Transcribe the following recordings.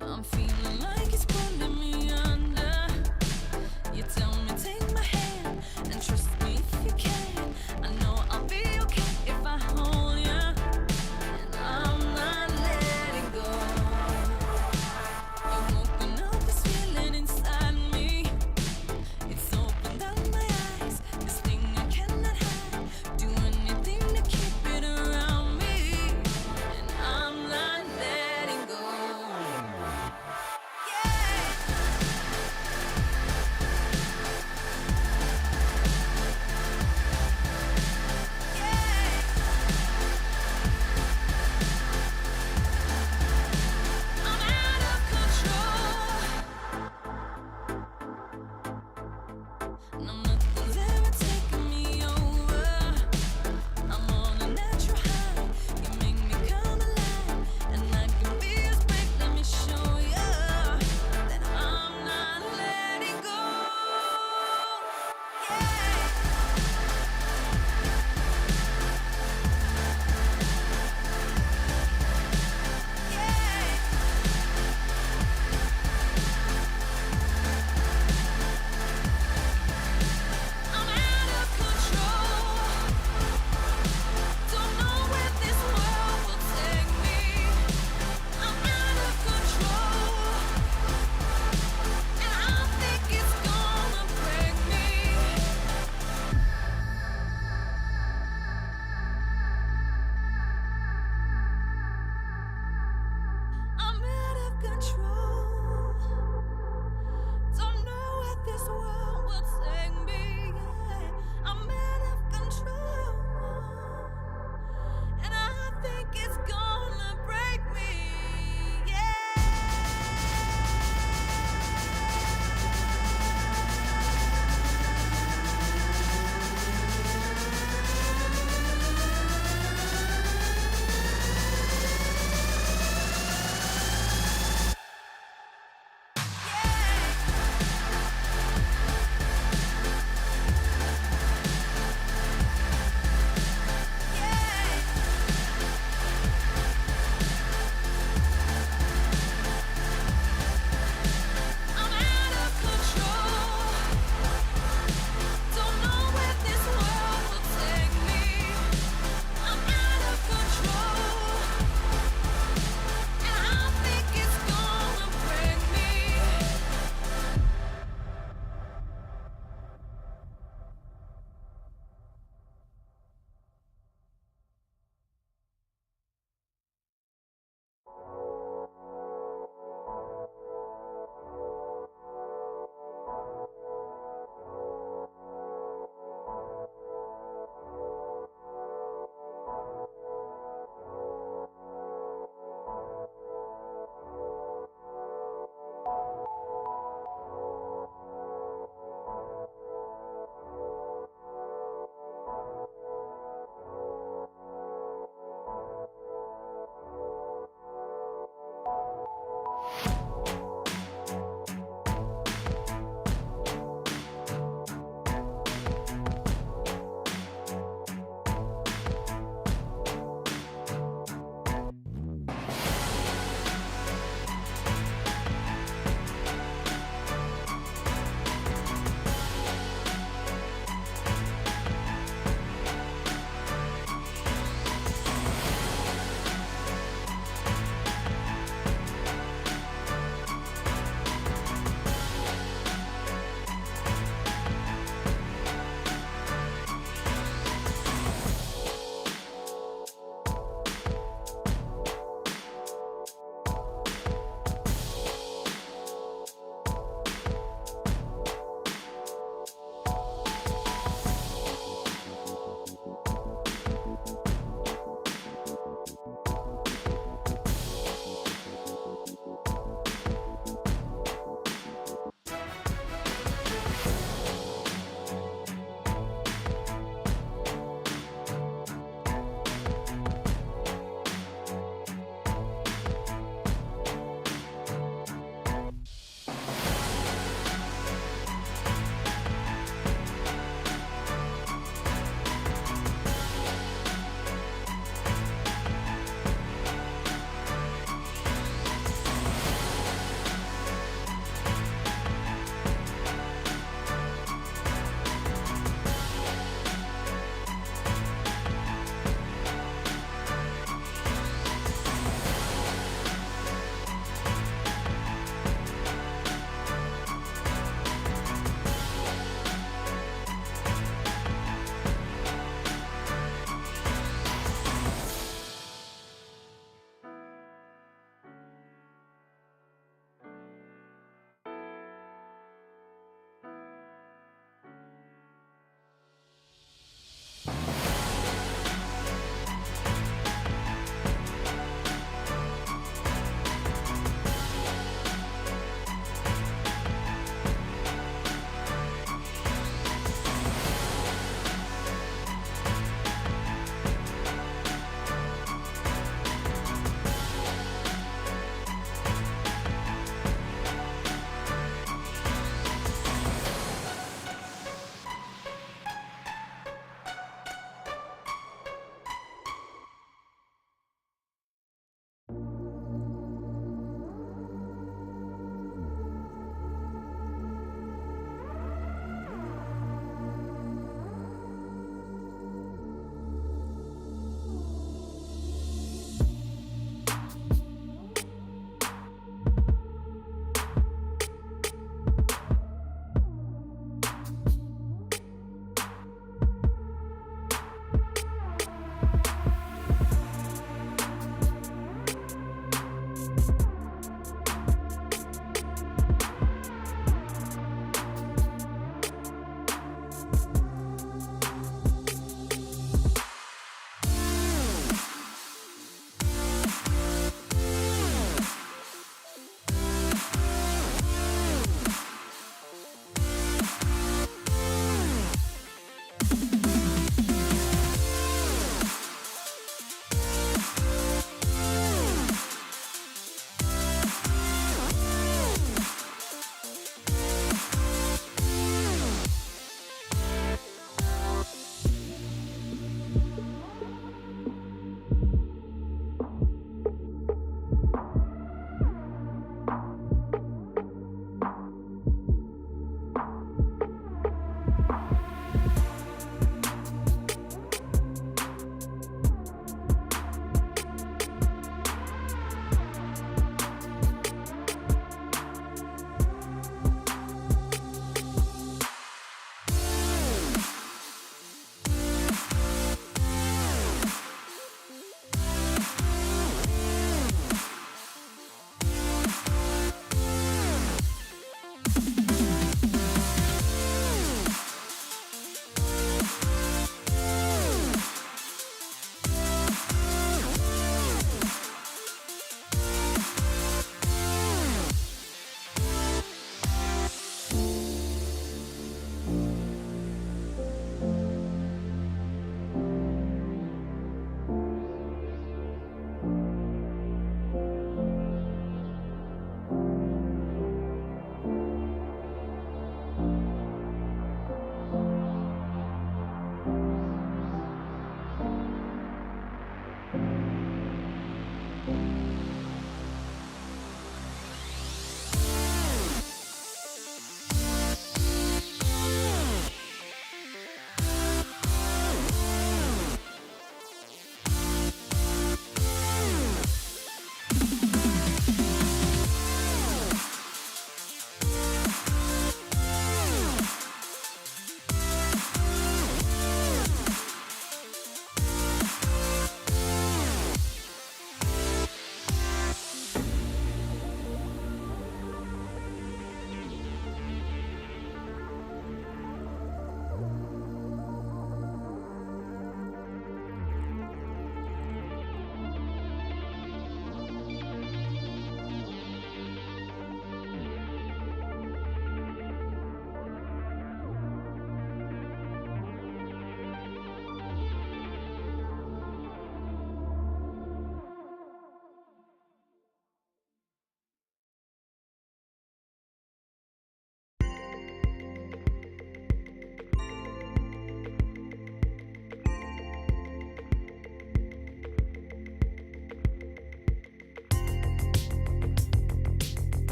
I'm feeling like it's gonna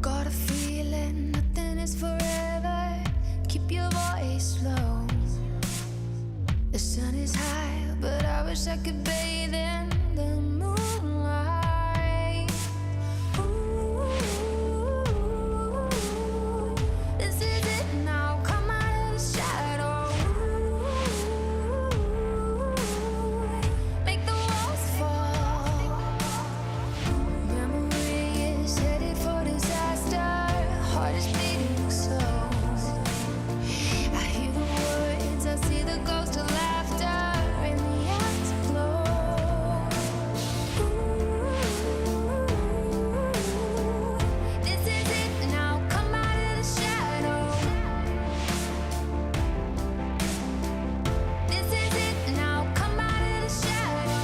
Got a feeling nothing is forever. Keep your voice low. The sun is high, but I wish I could bathe in the moonlight. Ooh, this is it now. Come out of the shadow. Ooh, make the walls fall. Memory is headed for disaster. Heart is beating slow. I hear the words, I see the ghost of laughter in the afterglow. Ooh, this is it now. Come out of the shadow. This is it now. Come out of the shadow.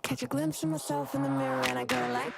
Catch a glimpse of myself in the mirror and I go like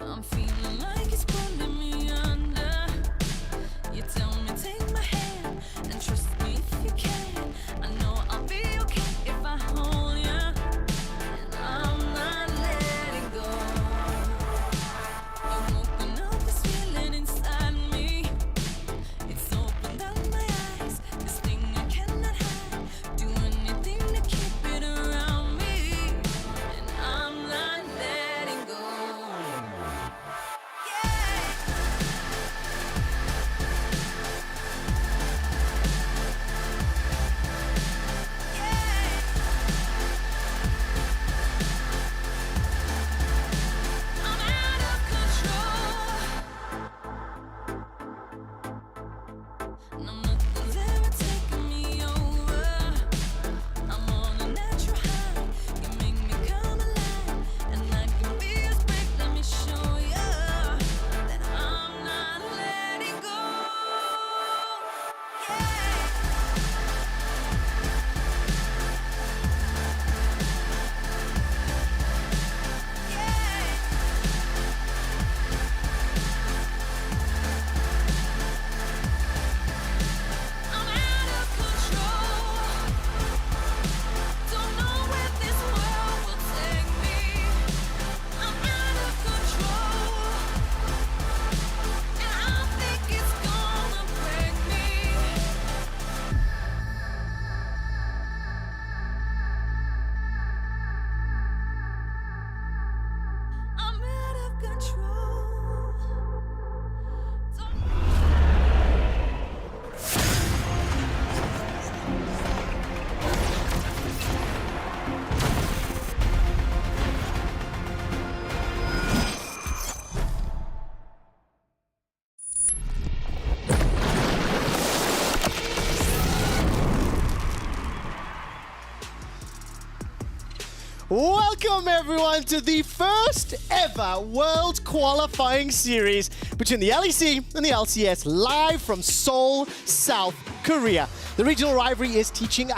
I'm feeling like it's pulling me under. You tell me take my hand and trust me if you can. I know I'll be okay if I hold you, and I'm not letting go. You open up this feeling inside me. It's opened up my eyes. This thing I cannot hide. Do anything to keep it around me, and I'm not letting go. Nothing's ever taking me over. I'm on a natural high. You make me come alive, and I can be as brave. Let me show you that I'm not letting go. I'm out of control. Don't know where this world will take me. I'm out of control, and I think it's gonna break me. I'm out of control. Welcome everyone to the first ever World Qualifying Series between the LEC and the LCS, live from Seoul, South Korea. The regional rivalry is reaching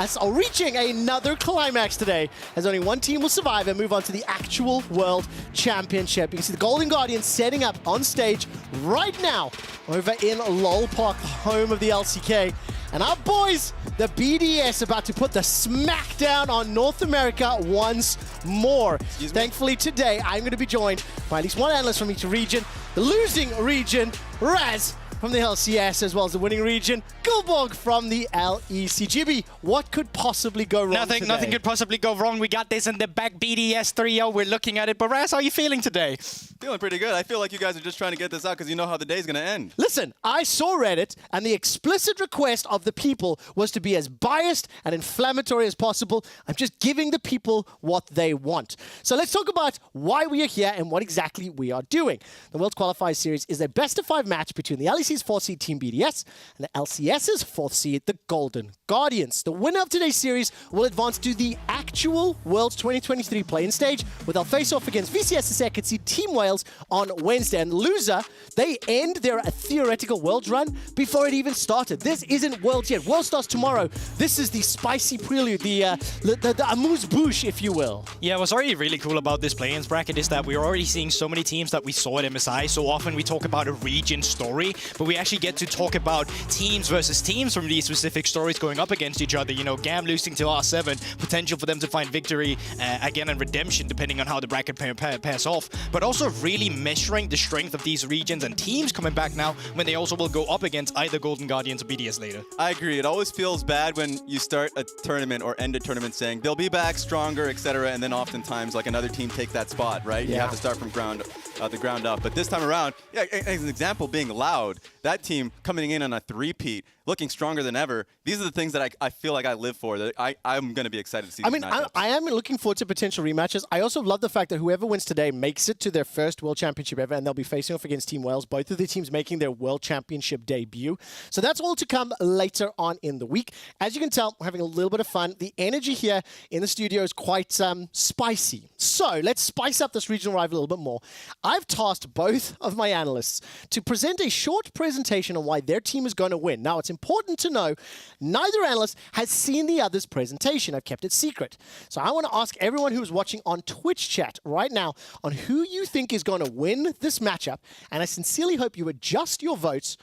another climax today, as only one team will survive and move on to the actual World Championship. You can see the Golden Guardians setting up on stage right now over in LOL Park, the home of the LCK. And our boys, the BDS, about to put the smackdown on North America once more. Thankfully today, I'm going to be joined by at least one analyst from each region. The losing region, Raz from the LCS, as well as the winning region, Gulborg from the LEC. GB, what could possibly go wrong today? Nothing could possibly go wrong. We got this in the back, BDS 3-0. We're looking at it. But Raz, how are you feeling today? Feeling pretty good. I feel like you guys are just trying to get this out because you know how the day's going to end. Listen, I saw Reddit, and the explicit request of the people was to be as biased and inflammatory as possible. I'm just giving the people what they want. So let's talk about why we are here and what exactly we are doing. The World Qualifier Series is a best-of-5 match between the LEC's 4th seed Team BDS and the LCS's 4th seed, the Golden Guardians. The winner of today's series will advance to the actual World 2023 play-in stage, where they'll face off against VCS's second seed Team Wales on Wednesday. And loser, they end their theoretical Worlds run before it even started. This isn't Worlds yet. World starts tomorrow. This is the spicy prelude, the amuse-bouche, if you will. Yeah, what's already really cool about this play-ins bracket is that we're already seeing so many teams that we saw at MSI. So often we talk about a region story, but we actually get to talk about teams versus teams from these specific stories going up against each other. You know, GAM losing to R7, potential for them to find victory again and redemption depending on how the bracket pairs off. But also really measuring the strength of these regions and teams coming back now when they also will go up against either Golden Guardians or BDS later. I agree. It always feels bad when you start a tournament or end a tournament saying they'll be back stronger, etc., and then oftentimes like another team take that spot, right? Yeah. You have to start from the ground up. But this time around, yeah, as an example, being Loud, that team coming in on a three-peat, looking stronger than ever. These are the things that I feel like I live for. That I'm going to be excited to see. I mean, I am looking forward to potential rematches. I also love the fact that whoever wins today makes it to their first World Championship ever, and they'll be facing off against Team Wales. Both of the teams making their World Championship debut. So that's all to come later on in the week. As you can tell, we're having a little bit of fun. The energy here in the studio is quite spicy. So let's spice up this regional rival a little bit more. I've tasked both of my analysts to present a short presentation on why their team is going to win. Now, it's important to know neither analyst has seen the other's presentation. I've kept it secret. So I want to ask everyone who is watching on Twitch chat right now on who you think is going to win this matchup, and I sincerely hope you adjust your votes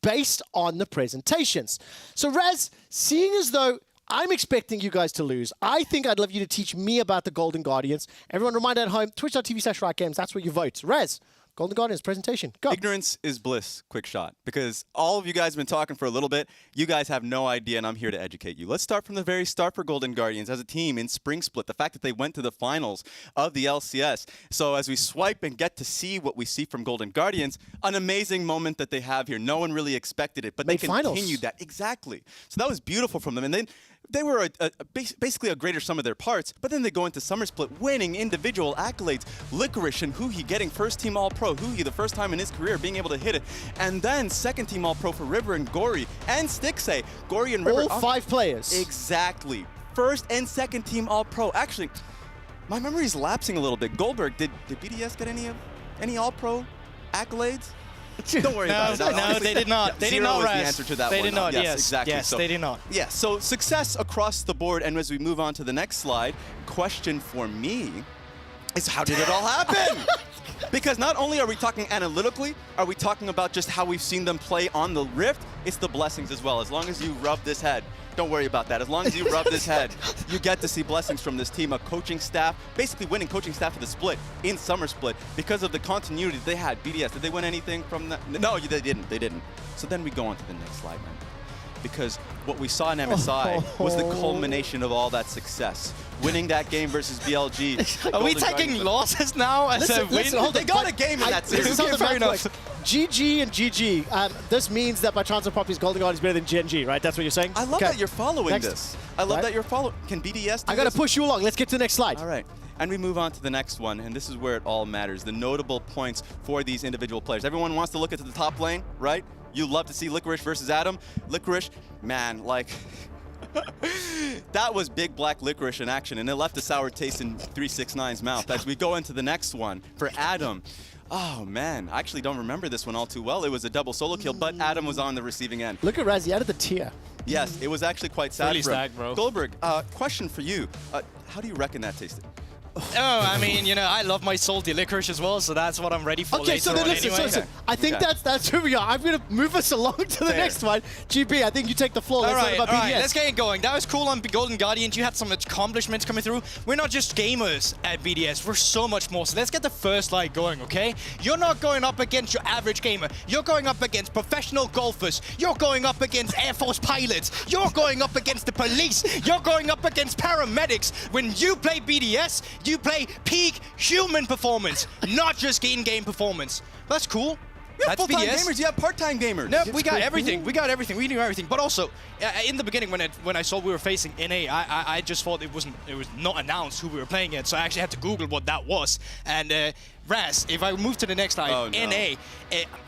based on the presentations. So Raz, seeing as though I'm expecting you guys to lose, I think I'd love you to teach me about the Golden Guardians. Everyone remind at home, twitch.tv/RiotGames, that's where you vote. Raz, Golden Guardians presentation, go. Ignorance is bliss, quick shot. Because all of you guys have been talking for a little bit. You guys have no idea, and I'm here to educate you. Let's start from the very start for Golden Guardians as a team in Spring Split. The fact that they went to the finals of the LCS. So as we swipe and get to see what we see from Golden Guardians, an amazing moment that they have here. No one really expected it, but they continued that. Exactly. So that was beautiful from them. And then they were basically a greater sum of their parts, but then they go into Summer Split winning individual accolades. Licorice and Huhi getting first team All-Pro. Huhi, the first time in his career, being able to hit it. And then second team All-Pro for River and Gory and Stixay. Gory and River. All 5 players. Exactly. First and second team All-Pro. Actually, my memory's lapsing a little bit. Goldberg, did BDS get any All-Pro accolades? Don't worry about it. No, they did not. They did not, Raz. The answer to that they one. did not, yes. Exactly. Yes, so, they did not. Yeah, so success across the board. And as we move on to the next slide, question for me is how did it all happen? Because not only are we talking analytically, are we talking about just how we've seen them play on the Rift, it's the blessings as well. As long as you rub this head, don't worry about that. As long as you rub this head, you get to see blessings from this team, a coaching staff, basically winning coaching staff of the split in Summer Split because of the continuity they had. BDS, did they win anything from that? No, they didn't. They didn't. So then we go on to the next slide, man. Because what we saw in MSI was the culmination of all that success. Winning that game versus BLG. Are we taking losses now as a win? They got a game in that series. Fair enough. GG and GG. This means that by transfer properties, Golden Guard is better than Gen G, right? That's what you're saying? I love that you're following this. I love Right. that you're following. Can BDS do I got to this? push you along. Let's get to the next slide. All right. And we move on to the next one, and this is where it all matters. The notable points for these individual players. Everyone wants to look into the top lane, right? You love to see Licorice versus Adam. Licorice, man, like, that was big black licorice in action, and it left a sour taste in 369's mouth. As we go into the next one, for Adam, oh man, I actually don't remember this one all too well. It was a double solo kill, but Adam was on the receiving end. Look at Raz, he added the tier. Yes, it was actually quite sad Really for him. stacked, bro. Goldberg, question for you. How do you reckon that tasted? Oh, I mean, you know, I love my salty licorice as well, so that's what I'm ready for Okay, later so then on listen, anyway. listen. I think that's who we are. I'm going to move us along to the Fair. next one. GB, I think you take the floor. Let's talk about all BDS. right, let's get it going. That was cool on Golden Guardians. You had some accomplishments coming through. We're not just gamers at BDS. We're so much more. So let's get the first slide going, okay? You're not going up against your average gamer. You're going up against professional golfers. You're going up against Air Force pilots. You're going up against the police. You're going up against paramedics. When you play BDS, You play peak human performance, not just in-game performance. That's cool. You have That's full-time BDS. gamers, you have part-time gamers. No, we got everything. We got everything. We knew everything. But also, in the beginning, when I saw we were facing NA, I just thought it was not announced who we were playing at. So I actually had to Google what that was. And Raz, if I move to the next slide, NA,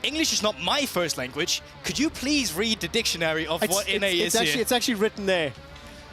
English is not my first language. Could you please read the dictionary of what NA is here? It's actually written there.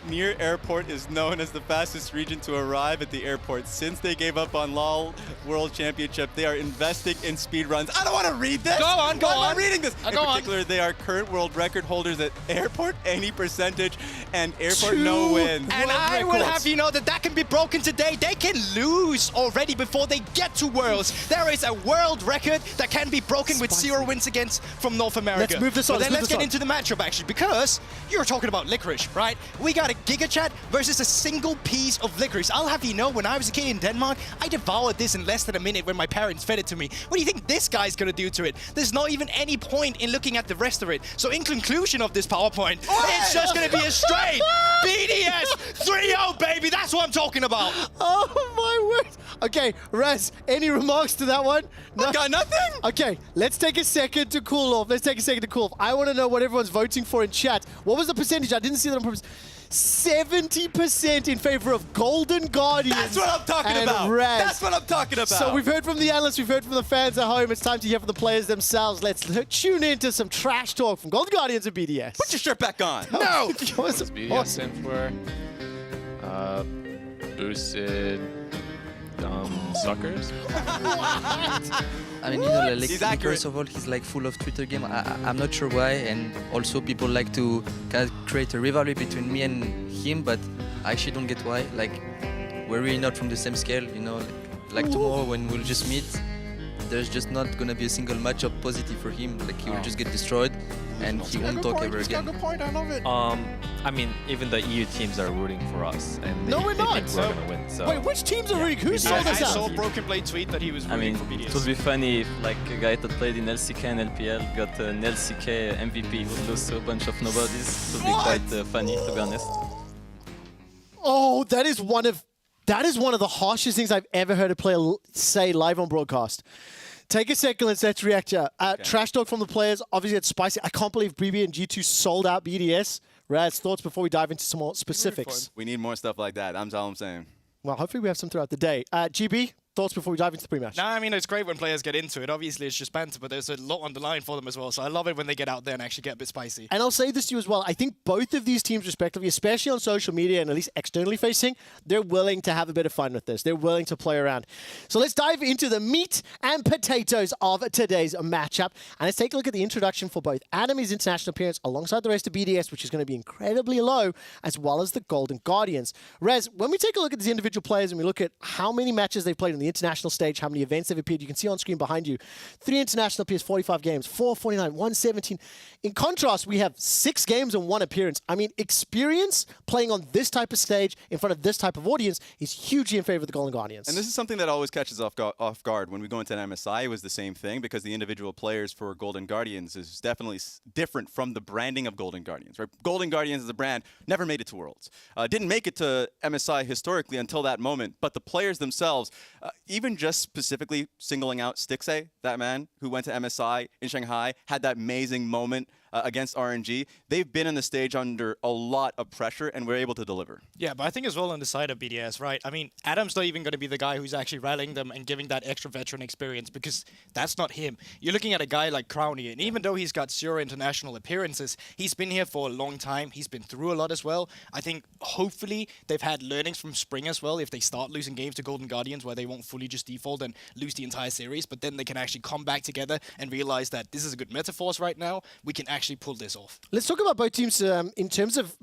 Near Airport is known as the fastest region to arrive at the airport. Since they gave up on LoL World Championship, they are investing in speed runs. I don't want to read this. Go on, go Why on. am I reading this? In go on. particular, they are current world record holders at Airport, any percentage, and Airport no wins. And I will have you know that can be broken today. They can lose already before they get to Worlds. There is a world record that can be broken with 0 wins against from North America. Let's move this on. But then let's get into the matchup actually, because you're talking about licorice, right? We got a Giga Chat versus a single piece of licorice. I'll have you know, when I was a kid in Denmark, I devoured this in less than a minute when my parents fed it to me. What do you think this guy's gonna do to it? There's not even any point in looking at the rest of it. So in conclusion of this PowerPoint, it's just gonna be a straight BDS 3-0, baby. That's what I'm talking about. Oh my word. Okay, Raz, any remarks to that one? No? Got nothing? Okay, let's take a second to cool off. I want to know what everyone's voting for in chat. What was the percentage? I didn't see that on purpose. 70% in favor of Golden Guardians. That's what I'm talking and about. Raz. That's what I'm talking about. So we've heard from the analysts, we've heard from the fans at home. It's time to hear from the players themselves. Let's tune into some trash talk from Golden Guardians and BDS. Put your shirt back on. No! BDS stand for boosted suckers. I mean, you know, like He's accurate. first of all, he's like full of Twitter game. I'm not sure why, and also people like to kind of create a rivalry between me and him, but I actually don't get why. Like, we're really not from the same scale, you know. Like tomorrow when we'll just meet, there's just not gonna be a single matchup positive for him. Like he will just get destroyed, and he won't talk ever again. I mean, even the EU teams are rooting for us, and No, we're they not. think we're gonna win. So Wait, which teams are rooting? Who I sold I us saw out? Broken Blade tweet that he was I rooting mean, for BDS. it would be funny if like a guy that played in LCK and LPL got an LCK MVP would lose to a bunch of nobodies. It would be quite funny, to be honest. Oh, that is one of the harshest things I've ever heard a player say live on broadcast. Take a second, let's react here. Trash talk from the players. Obviously, it's spicy. I can't believe BB and G2 sold out BDS. Raz, thoughts before we dive into some more specifics? We need more stuff like that. That's all I'm saying. Well, hopefully we have some throughout the day. GB, thoughts before we dive into the pre-match? No, I mean, it's great when players get into it. Obviously, it's just banter, but there's a lot on the line for them as well. So I love it when they get out there and actually get a bit spicy. And I'll say this to you as well. I think both of these teams, respectively, especially on social media and at least externally facing, they're willing to have a bit of fun with this. They're willing to play around. So let's dive into the meat and potatoes of today's matchup. And let's take a look at the introduction for both Adam, his international appearance, alongside the rest of BDS, which is going to be incredibly low, as well as the Golden Guardians. Rez, when we take a look at these individual players and we look at how many matches they've played on the international stage, how many events they've appeared, you can see on screen behind you, 3 international appears, 45 games, 449, 117. In contrast, we have 6 games and 1 appearance. I mean, experience playing on this type of stage in front of this type of audience is hugely in favor of the Golden Guardians. And this is something that always catches off guard. When we go into an MSI, it was the same thing, because the individual players for Golden Guardians is definitely different from the branding of Golden Guardians. Right? Golden Guardians as a brand never made it to Worlds. Didn't make it to MSI historically until that moment, but the players themselves, even just specifically singling out Stixay, that man who went to MSI in Shanghai, had that amazing moment against RNG. They've been on the stage under a lot of pressure and were able to deliver. Yeah, but I think as well on the side of BDS, right? I mean, Adam's not even going to be the guy who's actually rallying them and giving that extra veteran experience, because that's not him. You're looking at a guy like Crowny, and even though he's got 0 international appearances, he's been here for a long time. He's been through a lot as well. I think hopefully they've had learnings from Spring as well. If they start losing games to Golden Guardians, where they won't fully just default and lose the entire series, but then they can actually come back together and realize that this is a good metaphor right now. We can actually pull this off. Let's talk about both teams in terms of,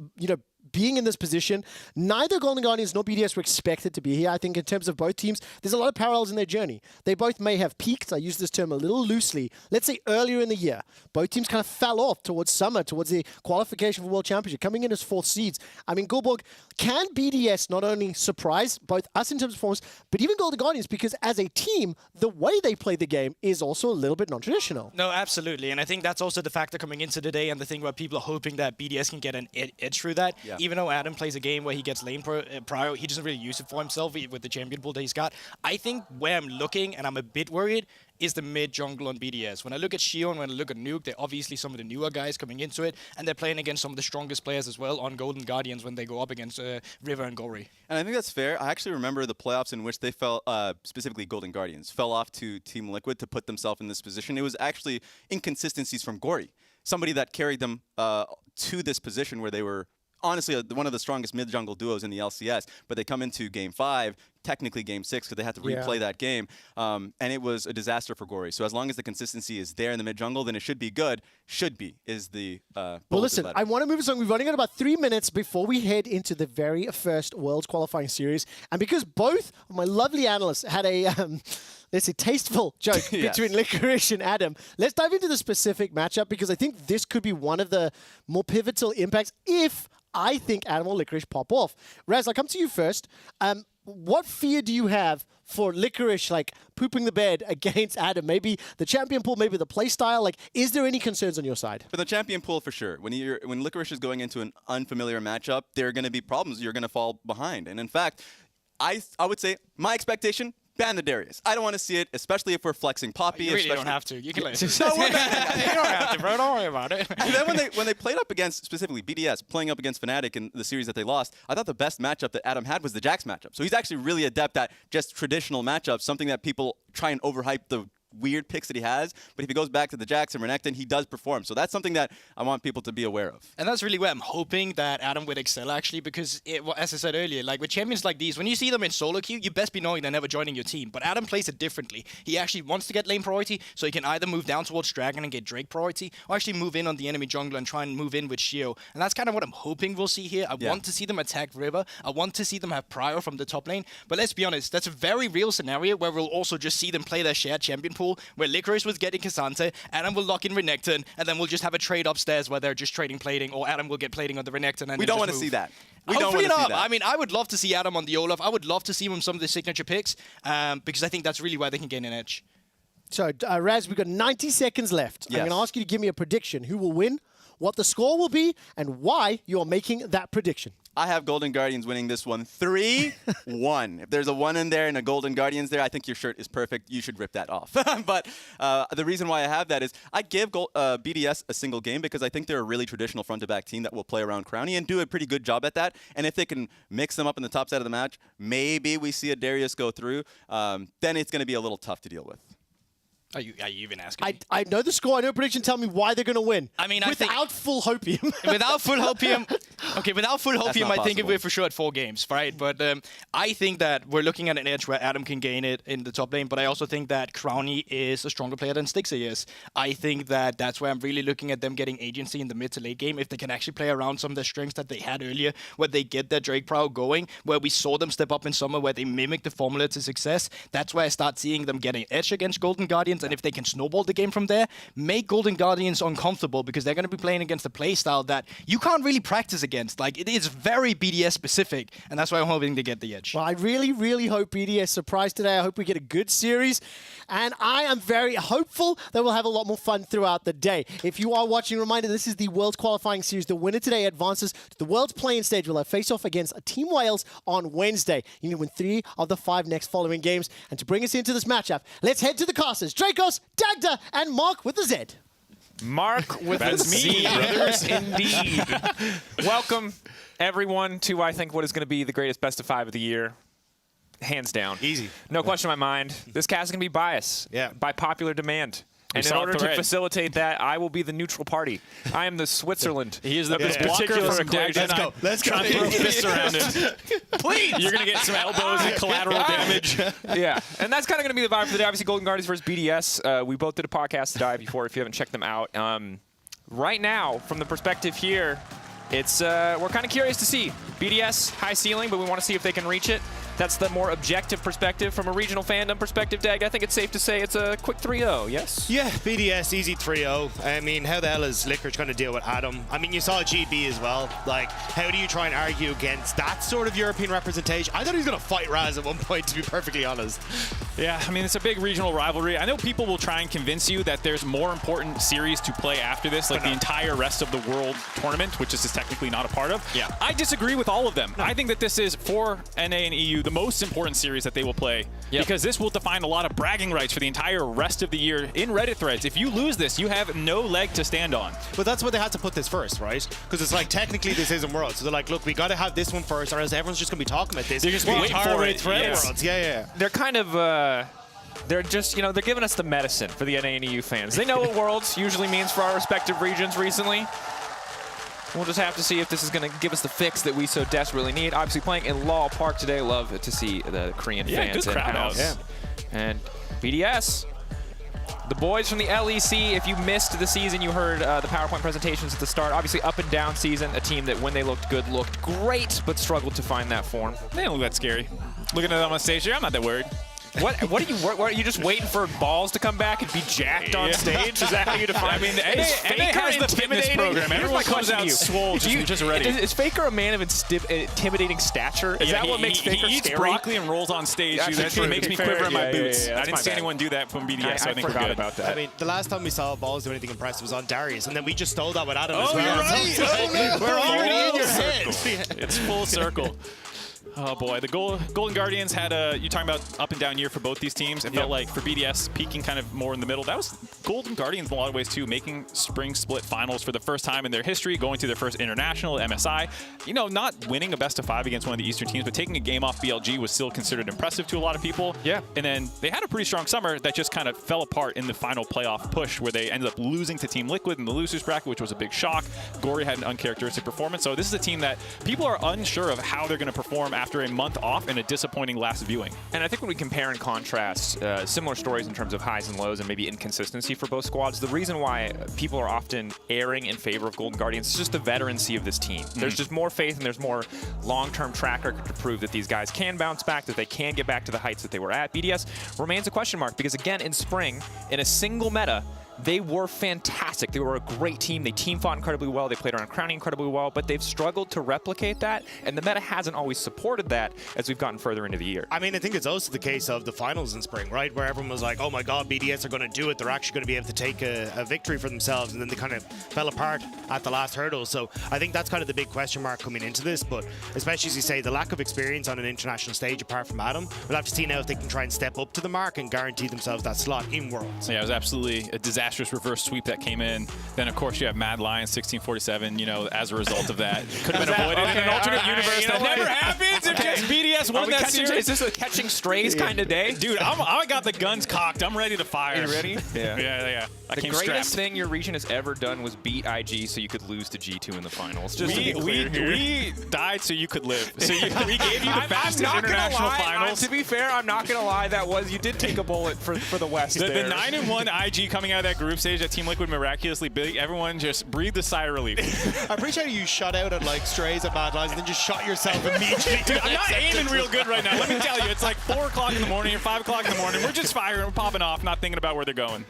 being in this position. Neither Golden Guardians nor BDS were expected to be here. I think in terms of both teams, there's a lot of parallels in their journey. They both may have peaked. I use this term a little loosely. Let's say earlier in the year. Both teams kind of fell off towards summer, towards the qualification for World Championship, coming in as 4th seeds. I mean, Gulborg, can BDS not only surprise both us in terms of performance, but even Golden Guardians, because as a team, the way they play the game is also a little bit non-traditional. No, absolutely. And I think that's also the factor coming into today, and the thing where people are hoping that BDS can get an edge through that. Yeah. even though Adam plays a game where he gets lane prio, he doesn't really use it for himself with the champion pool that he's got. I think where I'm looking, and I'm a bit worried, is the mid jungle on BDS. When I look at Shio and when I look at Nuke, they're obviously some of the newer guys coming into it, and they're playing against some of the strongest players as well on Golden Guardians when they go up against River and Gory. And I think that's fair. I actually remember the playoffs in which they fell, specifically Golden Guardians, fell off to Team Liquid to put themselves in this position. It was actually inconsistencies from Gory, somebody that carried them to this position where they were honestly one of the strongest mid-jungle duos in the LCS, but they come into Game 5, technically Game 6, because they had to replay that game, and it was a disaster for Gory. So as long as the consistency is there in the mid-jungle, then it should be good. Should be is the Well, listen, I want to move us on. We're running out about 3 minutes before we head into the very first Worlds qualifying series, and because both of my lovely analysts had a let's say tasteful joke between Licorice and Adam, let's dive into the specific matchup, because I think this could be one of the more pivotal impacts if I think Adam or Licorice pop off. Raz, I'll come to you first. What fear do you have for Licorice, like, pooping the bed against Adam? Maybe the champion pool, maybe the playstyle? Like, is there any concerns on your side? For the champion pool, for sure. When Licorice is going into an unfamiliar matchup, there are going to be problems. You're going to fall behind. And in fact, I would say my expectation, ban the Darius. I don't want to see it, especially if we're flexing Poppy. You really don't have to. You can let it. No, you don't have to, bro. Don't worry about it. And then when they played up against, specifically BDS, playing up against Fnatic in the series that they lost, I thought the best matchup that Adam had was the Jax matchup. So he's actually really adept at just traditional matchups, something that people try and overhype the weird picks that he has, but if he goes back to the Jax and Renekton, he does perform. So that's something that I want people to be aware of. And that's really where I'm hoping that Adam would excel, actually, because as I said earlier, like with champions like these, when you see them in solo queue, you best be knowing they're never joining your team. But Adam plays it differently. He actually wants to get lane priority, so he can either move down towards Dragon and get Drake priority, or actually move in on the enemy jungler and try and move in with Shio. And that's kind of what I'm hoping we'll see here. I want to see them attack River. I want to see them have prior from the top lane. But let's be honest, that's a very real scenario where we'll also just see them play their shared champion pool, where Licorice was getting Cassante, Adam will lock in Renekton, and then we'll just have a trade upstairs where they're just trading plating, or Adam will get plating on the Renekton. And we don't want to see that. We don't Hopefully want to see not. that. I mean, I would love to see Adam on the Olaf. I would love to see him on some of the signature picks, because I think that's really where they can gain an edge. So, Raz, we've got 90 seconds left. I'm going to ask you to give me a prediction. Who will win, what the score will be, and why you are making that prediction. I have Golden Guardians winning this one 3-1. If there's a 1 in there and a Golden Guardians there, I think your shirt is perfect. You should rip that off. But the reason why I have that is I give BDS a single game because I think they're a really traditional front-to-back team that will play around Crownie and do a pretty good job at that. And if they can mix them up in the top side of the match, maybe we see a Darius go through. Then it's going to be a little tough to deal with. Are you even asking me? I know the score. I know prediction. Tell me why they're going to win. I mean, without full hopium. Without full hopium. Okay, without full hopium, I think possible. we're for sure at 4 games, right? But I think that we're looking at an edge where Adam can gain it in the top lane, but I also think that Crownie is a stronger player than Stixie is. I think that that's where I'm really looking at them getting agency in the mid to late game, if they can actually play around some of the strengths that they had earlier, where they get their Drake Prow going, where we saw them step up in summer, where they mimic the formula to success. That's where I start seeing them getting edge against Golden Guardians, and if they can snowball the game from there, make Golden Guardians uncomfortable, because they're going to be playing against a playstyle that you can't really practice against. Like, it is very BDS specific, and that's why I'm hoping to get the edge. Well, I really, really hope BDS surprise today. I hope we get a good series, and I am very hopeful that we'll have a lot more fun throughout the day. If you are watching, reminder, this is the World's qualifying series. The winner today advances to the World's playing stage. We'll have face-off against Team Wales on Wednesday. You need to win 3 of the 5 next following games, and to bring us into this matchup, let's head to the casters. Dracos, Dagda, and Mark with a Z. Mark with a Z, brothers, indeed. Welcome, everyone, to, I think, what is going to be the greatest best of 5 of the year. Hands down. Easy. No question in my mind. This cast is going to be biased by popular demand. And in order to facilitate that, I will be the neutral party. I am the Switzerland. He is the particular equation. Let's go. Throw fists around him. Please. You're going to get some elbows and collateral damage. Yeah. And that's kind of going to be the vibe for the day. Obviously, Golden Guardians versus BDS. We both did a podcast to dive before if you haven't checked them out. Right now, from the perspective here, it's we're kind of curious to see. BDS, high ceiling, but we want to see if they can reach it. that's the more objective perspective. From a regional fandom perspective, Dag, I think it's safe to say it's a quick 3-0, yes? Yeah, BDS, easy 3-0. I mean, how the hell is Liquors going to deal with Adam? I mean, you saw GB as well. Like, how do you try and argue against that sort of European representation? I thought he was going to fight Raz at one point, to be perfectly honest. Yeah, I mean, it's a big regional rivalry. I know people will try and convince you that there's more important series to play after this, like the entire rest of the World Tournament, which this is technically not a part of. Yeah. I disagree with all of them. I think that this is, for NA and EU, the most important series that they will play, because this will define a lot of bragging rights for the entire rest of the year in Reddit threads. If you lose this, you have no leg to stand on. But that's why they had to put this first, right? Because it's like, technically, this isn't Worlds. So they're like, look, we got to have this one first, or else everyone's just going to be talking about this. They're just waiting for it. Worlds. Yeah. They're kind of, they're just, they're giving us the medicine for the NA and EU fans. They know what Worlds usually means for our respective regions recently. We'll just have to see if this is going to give us the fix that we so desperately need. Obviously, playing in Law Park today, love to see the Korean fans good crowd in-house. out. And BDS, the boys from the LEC, if you missed the season, you heard the PowerPoint presentations at the start. Obviously, up and down season, a team that when they looked good, looked great, but struggled to find that form. They don't look that scary. Looking at them on stage here, I'm not that worried. What are you just waiting for balls to come back and be jacked on stage? Is that how you define? I mean, is NA has the fitness program. Everyone comes out swole, just ready. Is Faker a man of intimidating stature? Is that what makes Faker he eats scary? broccoli and rolls on stage. That makes me quiver in my boots. I didn't see anyone do that from BDS, so I think we're good. About that. I mean, the last time we saw Balls do anything impressive was on Darius, and then we just stole that with Adam as Oh, well. you're right. We're already in your Full head. It's full circle. Oh boy, the Golden Guardians had you're talking about up and down year for both these teams. It felt like for BDS peaking kind of more in the middle. That was Golden Guardians in a lot of ways too, making spring split finals for the first time in their history, going to their first international MSI. Not winning a best of 5 against one of the Eastern teams, but taking a game off BLG was still considered impressive to a lot of people. Yeah. And then they had a pretty strong summer that just kind of fell apart in the final playoff push, where they ended up losing to Team Liquid in the losers bracket, which was a big shock. Gory had an uncharacteristic performance. So this is a team that people are unsure of how they're going to perform after a month off and a disappointing last viewing. And I think when we compare and contrast similar stories in terms of highs and lows and maybe inconsistency for both squads, the reason why people are often erring in favor of Golden Guardians is just the veterancy of this team. There's just more faith and there's more long-term track record to prove that these guys can bounce back, that they can get back to the heights that they were at. BDS remains a question mark because, again, in spring, in a single meta, they were fantastic. They were a great team. They team fought incredibly well. They played around Crowning incredibly well, but they've struggled to replicate that, and the meta hasn't always supported that as we've gotten further into the year. I mean, I think it's also the case of the finals in spring, right? Where everyone was like, oh my God, BDS are going to do it. They're actually going to be able to take a victory for themselves, and then they kind of fell apart at the last hurdle. So I think that's kind of the big question mark coming into this, but especially as you say, the lack of experience on an international stage apart from Adam, we'll have to see now if they can try and step up to the mark and guarantee themselves that slot in Worlds. Yeah, it was absolutely a disastrous reverse sweep that came in. Then, of course, you have Mad Lions 1647, as a result of that. Could have been avoided in an alternate universe. That never happens if just BDS won that series. Is this a catching strays kind of day? Dude, I got the guns cocked. I'm ready to fire. You ready? Yeah. The greatest thing your region has ever done was beat IG so you could lose to G2 in the finals. Just we died so you could live. So we gave you the fastest international finals. To be fair, I'm not going to lie. You did take a bullet for the West. The 9-1 IG coming out of that group stage that Team Liquid miraculously beat, everyone just breathed a sigh of relief. I'm pretty sure you shot out at like strays at Mad Lions and then just shot yourself immediately. Dude, I'm not aiming real good right now. Let me tell you, it's like 4 o'clock in the morning or 5 o'clock in the morning. We're just firing, we're popping off, not thinking about where they're going.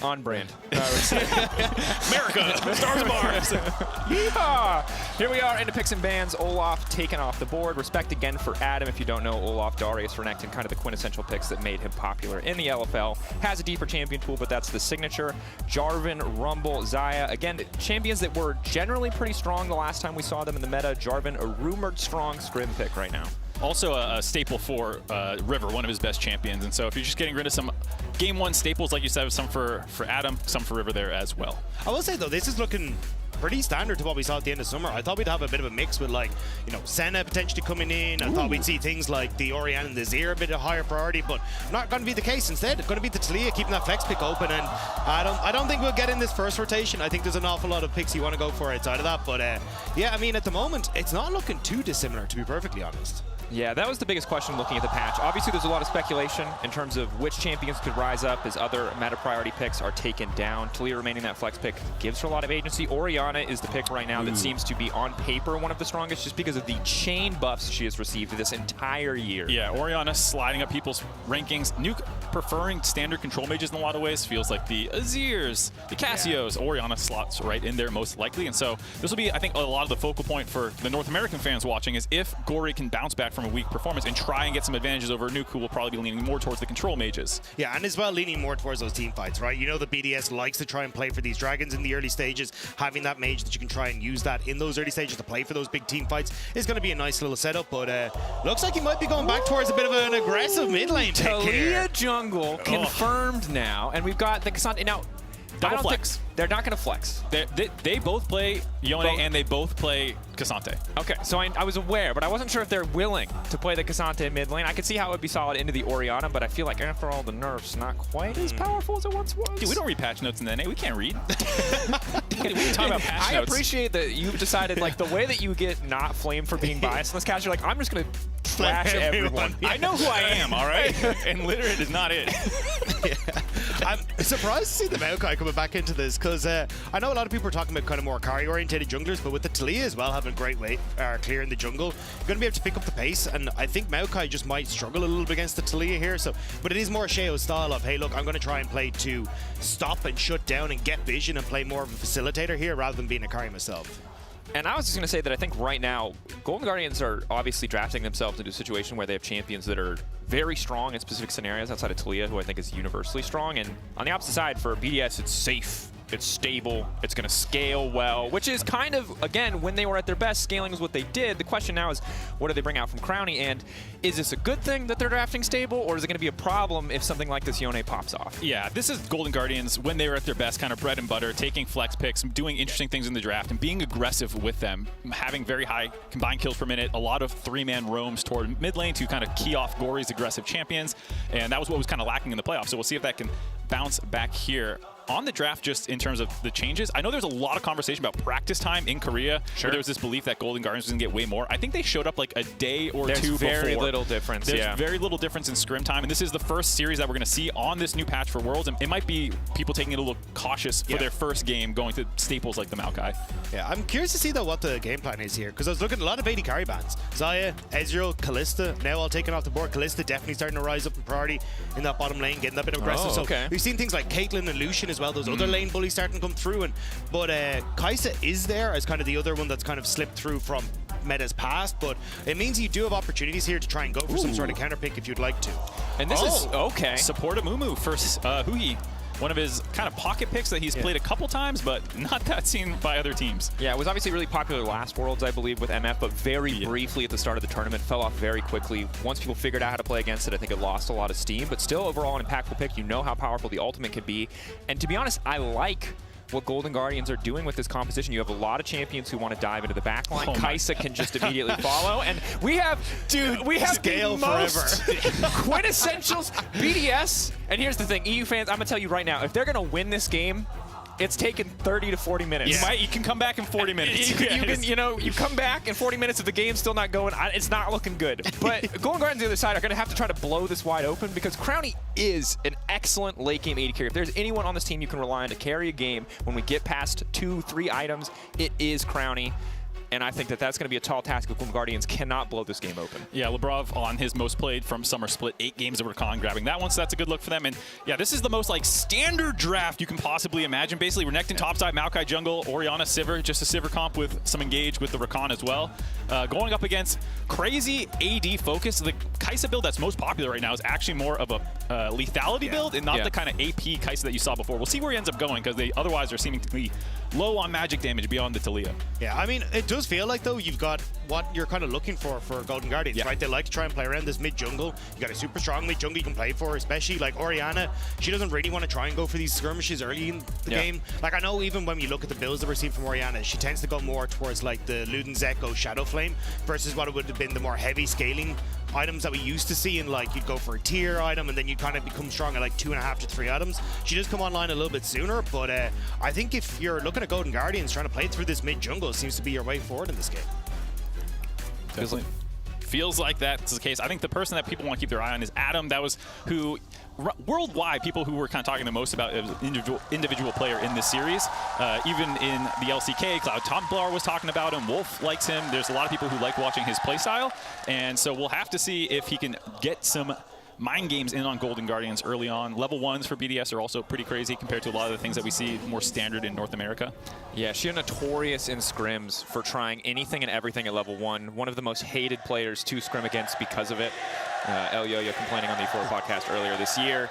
On brand. America, the stars and bars. Yeehaw! Here we are into picks and bans. Olaf taken off the board. Respect again for Adam. If you don't know, Olaf, Darius, Renekton, kind of the quintessential picks that made him popular in the LFL. Has a deeper champion pool, but that's the signature. Jarvan, Rumble, Xayah. Again, champions that were generally pretty strong the last time we saw them in the meta. Jarvan, a rumored strong scrim pick right now. Also a staple for River, one of his best champions. And so if you're just getting rid of some Game 1 staples, like you said, some for Adam, some for River there as well. I will say, though, this is looking pretty standard to what we saw at the end of summer. I thought we'd have a bit of a mix with, like, Senna potentially coming in. I thought we'd see things like the Orianna and the Zir a bit of higher priority, but not going to be the case. Instead, it's going to be the Talia keeping that flex pick open, and I don't think we'll get in this first rotation. I think there's an awful lot of picks you want to go for outside of that, but Yeah, I mean, at the moment, it's not looking too dissimilar, to be perfectly honest. Yeah, that was the biggest question looking at the patch. Obviously, there's a lot of speculation in terms of which champions could rise up as other meta priority picks are taken down. Talia remaining that flex pick gives her a lot of agency. Orianna is the pick right now that seems to be on paper one of the strongest just because of the chain buffs she has received this entire year. Yeah, Orianna sliding up people's rankings. Nuke preferring standard control mages in a lot of ways. Feels like the Azirs, the Cassios. Orianna slots right in there most likely. And so this will be, I think, a lot of the focal point for the North American fans watching is if Gory can bounce back from a weak performance and try and get some advantages over Nuke, who will probably be leaning more towards the control mages. Yeah, and as well leaning more towards those team fights, right? You know the BDS likes to try and play for these dragons in the early stages. Having that mage that you can try and use that in those early stages to play for those big team fights is going to be a nice little setup, but looks like he might be going back towards a bit of an aggressive mid lane pick here. Talia jungle confirmed now, and we've got the Cassandra. Now, Double flex. They're not going to flex. They both play Yone and they both play Cassante. Okay, so I was aware, but I wasn't sure if they're willing to play the Cassante mid lane. I could see how it would be solid into the Orianna, but I feel like after all the nerfs, not quite as powerful as it once was. Dude, we don't read patch notes in the NA. We can't read. We can talk about patch notes. I appreciate that you've decided, like, the way that you get not flamed for being biased in this cast, you're like, I'm just going to trash everyone. I know who I am, all right? And literate is not it. I'm surprised to see the Maokai coming back into this because I know a lot of people are talking about kind of more carry-oriented junglers, but with the Talia as well having a great way clearing the jungle, you're going to be able to pick up the pace, and I think Maokai just might struggle a little bit against the Talia here. So, but it is more Sheo's style of, hey, look, I'm going to try and play to stop and shut down and get vision and play more of a facilitator here rather than being a carry myself. And I was just going to say that I think right now, Golden Guardians are obviously drafting themselves into a situation where they have champions that are very strong in specific scenarios outside of Talia, who I think is universally strong. And on the opposite side, for BDS, it's safe. It's stable. It's going to scale well, which is kind of, again, when they were at their best, scaling is what they did. The question now is, what do they bring out from Crowny? And is this a good thing that they're drafting stable, or is it going to be a problem if something like this Yone pops off? Yeah, this is Golden Guardians when they were at their best, kind of bread and butter, taking flex picks, doing interesting things in the draft, and being aggressive with them, having very high combined kills per minute, a lot of three-man roams toward mid lane to kind of key off Gory's aggressive champions, and that was what was kind of lacking in the playoffs. So we'll see if that can bounce back here. On the draft, just in terms of the changes, I know there's a lot of conversation about practice time in Korea. Where there was this belief that Golden Guardians was going to get way more. I think they showed up like a day or two before. There's very little difference, There's very little difference in scrim time, and this is the first series that we're going to see on this new patch for Worlds, and it might be people taking it a little cautious for their first game going to staples like the Maokai. Yeah, I'm curious to see, though, what the game plan is here, because I was looking at a lot of AD carry bans. Zaya, Ezreal, Kalista, now all taken off the board. Kalista definitely starting to rise up in priority in that bottom lane, getting that bit of aggressive. So we've seen things like Caitlyn and Lucian as well, those other lane bullies starting to come through, but Kai'Sa is there as kind of the other one that's kind of slipped through from meta's past, but it means you do have opportunities here to try and go for some sort of counter pick if you'd like to. And this is okay. Support a Mumu for Huhi. One of his kind of pocket picks that he's played a couple times, but not that seen by other teams. Yeah, it was obviously really popular last Worlds, I believe, with MF, but very briefly at the start of the tournament, fell off very quickly. Once people figured out how to play against it, I think it lost a lot of steam, but still overall an impactful pick. You know how powerful the ultimate can be. And to be honest, I like what Golden Guardians are doing with this composition. You have a lot of champions who want to dive into the backline. Kai'Sa can just immediately follow, and we have, we have scale the most quintessentials BDS. And here's the thing, EU fans, I'm gonna tell you right now, if they're gonna win this game, it's taken 30 to 40 minutes. You can come back in 40 minutes. You come back in 40 minutes if the game's still not going. It's not looking good. But Golden Guardians on the other side are going to have to try to blow this wide open because Crowny is an excellent late game AD carry. If there's anyone on this team you can rely on to carry a game when we get past 2-3 items, it is Crowny. And I think that that's going to be a tall task if Golden Guardians cannot blow this game open. Yeah, Lebrov on his most played from Summer Split, 8 games of Rakan, grabbing that one, so that's a good look for them. And yeah, this is the most like standard draft you can possibly imagine. Basically, Renekton topside, Maokai jungle, Orianna Sivir, just a Sivir comp with some engage with the Rakan as well. Going up against crazy AD focus. The Kai'Sa build that's most popular right now is actually more of a lethality build and not the kind of AP Kai'Sa that you saw before. We'll see where he ends up going because they otherwise are seemingly low on magic damage beyond the Talia. Yeah, I mean, it does feel like, though, you've got what you're kind of looking for Golden Guardians, right? They like to try and play around this mid-jungle. You got a super strong mid-jungle you can play for, especially like Orianna. She doesn't really want to try and go for these skirmishes early in the game. Like, I know even when you look at the builds that we're seeing from Orianna, she tends to go more towards like the Luden's Echo Shadow Flame versus what it would have been the more heavy scaling items that we used to see in like you'd go for a tier item and then you kind of become strong at like 2.5 to 3 items. She does come online a little bit sooner, but I think if you're looking at Golden Guardians, trying to play through this mid jungle seems to be your way forward in this game. Feels like that's the case. I think the person that people want to keep their eye on is Adam. That was who, worldwide, people who were kind of talking the most about as an individual player in this series. Even in the LCK, Cloud Tomblar was talking about him. Wolf likes him. There's a lot of people who like watching his playstyle. And so we'll have to see if he can get some mind games in on Golden Guardians early on. Level 1s for BDS are also pretty crazy compared to a lot of the things that we see more standard in North America. Yeah, she's notorious in scrims for trying anything and everything at level 1. One of the most hated players to scrim against because of it. El Yo-Yo complaining on the E4 podcast earlier this year.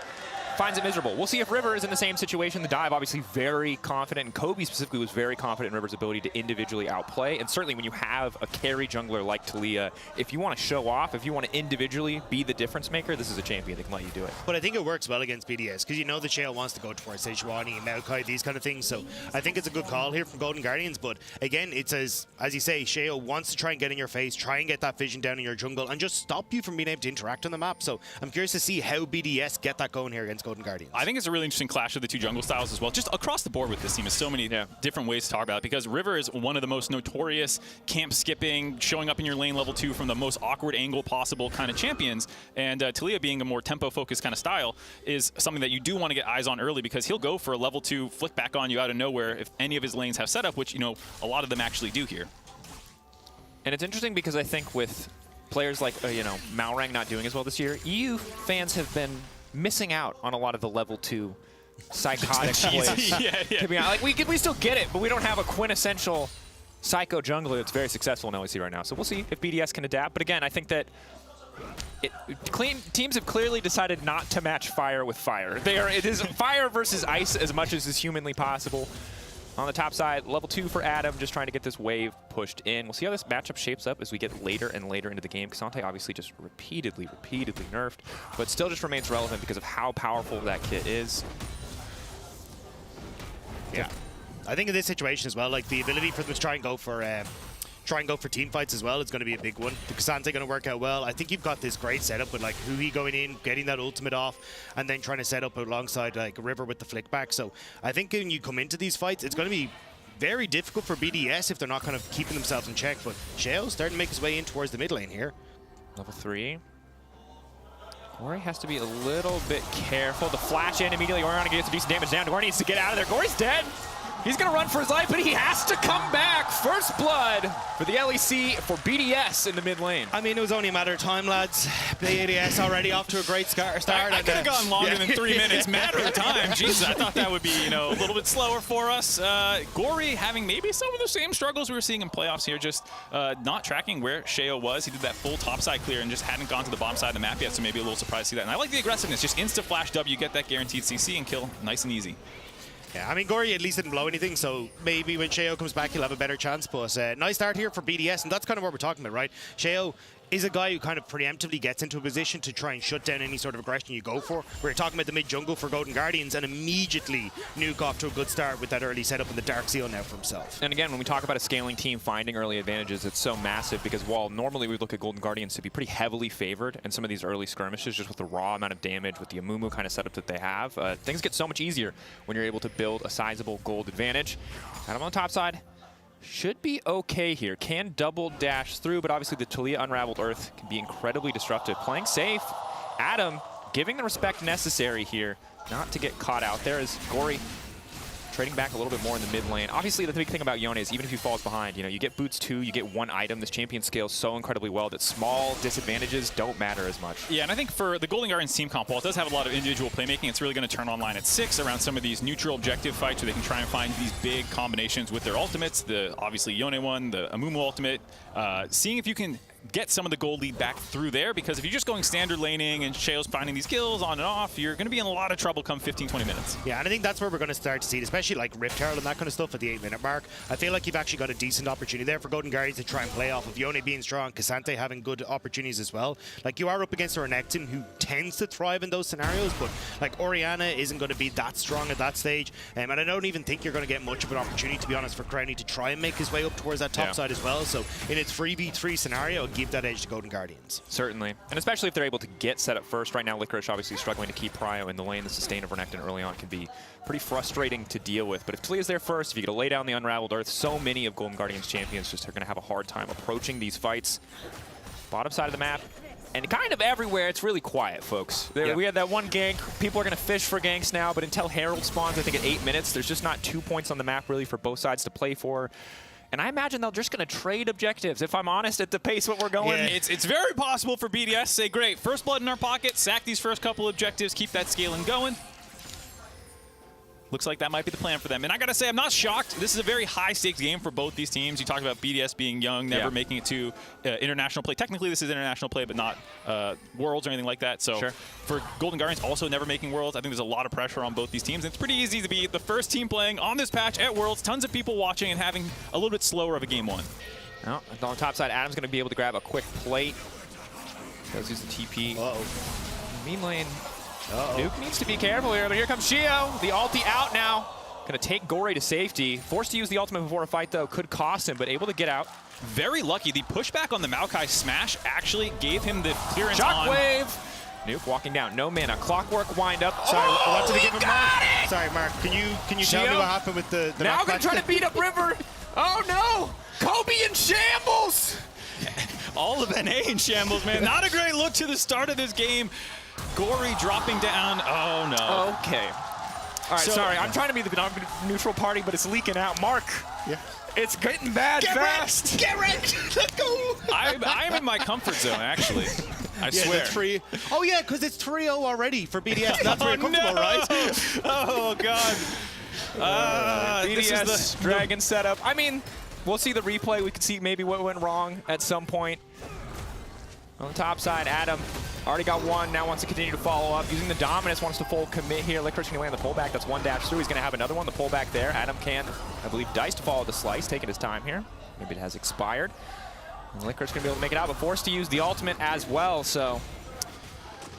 Finds it miserable. We'll see if River is in the same situation. The Dive obviously very confident, and Kobe specifically was very confident in River's ability to individually outplay. And certainly when you have a carry jungler like Talia, if you want to show off, if you want to individually be the difference maker, this is a champion that can let you do it. But I think it works well against BDS because you know the Shale wants to go towards Sejuani, Maokai, these kind of things. So I think it's a good call here from Golden Guardians. But again, it's as you say, Shale wants to try and get in your face, try and get that vision down in your jungle, and just stop you from being able to interact on the map. So I'm curious to see how BDS get that going here against Golden Guardians. I think it's a really interesting clash of the two jungle styles as well. Just across the board with this team is so many different ways to talk about it, because River is one of the most notorious camp skipping, showing up in your lane level 2 from the most awkward angle possible kind of champions. And Talia being a more tempo-focused kind of style is something that you do want to get eyes on early, because he'll go for a level 2 flick back on you out of nowhere if any of his lanes have setup, which, you know, a lot of them actually do here. And it's interesting because I think with players like, Malrang not doing as well this year, EU fans have been missing out on a lot of the level 2 psychotic plays. To be honest, like we still get it, but we don't have a quintessential psycho jungler that's very successful in LEC right now. So we'll see if BDS can adapt. But again, I think that teams have clearly decided not to match fire with fire. It is fire versus ice as much as is humanly possible. On the top side, level 2 for Adam, just trying to get this wave pushed in. We'll see how this matchup shapes up as we get later and later into the game. Cassante obviously just repeatedly nerfed, but still just remains relevant because of how powerful that kit is. Yeah. I think in this situation as well, like the ability for them to try and go for team fights as well is going to be a big one. The Cassante going to work out well. I think you've got this great setup with like Hui going in, getting that ultimate off, and then trying to set up alongside like River with the flick back. So I think when you come into these fights, it's going to be very difficult for BDS if they're not kind of keeping themselves in check. But Shale starting to make his way in towards the mid lane here. Level 3. Gory has to be a little bit careful. The flash in immediately. Oriana gets some decent damage down. Gory needs to get out of there. Gory's dead. He's going to run for his life, but he has to come back. First blood for the LEC for BDS in the mid lane. I mean, it was only a matter of time, lads. BDS already off to a great start. I could have gone longer than 3 minutes. Matter of time. Jesus, I thought that would be, a little bit slower for us. Gory having maybe some of the same struggles we were seeing in playoffs here, just not tracking where Sheo was. He did that full topside clear and just hadn't gone to the bomb side of the map yet, so maybe a little surprised to see that. And I like the aggressiveness. Just insta-flash W, get that guaranteed CC and kill nice and easy. Yeah, I mean, Gory at least didn't blow anything, so maybe when Sheo comes back, he'll have a better chance. But nice start here for BDS, and that's kind of what we're talking about, right? Sheo is a guy who kind of preemptively gets into a position to try and shut down any sort of aggression you go for. We're talking about the mid-jungle for Golden Guardians, and immediately Nuke off to a good start with that early setup in the Dark Seal now for himself. And again, when we talk about a scaling team finding early advantages, it's so massive because while normally we look at Golden Guardians to be pretty heavily favored in some of these early skirmishes, just with the raw amount of damage, with the Amumu kind of setup that they have, things get so much easier when you're able to build a sizable gold advantage. And I'm on the top side. Should be okay here. Can double dash through, but obviously the Talia Unraveled Earth can be incredibly disruptive. Playing safe. Adam giving the respect necessary here not to get caught out there as Gory trading back a little bit more in the mid lane. Obviously, the big thing about Yone is even if he falls behind, you get boots 2, you get 1 item. This champion scales so incredibly well that small disadvantages don't matter as much. Yeah, and I think for the Golden Guardians team comp, while it does have a lot of individual playmaking, it's really going to turn online at 6 around some of these neutral objective fights where they can try and find these big combinations with their ultimates. The obviously Yone one, the Amumu ultimate. Seeing if you can get some of the gold lead back through there, because if you're just going standard laning and Sheo's finding these kills on and off, you're going to be in a lot of trouble come 15-20 minutes. Yeah, and I think that's where we're going to start to see it, especially like Rift Herald and that kind of stuff at the 8-minute mark. I feel like you've actually got a decent opportunity there for Golden Guardians to try and play off of Yone being strong, Cassante having good opportunities as well. Like, you are up against a Renekton who tends to thrive in those scenarios, but like Oriana isn't going to be that strong at that stage, and I don't even think you're going to get much of an opportunity, to be honest, for Crownie to try and make his way up towards that top side as well. So in its 3v3 scenario, give that edge to Golden Guardians. Certainly. And especially if they're able to get set up first. Right now, Licorice obviously struggling to keep Prio in the lane. The sustain of Renekton early on can be pretty frustrating to deal with. But if Talia's there first, if you get to lay down the Unraveled Earth, so many of Golden Guardians champions just are going to have a hard time approaching these fights. Bottom side of the map. And kind of everywhere, it's really quiet, folks. We had that one gank. People are going to fish for ganks now, but until Herald spawns, I think at 8 minutes, there's just not 2 points on the map really for both sides to play for. And I imagine they're just going to trade objectives, if I'm honest, at the pace what we're going. Yeah, it's very possible for BDS say, great, first blood in our pocket, sack these first couple objectives, keep that scaling going. Looks like that might be the plan for them. And I got to say, I'm not shocked. This is a very high-stakes game for both these teams. You talked about BDS being young, never making it to international play. Technically, this is international play, but not Worlds or anything like that. So for Golden Guardians, also never making Worlds, I think there's a lot of pressure on both these teams. And it's pretty easy to be the first team playing on this patch at Worlds, tons of people watching and having a little bit slower of a game one. Well, on the top side, Adam's going to be able to grab a quick plate. Does use the TP. Mean lane. Nuke needs to be careful here, but here comes Shio. The ulti out now. Going to take Gore to safety. Forced to use the ultimate before a fight, though. Could cost him, but able to get out. Very lucky. The pushback on the Maokai smash actually gave him the clearance on. Shockwave! Nuke walking down. No mana. Clockwork wind up. Sorry, I wanted to give him Mark. Sorry, Mark. Can you tell me what happened with the now going to try to beat up River. Oh, no! Kobe in shambles! All of NA in shambles, man. Not a great look to the start of this game. Gory dropping down. Oh, no. Okay. All right, sorry. I'm trying to be the neutral party, but it's leaking out. Mark. Yeah. It's getting bad fast. Get wrecked! Let's go! I'm in my comfort zone, actually. I swear. Oh, yeah, because it's 3-0 already for BDS. That's very comfortable, right? Oh, God. BDS this is the Dragon setup. I mean, we'll see the replay. We can see maybe what went wrong at some point. On the top side, Adam already got one, now wants to continue to follow up. Using the dominance, wants to full commit here. Licorice can land the pullback. That's one dash through. He's going to have another one, the pullback there. Adam can, I believe, dice to follow the slice, taking his time here. Maybe it has expired. And Licorice going to be able to make it out, but forced to use the ultimate as well, so.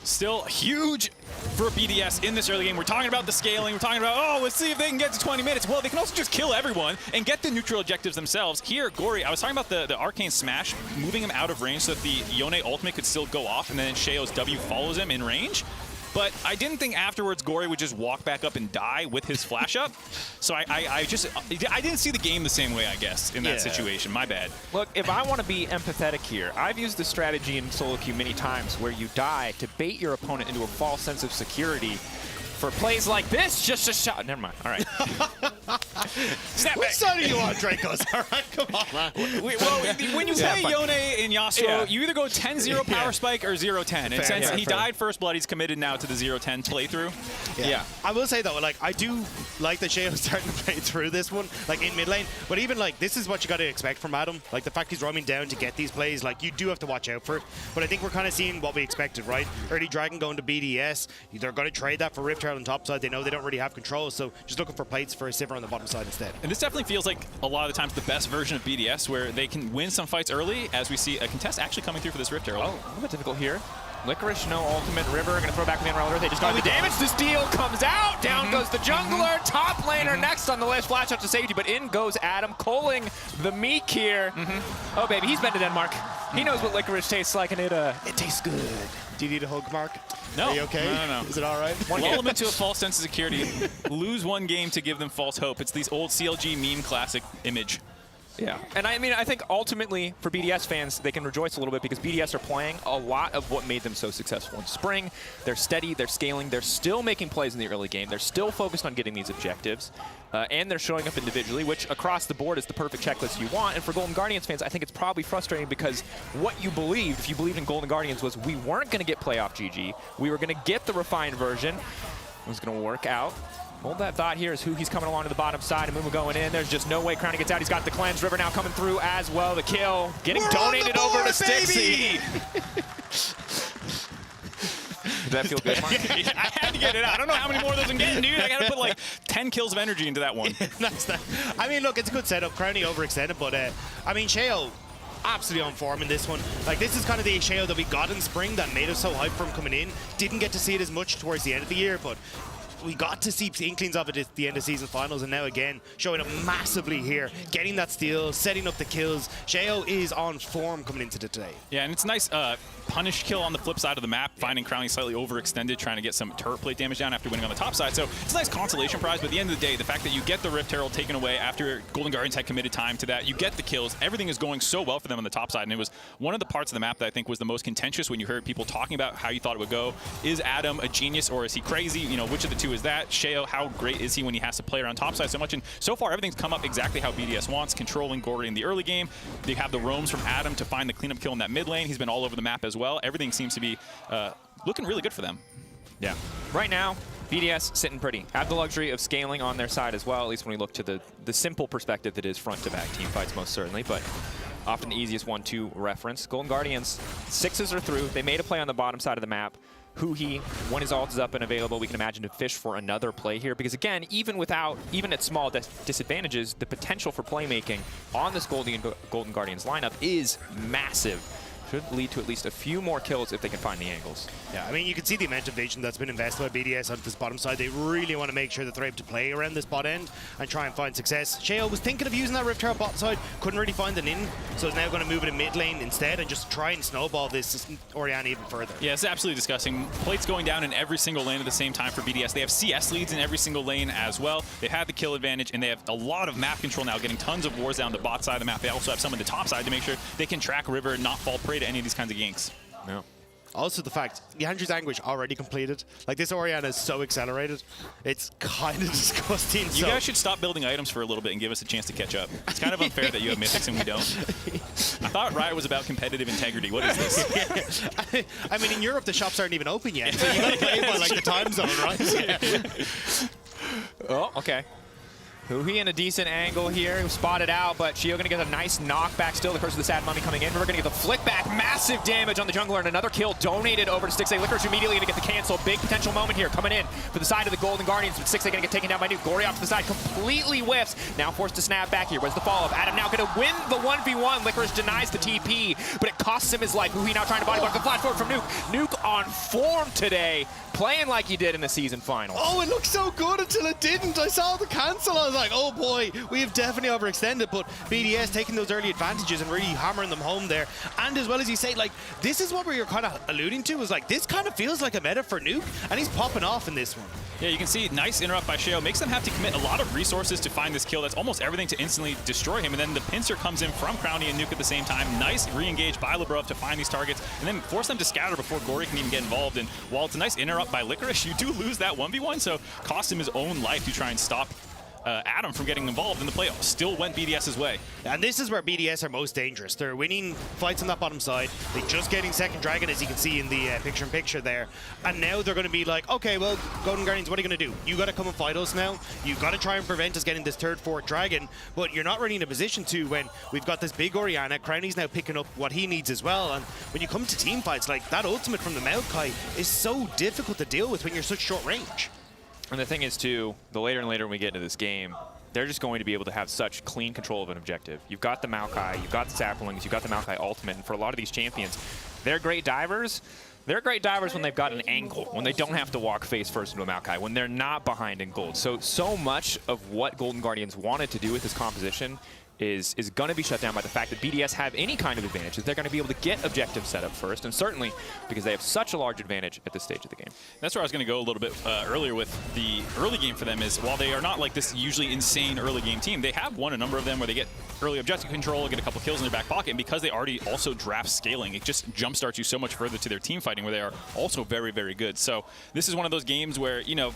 Still huge for BDS in this early game. We're talking about the scaling. We're talking about, oh, let's see if they can get to 20 minutes. Well, they can also just kill everyone and get the neutral objectives themselves. Here, Gory, I was talking about the Arcane Smash, moving him out of range so that the Yone ultimate could still go off, and then Sheo's W follows him in range. But I didn't think afterwards Gory would just walk back up and die with his flash up. So I didn't see the game the same way, I guess, in that situation. My bad. Look, if I want to be empathetic here, I've used the strategy in solo queue many times where you die to bait your opponent into a false sense of security. For plays like this, just a shot. Never mind. All right. Snap Which back. side are you on, Dracos? All right, come on, man. When you play Yone and Yasuo, you either go 10-0 power spike or 0-10. And since he died first blood, he's committed now to the 0-10 playthrough. Yeah. I will say, though, like, I do like that Sheo's starting to play through this one, like, in mid lane. But even, like, this is what you got to expect from Adam. Like, the fact he's roaming down to get these plays, like, you do have to watch out for it. But I think we're kind of seeing what we expected, right? Early Dragon going to BDS. They're going to trade that for Rift Herald on top side. They know they don't really have control, so just looking for plates for a Sivir on the bottom side instead. And this definitely feels like a lot of the times the best version of BDS, where they can win some fights early, as we see a contest actually coming through for this Rift Herald. Oh, a little bit difficult here. Licorice, no ultimate. River going to throw back with the Unraveled Earth. They just got the damage. The steal comes out. Down goes the jungler. Top laner next on the list. Flash up to safety, but in goes Adam, culling the meek here. Oh, baby, he's been to Denmark. He knows what licorice tastes like, and it tastes good. Do you need a hug, Mark? No. Are you okay? No. Is it all right? Lull them into a false sense of security. Lose one game to give them false hope. It's these old CLG meme classic image. Yeah, and I mean, I think ultimately for BDS fans, they can rejoice a little bit because BDS are playing a lot of what made them so successful in spring. They're steady, they're scaling, they're still making plays in the early game, they're still focused on getting these objectives, and they're showing up individually, which across the board is the perfect checklist you want. And for Golden Guardians fans, I think it's probably frustrating because what you believed, if you believed in Golden Guardians, was we weren't going to get playoff GG, we were going to get the refined version. It was going to work out. Hold that thought here is who he's coming along to the bottom side. And Mumu going in. There's just no way Crowny gets out. He's got the cleanse. River now coming through as well. The kill. Getting donated over to Stixie. Does that feel good, Mark? Yeah, I had to get it out. I don't know how many more of those I'm getting, dude. I got to put like 10 kills of energy into that one. That's that. I mean, look, it's a good setup. Crowny overextended, but I mean, Sheo absolutely on form in this one. Like, this is kind of the Sheo that we got in spring that made us so hyped from coming in. Didn't get to see it as much towards the end of the year, but we got to see inklings of it at the end of season finals, and now again showing up massively here, getting that steal, setting up the kills. Sheo is on form coming into today. Yeah, and it's nice punish kill on the flip side of the map, finding Crownie slightly overextended, trying to get some turret plate damage down after winning on the top side. So it's a nice consolation prize, but at the end of the day, the fact that you get the Rift Herald taken away after Golden Guardians had committed time to that, you get the kills, everything is going so well for them on the top side, and it was one of the parts of the map that I think was the most contentious when you heard people talking about how you thought it would go. Is Adam a genius or is he crazy? You know, which of the two is that? Sheo, how great is he when he has to play around top side so much? And so far, everything's come up exactly how BDS wants, controlling Gordy in the early game. They have the roams from Adam to find the cleanup kill in that mid lane. He's been all over the map as well. Everything seems to be looking really good for them. Yeah. Right now, BDS sitting pretty. Have the luxury of scaling on their side as well, at least when we look to the simple perspective that is front-to-back team fights most certainly, but often the easiest 1-2 reference. Golden Guardians, 6s are through. They made a play on the bottom side of the map. Huhi, when his ult is up and available, we can imagine to fish for another play here, because again, even at small disadvantages, the potential for playmaking on this Golden Guardians lineup is massive. Should lead to at least a few more kills if they can find the angles. Yeah, I mean, you can see the amount of vision that's been invested by BDS on this bottom side. They really want to make sure that they're able to play around this bot end and try and find success. Sheo was thinking of using that Rift Herald bot side, couldn't really find an in, so is now going to move it in mid lane instead and just try and snowball this Orianna even further. Yeah, it's absolutely disgusting. Plates going down in every single lane at the same time for BDS. They have CS leads in every single lane as well. They've had the kill advantage, and they have a lot of map control now, getting tons of wars down the bot side of the map. They also have some on the top side to make sure they can track River and not fall prey to any of these kinds of ganks. Yeah. Also the fact, Yandru's Anguish already completed. Like, this Orianna is so accelerated. It's kind of disgusting. You guys should stop building items for a little bit and give us a chance to catch up. It's kind of unfair that you have mythics and we don't. I thought Riot was about competitive integrity. What is this? I mean, in Europe, the shops aren't even open yet, so you gotta play by, like, the time zone, right? Oh, okay. Huhi in a decent angle here, spotted out, but Sheo gonna get a nice knockback still. The Curse of the Sad Mummy coming in. We're gonna get the flick back, massive damage on the jungler, and another kill donated over to Stixxay. Licorice immediately gonna get the cancel. Big potential moment here coming in for the side of the Golden Guardians, but Stixxay gonna get taken down by Nuke. Gory off to the side, completely whiffs. Now forced to snap back here. Where's the follow-up? Adam now gonna win the 1v1. Licorice denies the TP, but it costs him his life. Huhi now trying to body block the flash forward from Nuke. Nuke on form today, playing like he did in the season final. Oh, it looked so good until it didn't. I saw the cancel. I was like, oh boy, we have definitely overextended, but BDS taking those early advantages and really hammering them home there. And as well as you say, like, this is what we were kind of alluding to, is like, this kind of feels like a meta for Nuke, and he's popping off in this one. Yeah, you can see nice interrupt by Sheo. Makes them have to commit a lot of resources to find this kill. That's almost everything to instantly destroy him. And then the pincer comes in from Crownie and Nuke at the same time. Nice re-engage by Lebrov to find these targets and then force them to scatter before Gory can even get involved. And while it's a nice interrupt by Licorice, you do lose that 1v1, so cost him his own life to try and stop Adam from getting involved in the play. Still went BDS's way. And this is where BDS are most dangerous. They're winning fights on that bottom side. They're just getting second dragon, as you can see in the picture-in-picture there. And now they're going to be like, okay, well, Golden Guardians, what are you going to do? You got to come and fight us now. You got to try and prevent us getting this third, fourth dragon. But you're not really in a position to when we've got this big Orianna. Crownie's now picking up what he needs as well. And when you come to team fights, like, that ultimate from the Maokai is so difficult to deal with when you're such short range. And the thing is, too, the later and later we get into this game, they're just going to be able to have such clean control of an objective. You've got the Maokai, you've got the Saplings, you've got the Maokai ultimate, and for a lot of these champions, they're great divers. They're great divers when they've got an angle, when they don't have to walk face first into a Maokai, when they're not behind in gold. So much of what Golden Guardians wanted to do with this composition is going to be shut down by the fact that BDS have any kind of advantages. They're going to be able to get objectives set up first, and certainly because they have such a large advantage at this stage of the game. That's where I was going to go a little bit earlier with the early game for them is while they are not like this usually insane early game team, they have won a number of them where they get early objective control, get a couple kills in their back pocket, and because they already also draft scaling, it just jumpstarts you so much further to their team fighting where they are also very, very good. So this is one of those games where, you know,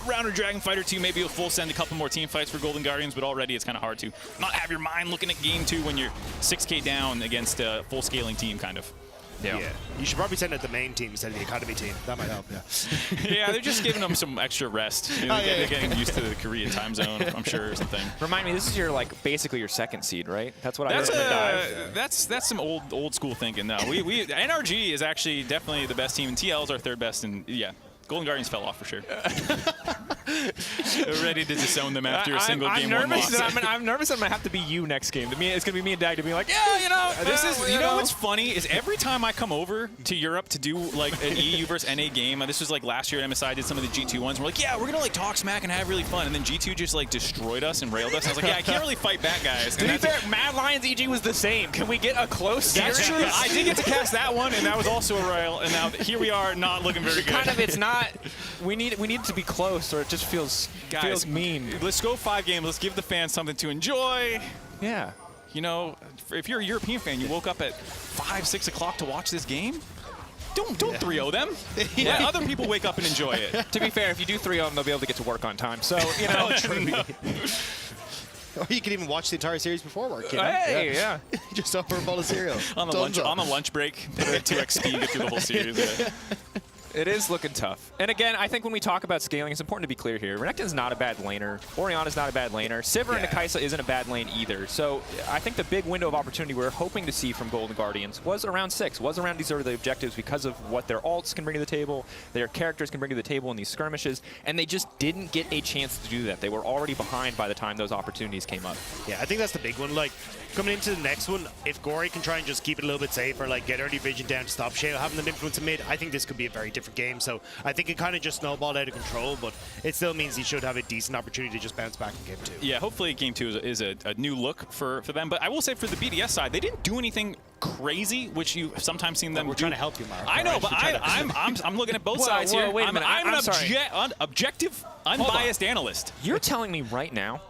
Rounder Dragon Fighter 2, maybe a full send a couple more team fights for Golden Guardians, but already it's kind of hard to not have your mind looking at game 2 when you're 6K down against a full scaling team, kind of. Yeah. You should probably send it the main team instead of the academy team. That might help, yeah. Yeah, they're just giving them some extra rest. You know, they're getting used to the Korean time zone, I'm sure, or something. Remind me, this is your, like, basically your second seed, right? That's what I heard in the dive. That's some old school thinking. No, we NRG is actually definitely the best team, and TL's our third best, and yeah. Golden Guardians fell off for sure. Ready to disown them after a single I'm game one nervous loss. I'm nervous that I'm gonna have to be you next game. It's gonna be me and Dag to be like, yeah, you know, This is, you know what's funny is every time I come over to Europe to do like an EU versus NA game, this was like last year at MSI, I did some of the G2 ones. We're like, yeah, we're gonna like talk smack and have really fun, and then G2 just like destroyed us and railed us. I was like, yeah, I can't really fight back, guys. To be fair, Mad Lions EG was the same. Can we get a close series? That's true. I did get to cast that one, and that was also a rail, and now here we are, not looking very good. Kind of, it's not. We need it to be close, or it just feels mean. Let's go 5 games. Let's give the fans something to enjoy. Yeah. You know, if you're a European fan, you woke up at 5, 6 o'clock to watch this game. Don't 3-0 them. Let other people wake up and enjoy it. To be fair, if you do 3-0 them, they'll be able to get to work on time. So, you know. Or you can even watch the entire series before work. You know? Hey, yeah. Just over a bowl of cereal. on the lunch break, put it at 2x speed, get through the whole series. Yeah. It is looking tough. And again, I think when we talk about scaling, it's important to be clear here. Renekton's not a bad laner. Orianna's not a bad laner. Sivir and Nikaisa isn't a bad lane either. So I think the big window of opportunity we're hoping to see from Golden Guardians was around 6, was around these early objectives because of what their alts can bring to the table, their characters can bring to the table in these skirmishes, and they just didn't get a chance to do that. They were already behind by the time those opportunities came up. Yeah, I think that's the big one. Like, coming into the next one, if Gory can try and just keep it a little bit safer, like get early vision down to stop Shale having them influence in mid, I think this could be a very different game. So I think it kind of just snowballed out of control, but it still means he should have a decent opportunity to just bounce back in game 2. Yeah, hopefully game 2 is a new look for them. But I will say for the BDS side, they didn't do anything crazy, which you've sometimes seen them We're trying to help you, Mark. I know, right? but I'm looking at both sides here. Wait a minute. I'm an sorry. objective, unbiased analyst. You're telling me right now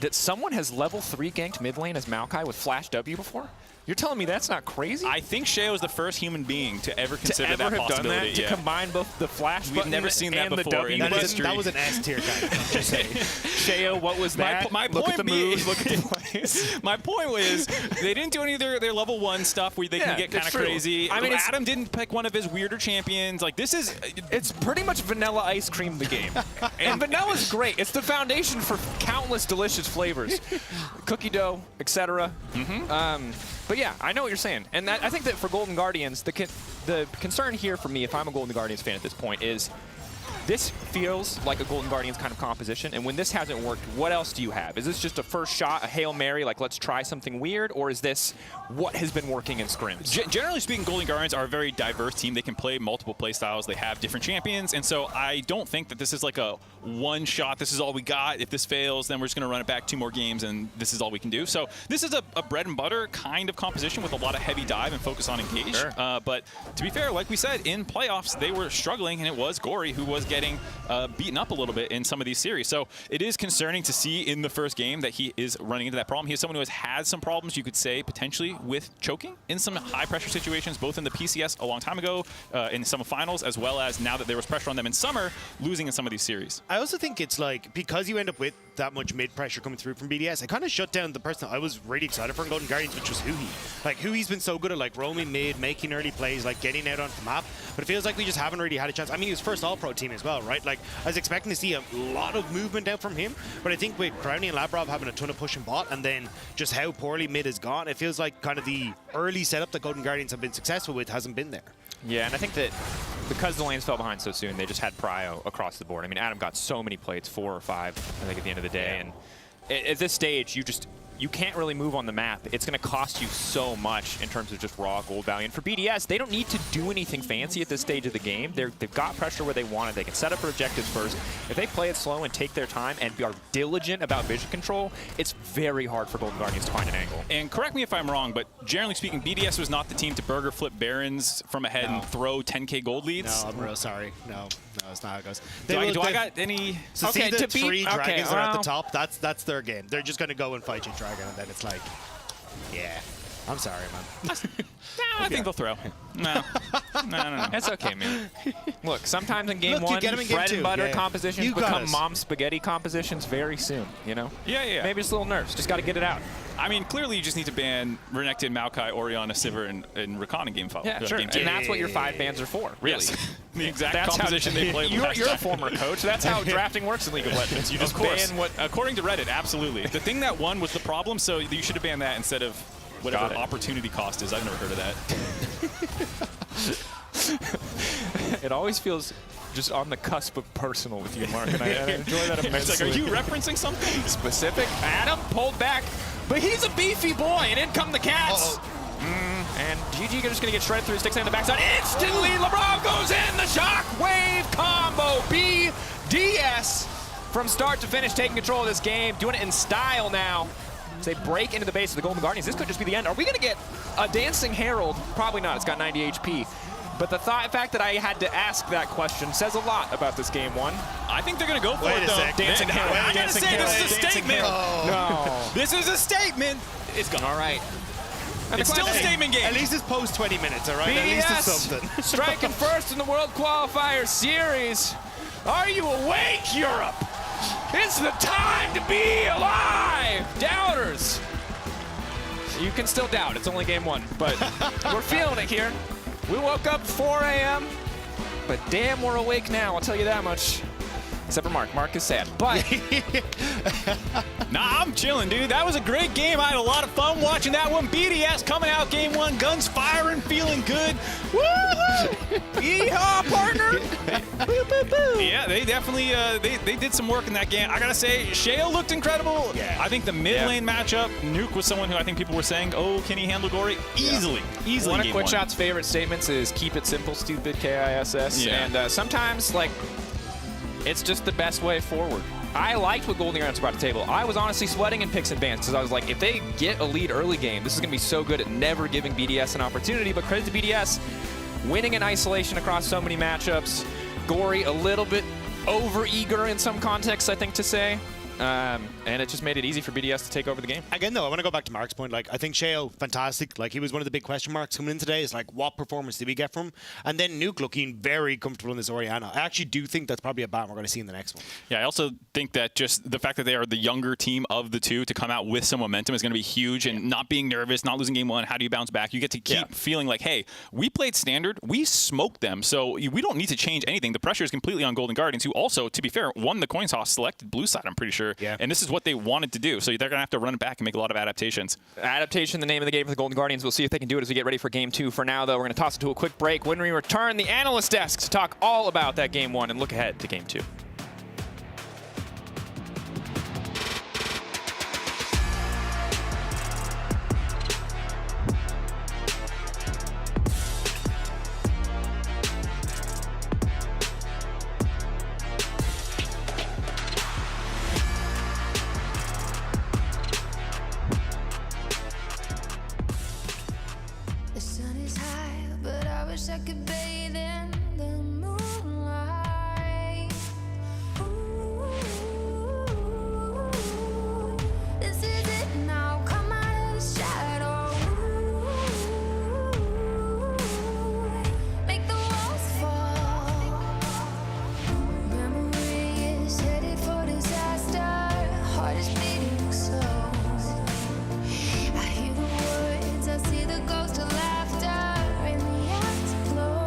that someone has level 3 ganked mid lane as Maokai with Flash W before? You're telling me that's not crazy? I think Shea was the first human being to ever consider to ever that have possibility. done that, to combine both the Flash We've button never seen that and before the W in button. history. That was an S tier guy. I'm just saying. Sheo, what was that? My look point at the moves, look at the plays. My point was they didn't do any of their level 1 stuff where they can get kind of crazy. I mean, Adam didn't pick one of his weirder champions. Like, this is... It's pretty much vanilla ice cream, the game. And vanilla's great. It's the foundation for countless delicious flavors. Cookie dough, etc. But yeah, I know what you're saying. And I think that for Golden Guardians, the concern here for me, if I'm a Golden Guardians fan at this point, is this feels like a Golden Guardians kind of composition, and when this hasn't worked, what else do you have? Is this just a first shot, a Hail Mary, like let's try something weird, or is this what has been working in scrims? Generally speaking, Golden Guardians are a very diverse team. They can play multiple play styles. They have different champions, and so I don't think that this is like a one shot, this is all we got. If this fails, then we're just going to run it back 2 more games, and this is all we can do. So this is a bread and butter kind of composition with a lot of heavy dive and focus on engage. Sure. But to be fair, like we said, in playoffs, they were struggling, and it was Gory who was getting beaten up a little bit in some of these series. So it is concerning to see in the first game that he is running into that problem. He is someone who has had some problems, you could say, potentially with choking in some high-pressure situations, both in the PCS a long time ago, in some finals, as well as now that there was pressure on them in summer, losing in some of these series. I also think it's like, because you end up with that much mid-pressure coming through from BDS, it kind of shut down the person I was really excited for in Golden Guardians, which was Huhi. Like, Huhi's been so good at, like, roaming mid, making early plays, like, getting out onto the map, but it feels like we just haven't really had a chance. I mean, he was first All-Pro team as well, right? Like, I was expecting to see a lot of movement out from him, but I think with Brownie and Labrov having a ton of push and bot, and then just how poorly mid has gone, it feels like kind of the early setup that Golden Guardians have been successful with hasn't been there. Yeah, and I think that because the lanes fell behind so soon, they just had prio across the board. I mean, Adam got so many plates, 4 or 5, I think, at the end of the day. And at this stage, you can't really move on the map. It's going to cost you so much in terms of just raw gold value. And for BDS, they don't need to do anything fancy at this stage of the game. They've got pressure where they want it. They can set up for objectives first. If they play it slow and take their time and are diligent about vision control, it's very hard for Golden Guardians to find an angle. And correct me if I'm wrong, but generally speaking, BDS was not the team to burger flip Barons from ahead and throw 10K gold leads. No, I'm real sorry. No, it's not how it goes. Do I got any... So see the 3 dragons that are at the top, that's their game. They're just going to go and fight your dragon, and then it's like, yeah, I'm sorry, man. I think they'll throw. No. That's okay, man. Look, sometimes in game Look, you 1, get 'em in game bread 2. and butter Yeah. compositions You got become us. mom spaghetti compositions very soon, you know? Yeah. Maybe just a little nerves. Just got to get it out. I mean, clearly you just need to ban Renekton, Maokai, Orianna, Sivir, and Rakan in game 5. Yeah, sure. Game 2. And that's what your 5 bans are for, really. Yes. The exact That's composition how, they played you're last a time. former coach. That's how drafting works in League of Legends. You just ban what... According to Reddit, absolutely. The thing that won was the problem, so you should have banned that instead of whatever opportunity cost is. I've never heard of that. It always feels just on the cusp of personal with you, Mark, and I enjoy that immensely. It's like, are you referencing something? Specific. Adam pulled back, but he's a beefy boy, and in come the Cats. And GG just going to get shredded through his sticks on the backside. Instantly, LeBron goes in. The shockwave combo. BDS from start to finish taking control of this game, doing it in style now. As they break into the base of the Golden Guardians. This could just be the end. Are we going to get a Dancing Herald? Probably not. It's got 90 HP. But the fact that I had to ask that question says a lot about this game one. I think they're going to go for Wait it, a though. sec. Dancing Herald. I got to say, this is a statement. No. This is a statement. It's gone. All right. And It's still a statement game. At least it's post 20 minutes, all right? At least it's something. BDS striking first in the World Qualifier Series. Are you awake, Europe? It's the time to be alive, doubters. You can still doubt. It's only game one, but we're feeling it here. We woke up 4 a.m., but damn, we're awake now. I'll tell you that much. Except for Mark. Mark is sad, but Nah, I'm chilling, dude. That was a great game. I had a lot of fun watching that one. BDS coming out game one, guns firing, feeling good. Woo-hoo! Yeehaw, partner! Yeah, they definitely they did some work in that game. I gotta say, Shale looked incredible. Yeah. I think the mid lane matchup, Nuke was someone who I think people were saying, oh, can he handle Gory? Easily. one of game one. QuickShot's favorite statements is keep it simple, stupid, KISS. Yeah. And sometimes, like, it's just the best way forward. I liked what Golden Guardians brought to the table. I was honestly sweating in picks and bans because I was like, if they get a lead early game, this is going to be so good at never giving BDS an opportunity. But credit to BDS, winning in isolation across so many matchups. Gory a little bit over-eager in some contexts, I think to say. And it just made it easy for BDS to take over the game. Again, though, I want to go back to Mark's point. Like, I think Shale, fantastic. Like, he was one of the big question marks coming in today. Is like, what performance did we get from him? And then Nuke looking very comfortable in this Orianna. I actually do think that's probably a bat we're going to see in the next one. Yeah, I also think that just the fact that they are the younger team of the two to come out with some momentum is going to be huge. And not being nervous, not losing game one, how do you bounce back? You get to keep feeling like, hey, we played standard, we smoked them, so we don't need to change anything. The pressure is completely on Golden Guardians, who also, to be fair, won the coin toss, selected blue side, I'm pretty sure. Yeah. And this is what they wanted to do, so they're going to have to run it back and make a lot of adaptations. Adaptation, the name of the game for the Golden Guardians. We'll see if they can do it as we get ready for game two. For now, though, we're going to toss it to a quick break. When we return, the analyst desk to talk all about that game one and look ahead to game two. The sun is high, but I wish I could bathe in the moonlight. Ooh, this is it now. Come out of the shadow. Ooh, make the walls fall. Memory is headed for disaster. Heart is beating so. I hear the words, I see the ghost of laughter in the afterglow.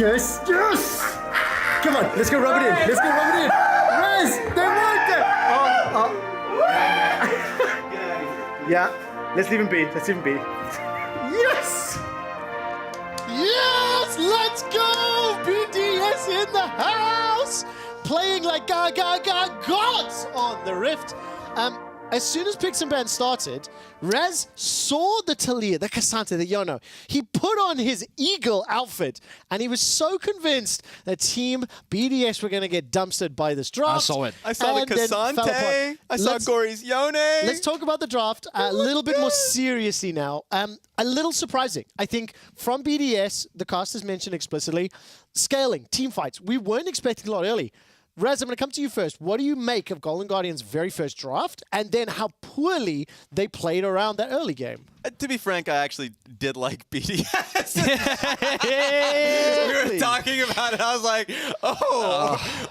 Yes, yes! Come on, let's go rub it in. Let's go rub it in. Rez, they want it. Yeah, let's leave him be. Let's leave him be. Yes! Yes! Let's go! BDS in the house! Playing like gods on the Rift. As soon as Pix and Ban started, Rez saw the Talia, the Cassante, the Yono. He put on his eagle outfit, and he was so convinced that Team BDS were going to get dumpstered by this draft. I saw it. I saw the Cassante. I saw Gory's Yone. Let's talk about the draft a little bit more seriously now. A little surprising. I think from BDS, the cast has mentioned explicitly, scaling, team fights. We weren't expecting a lot early. Raz, I'm going to come to you first. What do you make of Golden Guardians' very first draft, and then how poorly they played around that early game? To be frank, I actually did like BDS. We were talking about it. I was like,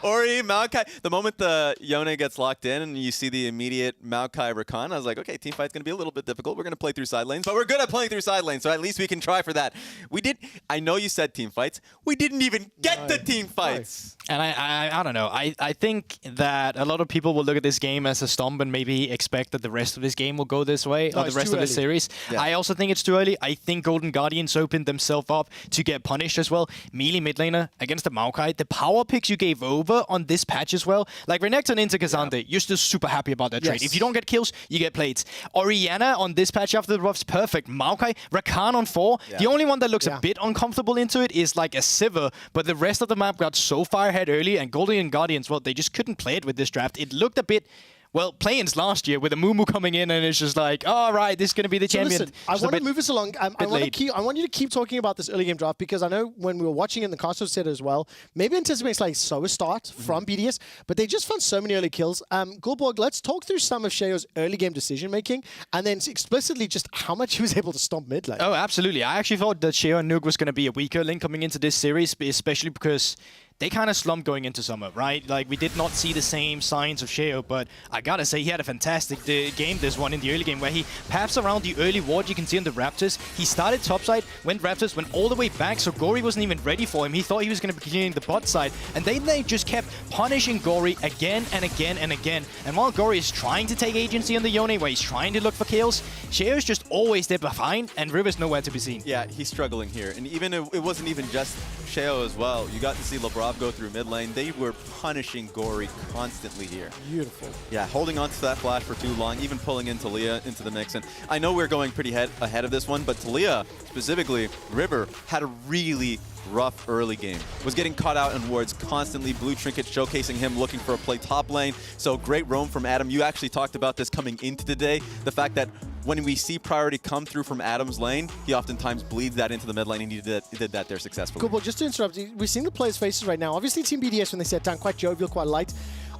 Ori, Maokai. The moment the Yone gets locked in and you see the immediate Maokai Rakan, I was like, okay, team fight's going to be a little bit difficult. We're going to play through side lanes, but we're good at playing through side lanes, so at least we can try for that. We did. I know you said team fights. We didn't even get the team fights. And I don't know. I think that a lot of people will look at this game as a stomp and maybe expect that the rest of this game will go this way, or the rest of the series. Yeah. I also think it's too early. I think Golden Guardians opened themselves up to get punished as well. Melee mid laner against the Maokai. The power picks you gave over on this patch as well. Like Renekton into Cassante, you're still super happy about that trade. If you don't get kills, you get plates. Orianna on this patch after the buffs, perfect. Maokai, Rakan on 4. The only one that looks a bit uncomfortable into it is like a Sivir, but the rest of the map got so far ahead early, and Golden Guardians, well, they just couldn't play it with this draft. It looked a bit... Well, play-ins last year with a Mumu coming in, and it's just like, all right, this is going to be the champion. Listen, I want to move us along. I want you to keep talking about this early game draft, because I know when we were watching it, the caster said as well, maybe anticipating like slower start from BDS, but they just found so many early kills. Gulborg, let's talk through some of Sheo's early game decision making, and then explicitly just how much he was able to stomp mid lane. Oh, absolutely. I actually thought that Sheo and Noog was going to be a weaker link coming into this series, especially because they kind of slumped going into summer, right? Like, we did not see the same signs of Sheo, but I gotta say, he had a fantastic game, this one, in the early game, where he paths around the early ward you can see on the Raptors. He started topside, went Raptors, went all the way back, so Gory wasn't even ready for him. He thought he was going to be clearing the bot side, and then they just kept punishing Gory again and again and again. And while Gory is trying to take agency on the Yone, where he's trying to look for kills, Sheo's just always there behind, and River's nowhere to be seen. Yeah, he's struggling here. And even it wasn't even just Sheo as well. You got to see Labrov go through mid lane. They were punishing Gory constantly here. Beautiful. Yeah, holding on to that flash for too long, even pulling in Talia into the mix. And I know we're going pretty ahead of this one, but Talia, specifically, River, had a really rough early game. Was getting caught out in wards constantly. Blue Trinket showcasing him looking for a play top lane. So great roam from Adam. You actually talked about this coming into the day. The fact that when we see priority come through from Adam's lane, he oftentimes bleeds that into the mid lane, and he did that there successfully. Cool, but just to interrupt, we're seeing the players' faces right now. Obviously, Team BDS, when they sat down, quite jovial, quite light.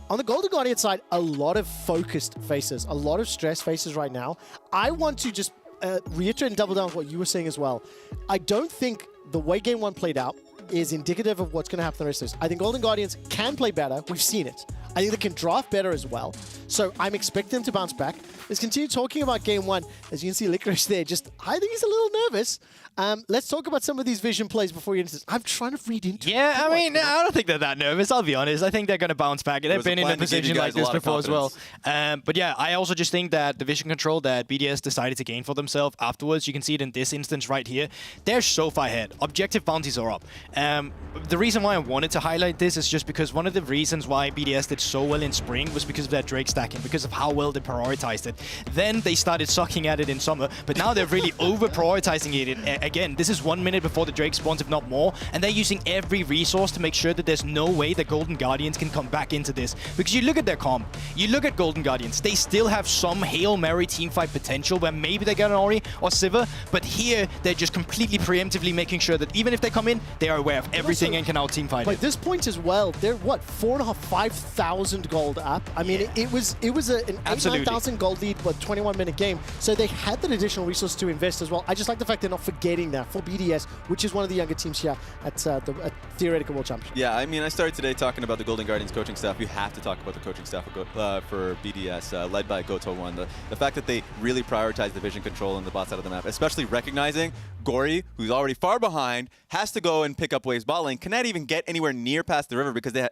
On the Golden Guardian side, a lot of focused faces, a lot of stress faces right now. I want to just reiterate and double down on what you were saying as well. I don't think the way Game 1 played out is indicative of what's going to happen the rest of this. I think Golden Guardians can play better. We've seen it. I think they can draft better as well. So I'm expecting them to bounce back. Let's continue talking about Game 1. As you can see, Licorice there, I think he's a little nervous. Let's talk about some of these vision plays before you get into this. I'm trying to read into it. Yeah, I mean, I don't think they're that nervous, I'll be honest. I think they're going to bounce back. They've been in a position like this before as well. But yeah, I also just think that the vision control that BDS decided to gain for themselves afterwards, you can see it in this instance right here, they're so far ahead. Objective bounties are up. The reason why I wanted to highlight this is just because one of the reasons why BDS did so well in spring was because of that Drake stacking, because of how well they prioritized it. Then they started sucking at it in summer, but now they're really over-prioritizing it. Again, this is 1 minute before the Drake spawns, if not more, and they're using every resource to make sure that there's no way that Golden Guardians can come back into this. Because you look at their comp, you look at Golden Guardians, they still have some Hail Mary teamfight potential where maybe they get an Ori or Sivir, but here they're just completely preemptively making sure that even if they come in, they are aware of everything and can out teamfight By it. this point as well, they're what, 4,500, 5,000 1,000 gold up. I mean, it was an 9,000 gold lead, but 21-minute game. So they had that additional resource to invest as well. I just like the fact they're not forgetting that for BDS, which is one of the younger teams here at the theoretical World Championship. Yeah, I mean, I started today talking about the Golden Guardians coaching staff. You have to talk about the coaching staff for BDS, led by Goto1. The fact that they really prioritize the vision control on the bot side of the map, especially recognizing Gory, who's already far behind, has to go and pick up waves bot lane, cannot even get anywhere near past the river because they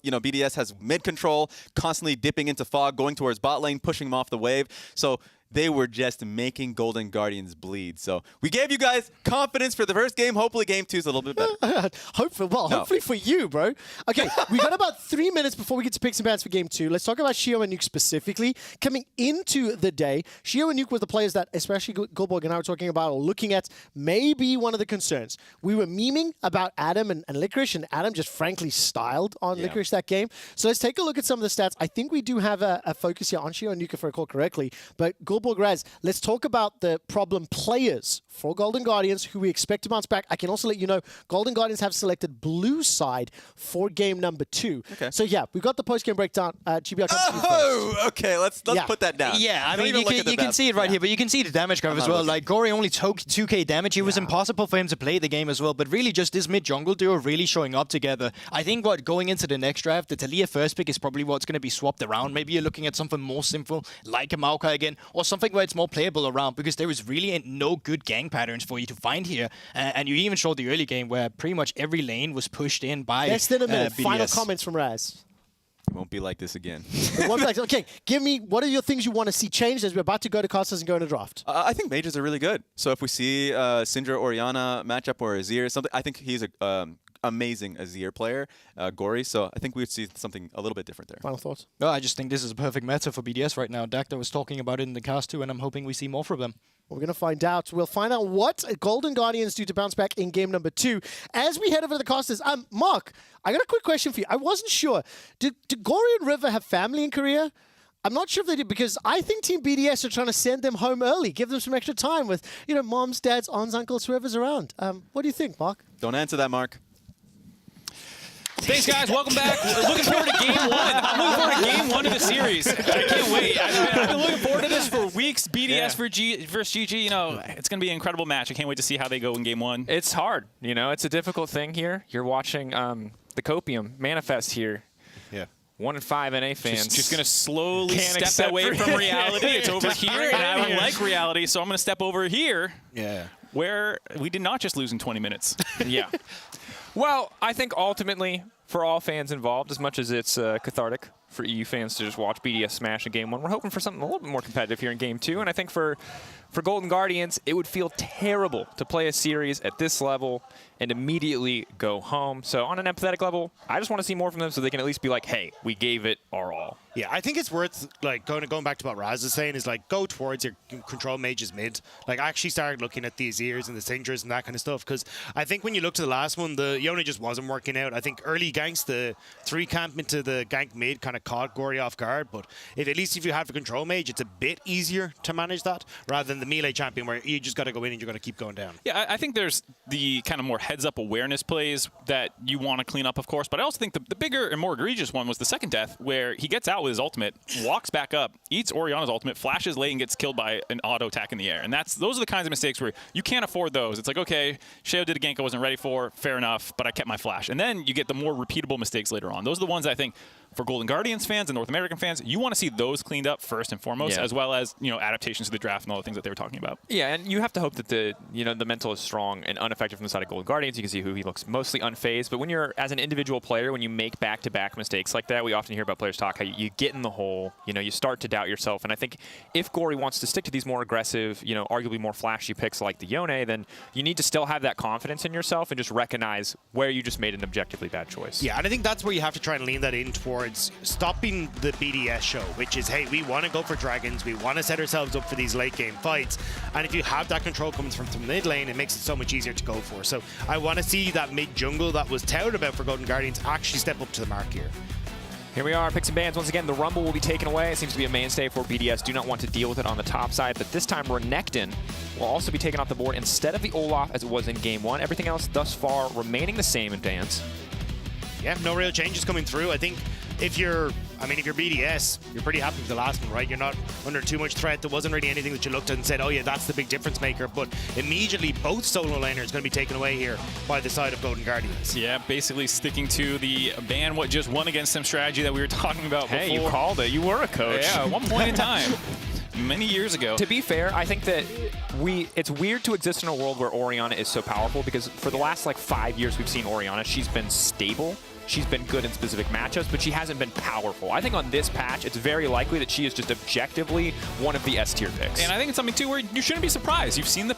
BDS has mid control, constantly dipping into fog, going towards bot lane, pushing them off the wave. So they were just making Golden Guardians bleed. So we gave you guys confidence for the first game. Hopefully game 2 is a little bit better. Hopefully for you, bro. Okay, we got about 3 minutes before we get to picks and bans for game 2. Let's talk about Shio and Nuke specifically. Coming into the day, Shio and Nuke was the players that, especially Goldborg and I were talking about, looking at maybe one of the concerns. We were memeing about Adam and Licorice, and Adam just frankly styled on Licorice that game. So let's take a look at some of the stats. I think we do have a focus here on Shio and Nuke, if I recall correctly, but Raz, let's talk about the problem players for Golden Guardians who we expect to bounce back. I can also let you know Golden Guardians have selected blue side for game number 2. Okay. So yeah, we've got the post-game breakdown. GBR comes to you first. Okay, let's put that down. Yeah, I mean, you can see it right here, but you can see the damage curve as well. Like, Gory only took 2k damage. It was impossible for him to play the game as well, but really just this mid-jungle duo really showing up together. I think going into the next draft, the Taliyah first pick is probably what's going to be swapped around. Maybe you're looking at something more simple, like a Maokai again, or something where it's more playable around, because there is really no good gang patterns for you to find here. And you even showed the early game where pretty much every lane was pushed in by Less than a minute. BDS. Final comments from Raz. It won't be like this again. It won't be like, okay, give me, what are your things you want to see changed as we're about to go to casters and go into draft? I think mages are really good. So if we see Syndra Orianna matchup or Azir, something, I think he's a amazing Azir player, Gory. So I think we would see something a little bit different there. Final thoughts? No, I just think this is a perfect meta for BDS right now. Dacta was talking about it in the cast too, and I'm hoping we see more from them. We're going to find out. We'll find out what Golden Guardians do to bounce back in game number 2. As we head over to the casters, Mark, I got a quick question for you. I wasn't sure. Did Gory and River have family in Korea? I'm not sure if they did, because I think Team BDS are trying to send them home early, give them some extra time with, moms, dads, aunts, uncles, whoever's around. What do you think, Mark? Don't answer that, Mark. Thanks, guys. Welcome back. We're looking forward to game 1. I'm looking forward to game 1 of the series. I can't wait. I've been looking forward to this for weeks. BDS versus GG. It's going to be an incredible match. I can't wait to see how they go in game 1. It's hard. It's a difficult thing here. You're watching the Copium manifest here. Yeah. 1 in 5 NA fans. Just going to slowly step away from reality. It's over here, and I don't like reality, so I'm going to step over here. Yeah. Where we did not just lose in 20 minutes. Yeah. Well, I think ultimately, for all fans involved, as much as it's cathartic for EU fans to just watch BDS smash in Game 1, we're hoping for something a little bit more competitive here in Game 2. And I think for Golden Guardians, it would feel terrible to play a series at this level and immediately go home. So on an empathetic level, I just want to see more from them so they can at least be like, hey, we gave it our all. Yeah, I think it's worth going back to what Raz is saying, is go towards your control mages mid. I actually started looking at the Azirs and the Syndras and that kind of stuff, because I think when you look to the last one, the Yone just wasn't working out. I think early ganks, the 3 camp into the gank mid kind of caught Gory off guard, but at least if you have a control mage, it's a bit easier to manage that rather than the melee champion where you just got to go in and you're going to keep going down. Yeah, I think there's the kind of more heads-up awareness plays that you want to clean up, of course, but I also think the bigger and more egregious one was the second death, where he gets out with his ultimate, walks back up, eats Orianna's ultimate, flashes late, and gets killed by an auto attack in the air. And those are the kinds of mistakes where you can't afford those. It's like, okay, Sheo did a gank I wasn't ready for, fair enough, but I kept my flash. And then you get the more repeatable mistakes later on. Those are the ones I think for Golden Guardians fans and North American fans, you want to see those cleaned up first and foremost, as well as adaptations to the draft and all the things that they were talking about. Yeah, and you have to hope that the mental is strong and unaffected from the side of Golden Guardians. You can see who he looks mostly unfazed. But when you're, as an individual player, when you make back-to-back mistakes like that, we often hear about players talk how you get in the hole, you start to doubt yourself. And I think if Gory wants to stick to these more aggressive, arguably more flashy picks like the Yone, then you need to still have that confidence in yourself and just recognize where you just made an objectively bad choice. Yeah, and I think that's where you have to try and lean that in towards stopping the BDS show, which is, hey, we want to go for dragons, we want to set ourselves up for these late game fights, and if you have that control coming from the mid lane, it makes it so much easier to go for. So I want to see that mid jungle that was touted about for Golden Guardians actually step up to the mark here. Here we are, picks and bans. Once again, the Rumble will be taken away. It seems to be a mainstay for BDS. Do not want to deal with it on the top side, but this time Renekton will also be taken off the board instead of the Olaf as it was in Game 1. Everything else thus far remaining the same in bans. Yeah, no real changes coming through. I think if you're BDS, you're pretty happy with the last one, right? You're not under too much threat. There wasn't really anything that you looked at and said, oh yeah, that's the big difference maker. But immediately, both solo laners going to be taken away here by the side of Golden Guardians. Yeah, basically sticking to the ban what just won against them strategy that we were talking about before. Hey, you called it. You were a coach. Yeah, at one point in time. Many years ago. To be fair, I think that it's weird to exist in a world where Orianna is so powerful, because for the last like 5 years we've seen Orianna, she's been stable. She's been good in specific matchups, but she hasn't been powerful. I think on this patch, it's very likely that she is just objectively one of the S-tier picks. And I think it's something, too, where you shouldn't be surprised. You've seen the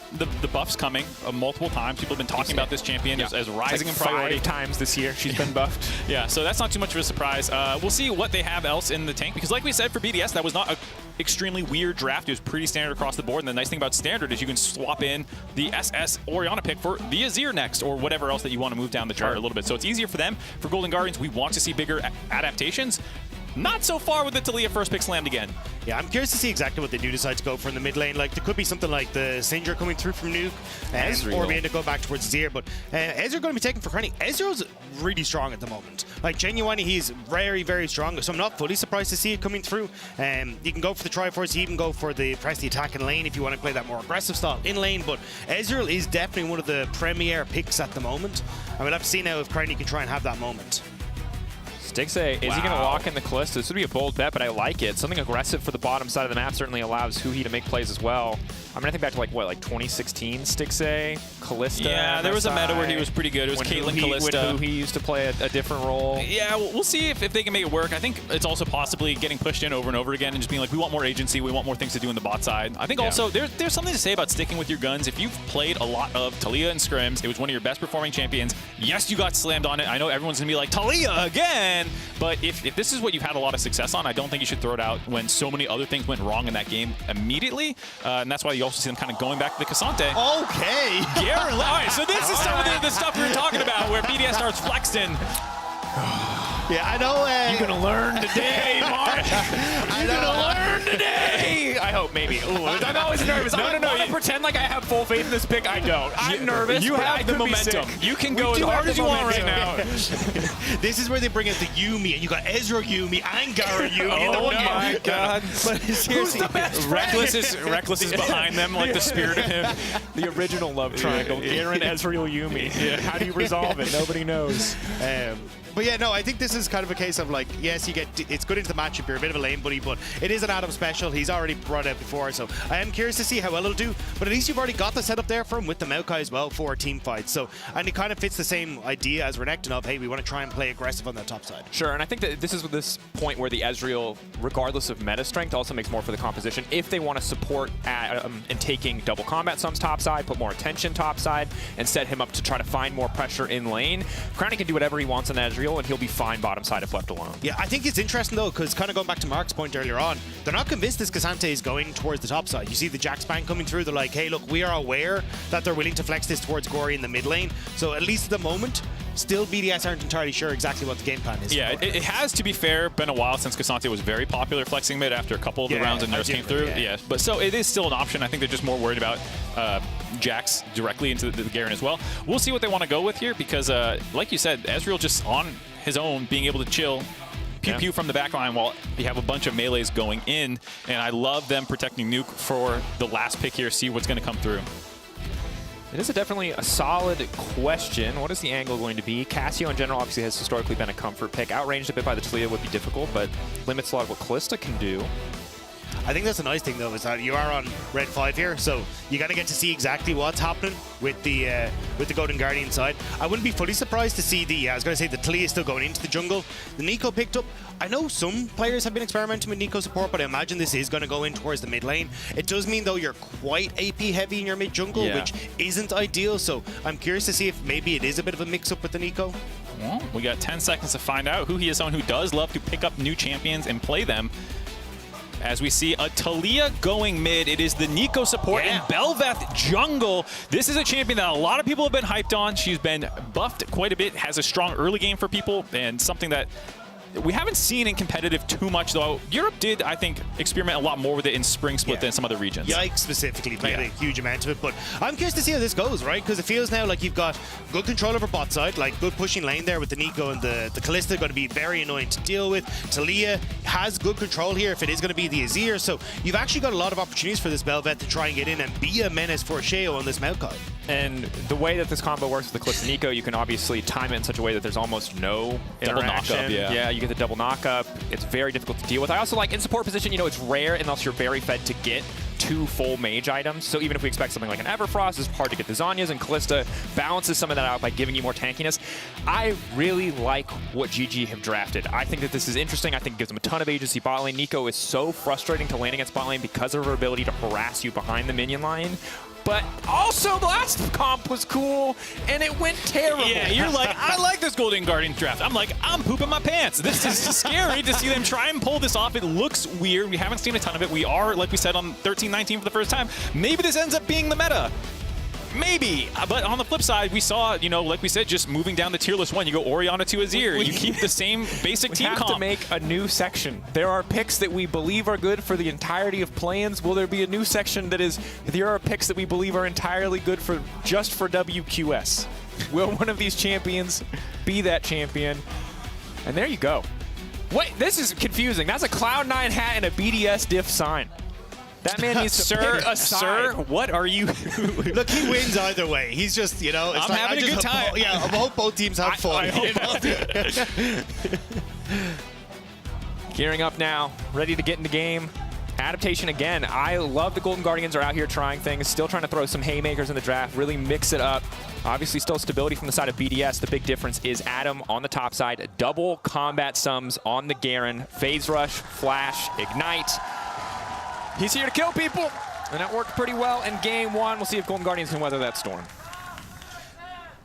buffs coming multiple times. People have been talking about this champion as rising like in priority. 5 times this year she's been buffed. Yeah, so that's not too much of a surprise. We'll see what they have else in the tank, because like we said, for BDS, that was not a extremely weird draft. It was pretty standard across the board, and the nice thing about standard is you can swap in the SS Orianna pick for the Azir next, or whatever else that you want to move down the chart a little bit. So it's easier for them. For Golden Guardians, we want to see bigger adaptations. Not so far with the Taliyah first pick slammed again. Yeah, I'm curious to see exactly what they do decide to go for in the mid lane. Like, there could be something like the Syndra coming through from Nuke, or we end up going back towards Azir. But Ezreal going to be taken for Krenny. Ezreal's really strong at the moment. Like, genuinely, he's very, very strong. So I'm not fully surprised to see it coming through. You can go for the Triforce, you even go for the press the attack in lane if you want to play that more aggressive style in lane. But Ezreal is definitely one of the premier picks at the moment. I would have to see now if Krenny can try and have that moment. Stixay, is he going to lock in the Kalista? This would be a bold bet, but I like it. Something aggressive for the bottom side of the map certainly allows Huhi to make plays as well. I mean, I think back to like 2016 Stixay, Kalista. Yeah, there was a meta where he was pretty good. It was Caitlyn Kalista. When Huhi used to play a different role. Yeah, we'll see if they can make it work. I think it's also possibly getting pushed in over and over again and just being like, we want more agency, we want more things to do in the bot side. I think also there's something to say about sticking with your guns. If you've played a lot of Taliyah and Scrims, it was one of your best performing champions. Yes, you got slammed on it. I know everyone's going to be like, Taliyah again! But if this is what you've had a lot of success on, I don't think you should throw it out when so many other things went wrong in that game immediately. And that's why you also see them kind of going back to the Cassante. Okay. Garen, all right, so this is some of the stuff we were talking about where BDS starts flexing. Yeah, I know. You're going to learn today, Mark. You're going to learn today. I hope, maybe. Ooh, I'm always nervous. I want to pretend like I have full faith in this pick. I don't. I'm nervous. You have the momentum. You can go as hard as you want right now. This is where they bring out the Yuumi, and you got Ezreal Yuumi and Garen Yuumi. Oh my God! But seriously, Reckless is behind them, like the spirit of him. The original love triangle: Garen, Ezreal, Yuumi. Yeah. How do you resolve it? Nobody knows. But yeah, no, I think this is kind of a case of like, yes, it's good into the matchup. You're a bit of a lane buddy, but it is an Adam special. He's already brought out before, so I am curious to see how well it'll do. But at least you've already got the setup there for him with the Maokai as well for team fights. So, and it kind of fits the same idea as Renekton of, hey, we want to try and play aggressive on that top side. Sure, and I think that this is this point where the Ezreal, regardless of meta strength, also makes more for the composition. If they want to support in taking double combat sums top side, put more attention top side, and set him up to try to find more pressure in lane, Crowny can do whatever he wants on Ezreal, and he'll be fine bottom side if left alone. Yeah, I think it's interesting though, because kind of going back to Mark's point earlier on, they're not convinced this Cassante is going towards the top side. You see the Jax ban coming through, they're like, hey, look, we are aware that they're willing to flex this towards Gory in the mid lane. So at least at the moment, still BDS aren't entirely sure exactly what the game plan is. Yeah, it has, to be fair, been a while since Cassante was very popular flexing mid after a couple of the rounds and Nurse came through. Yeah, but so it is still an option. I think they're just more worried about Jax directly into the Garen as well. We'll see what they want to go with here because, like you said, Ezreal just on his own, being able to chill, pew-pew from the backline while you have a bunch of melees going in. And I love them protecting Nuke for the last pick here, see what's going to come through. It is definitely a solid question. What is the angle going to be? Cassio in general obviously has historically been a comfort pick. Outranged a bit by the Taliyah would be difficult, but limits a lot of what Kalista can do. I think that's a nice thing though, is that you are on red 5 here, so you gotta get to see exactly what's happening with the Golden Guardian side. I wouldn't be fully surprised to see the Taliyah still going into the jungle. The Nico picked up. I know some players have been experimenting with Nico support, but I imagine this is going to go in towards the mid lane. It does mean though you're quite AP heavy in your mid jungle, which isn't ideal. So I'm curious to see if maybe it is a bit of a mix up with the Nico. Well, we got 10 seconds to find out who he is, someone who does love to pick up new champions and play them. As we see a Taliyah going mid, it is the Nico support in Bel'Veth jungle. This is a champion that a lot of people have been hyped on. She's been buffed quite a bit, has a strong early game for people, and something that we haven't seen in competitive too much, though. Europe did, I think, experiment a lot more with it in Spring Split than some other regions. Yikes specifically played a huge amount of it, but I'm curious to see how this goes, right? Because it feels now like you've got good control over bot side, like good pushing lane there with the Nico and the Kalista, going to be very annoying to deal with. Talia has good control here if it is going to be the Azir, so you've actually got a lot of opportunities for this Bel'Veth to try and get in and be a menace for Sheo on this Maokai. And the way that this combo works with the Kalista Nico, you can obviously time it in such a way that there's almost no double interaction. knockup, Yeah, you get the double knockup. It's very difficult to deal with. I also like in support position, you know, it's rare unless you're very fed to get 2 full mage items. So even if we expect something like an Everfrost, it's hard to get the Zhonya's, and Kalista balances some of that out by giving you more tankiness. I really like what GG have drafted. I think that this is interesting. I think it gives them a ton of agency bot lane. Nico is so frustrating to lane against bot lane because of her ability to harass you behind the minion line. But also, the last comp was cool, and it went terrible. Yeah, you're like, I like this Golden Guardian draft. I'm like, I'm pooping my pants. This is scary to see them try and pull this off. It looks weird. We haven't seen a ton of it. We are, like we said, on 13-19 for the first time. Maybe this ends up being the meta. Maybe, but on the flip side, we saw, you know, like we said, just moving down the tier list 1, you go Orianna to Azir. You keep the same basic team comp. We have to make a new section. There are picks that we believe are good for the entirety of play-ins. Will there be a new section that is, there are picks that we believe are entirely good for just for WQS? Will one of these champions be that champion? And there you go. Wait, this is confusing. That's a Cloud9 hat and a BDS diff sign. That man needs to pick a side. Sir, what are you? Look, he wins either way. He's just, you know, it's I'm like, having a good time. Yeah, I hope both teams have fun. Gearing up now, ready to get in the game. Adaptation again. I love the Golden Guardians are out here trying things, still trying to throw some haymakers in the draft, really mix it up. Obviously still stability from the side of BDS. The big difference is Adam on the top side, double combat sums on the Garen, phase rush, flash, ignite. He's here to kill people, and that worked pretty well in game 1. We'll see if Golden Guardians can weather that storm.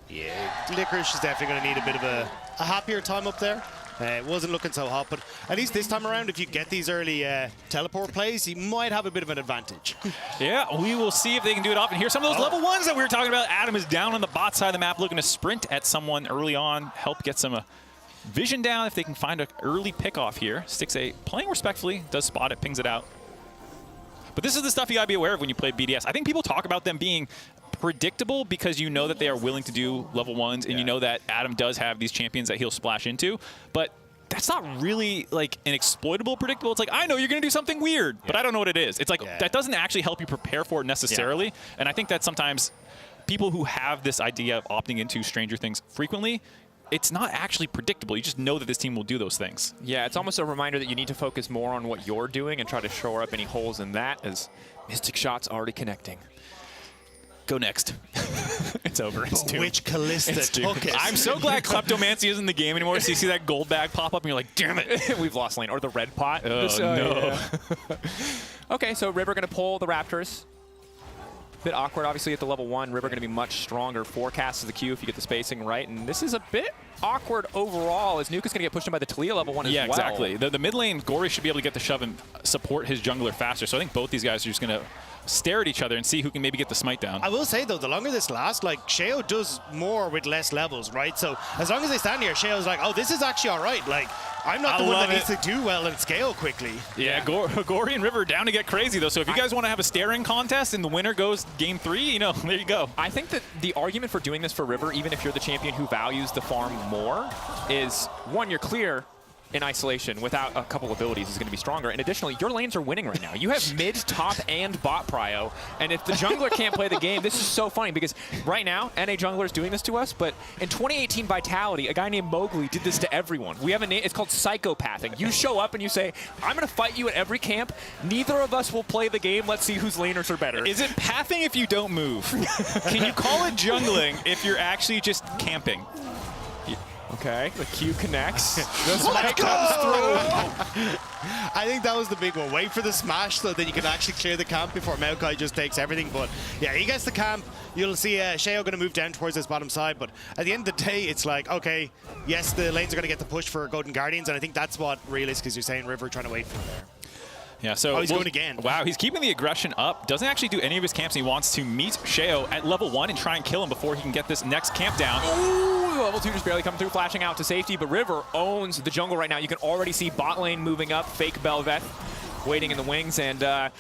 Yeah, Licorice is definitely going to need a bit of a happier time up there. It wasn't looking so hot, but at least this time around, if you get these early teleport plays, he might have a bit of an advantage. Yeah, we will see if they can do it often. Here's some of those level 1s that we were talking about. Adam is down on the bot side of the map looking to sprint at someone early on, help get some vision down if they can find an early pick off here. Stixxay playing respectfully, does spot it, pings it out. But this is the stuff you got to be aware of when you play BDS. I think people talk about them being predictable because you know that they are willing to do level 1s, and you know that Adam does have these champions that he'll splash into. But that's not really like an exploitable predictable. It's like, I know you're going to do something weird, but I don't know what it is. It's like, that doesn't actually help you prepare for it necessarily. And I think that sometimes people who have this idea of opting into Stranger Things frequently, it's not actually predictable. You just know that this team will do those things. Yeah, it's almost a reminder that you need to focus more on what you're doing and try to shore up any holes in that, as Mystic Shot's already connecting. Go next. It's over. It's doomed. Which Kalista took it. I'm so glad Kleptomancy isn't in the game anymore, so you see that gold bag pop up and you're like, damn it. We've lost lane. Or the red pot. Oh, no. Yeah. Okay, so River going to pull the Raptors. Bit awkward, obviously, at the level 1. River going to be much stronger. Forecasts the queue if you get the spacing right. And this is a bit awkward overall, as Nuke is going to get pushed in by the Talia level 1 as well. Yeah, exactly. The mid lane, Gory should be able to get the shove and support his jungler faster. So I think both these guys are just going to stare at each other and see who can maybe get the smite down. I will say, though, the longer this lasts, like, Sheo does more with less levels, right? So as long as they stand here, Sheo's like, oh, this is actually all right. Like, I'm not the one that needs to do well and scale quickly. Yeah, Gory and River down to get crazy, though. So if you guys want to have a staring contest and the winner goes game 3, you know, there you go. I think that the argument for doing this for River, even if you're the champion who values the farm more, is, one, you're clear in isolation without a couple abilities is going to be stronger. And additionally, your lanes are winning right now. You have mid, top, and bot prio. And if the jungler can't play the game, this is so funny because right now, NA jungler is doing this to us, but in 2018 Vitality, a guy named Mowgli did this to everyone. We have a name, it's called psychopathing. You show up and you say, I'm going to fight you at every camp. Neither of us will play the game. Let's see whose laners are better. Is it pathing if you don't move? Can you call it jungling if you're actually just camping? Okay, the Q connects. The smite comes through. I think that was the big one. Wait for the smash so that you can actually clear the camp before Maokai just takes everything. But yeah, he gets the camp. You'll see Sheo going to move down towards this bottom side. But at the end of the day, it's like, okay, yes, the lanes are going to get the push for Golden Guardians. And I think that's what realistic is. You're saying River trying to wait for there. Yeah, so he's going again. Wow, he's keeping the aggression up. Doesn't actually do any of his camps. He wants to meet Sheo at level 1 and try and kill him before he can get this next camp down. Ooh, level 2 just barely coming through, flashing out to safety, but River owns the jungle right now. You can already see bot lane moving up, fake Belveth waiting in the wings, and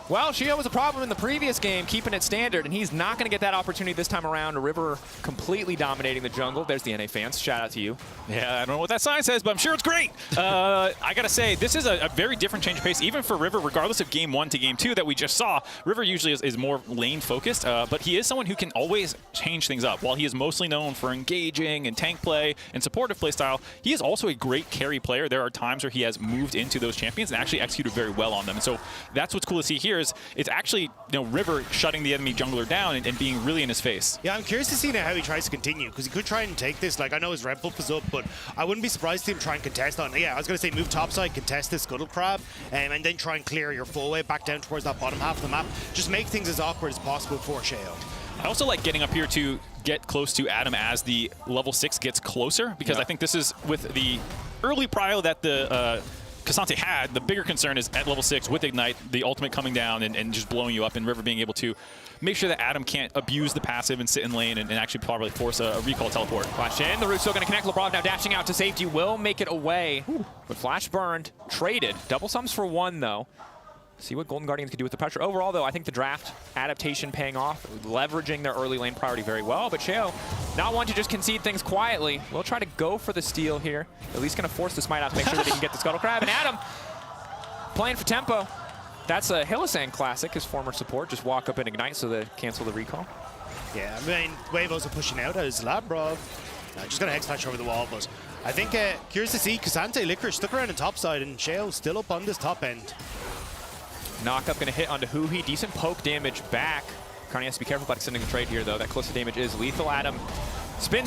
well, Shio was a problem in the previous game, keeping it standard, and he's not going to get that opportunity this time around. River completely dominating the jungle. There's the NA fans. Shout out to you. Yeah, I don't know what that sign says, but I'm sure it's great. I got to say, this is a very different change of pace, even for River, regardless of game 1 to game 2 that we just saw. River usually is more lane-focused, but he is someone who can always change things up. While he is mostly known for engaging and tank play and supportive playstyle, he is also a great carry player. There are times where he has moved into those champions and actually executed very well on them. And so that's what's cool to see here is it's actually River shutting the enemy jungler down and being really in his face. Yeah, I'm curious to see now how he tries to continue, because he could try and take this. Like, I know his red buff is up, but I wouldn't be surprised to see him try and contest on. Yeah, I was going to say move topside, contest this Scuttle Crab, and then try and clear your full way back down towards that bottom half of the map. Just make things as awkward as possible for Sheo. I also like getting up here to get close to Adam as the level 6 gets closer, because I think this is with the early prio that the Cassante had. The bigger concern is at level 6 with Ignite, the ultimate coming down and just blowing you up, and River being able to make sure that Adam can't abuse the passive and sit in lane and actually probably force a recall teleport. Flash in, the root's still going to connect. Lebrov now dashing out to safety, will make it away. But flash burned, traded. Double sums for 1 though. See what Golden Guardians can do with the pressure. Overall, though, I think the draft adaptation paying off, leveraging their early lane priority very well. But Sheo, not one to just concede things quietly. We'll try to go for the steal here. At least going to force the smite out to make sure that he can get the Scuttle Crab. And Adam, playing for tempo. That's a Hillisang classic, his former support. Just walk up and Ignite so they cancel the recall. Yeah, I mean, Wave also pushing out as Labrov. Just going to X-Flash over the wall, but I think curious to see Cassante, Licorice stuck around the top side, and Sheo still up on this top end. Knockup going to hit onto Huhi. Decent poke damage back. Carney has to be careful about extending the trade here, though. That close to damage is lethal. Adam spinning,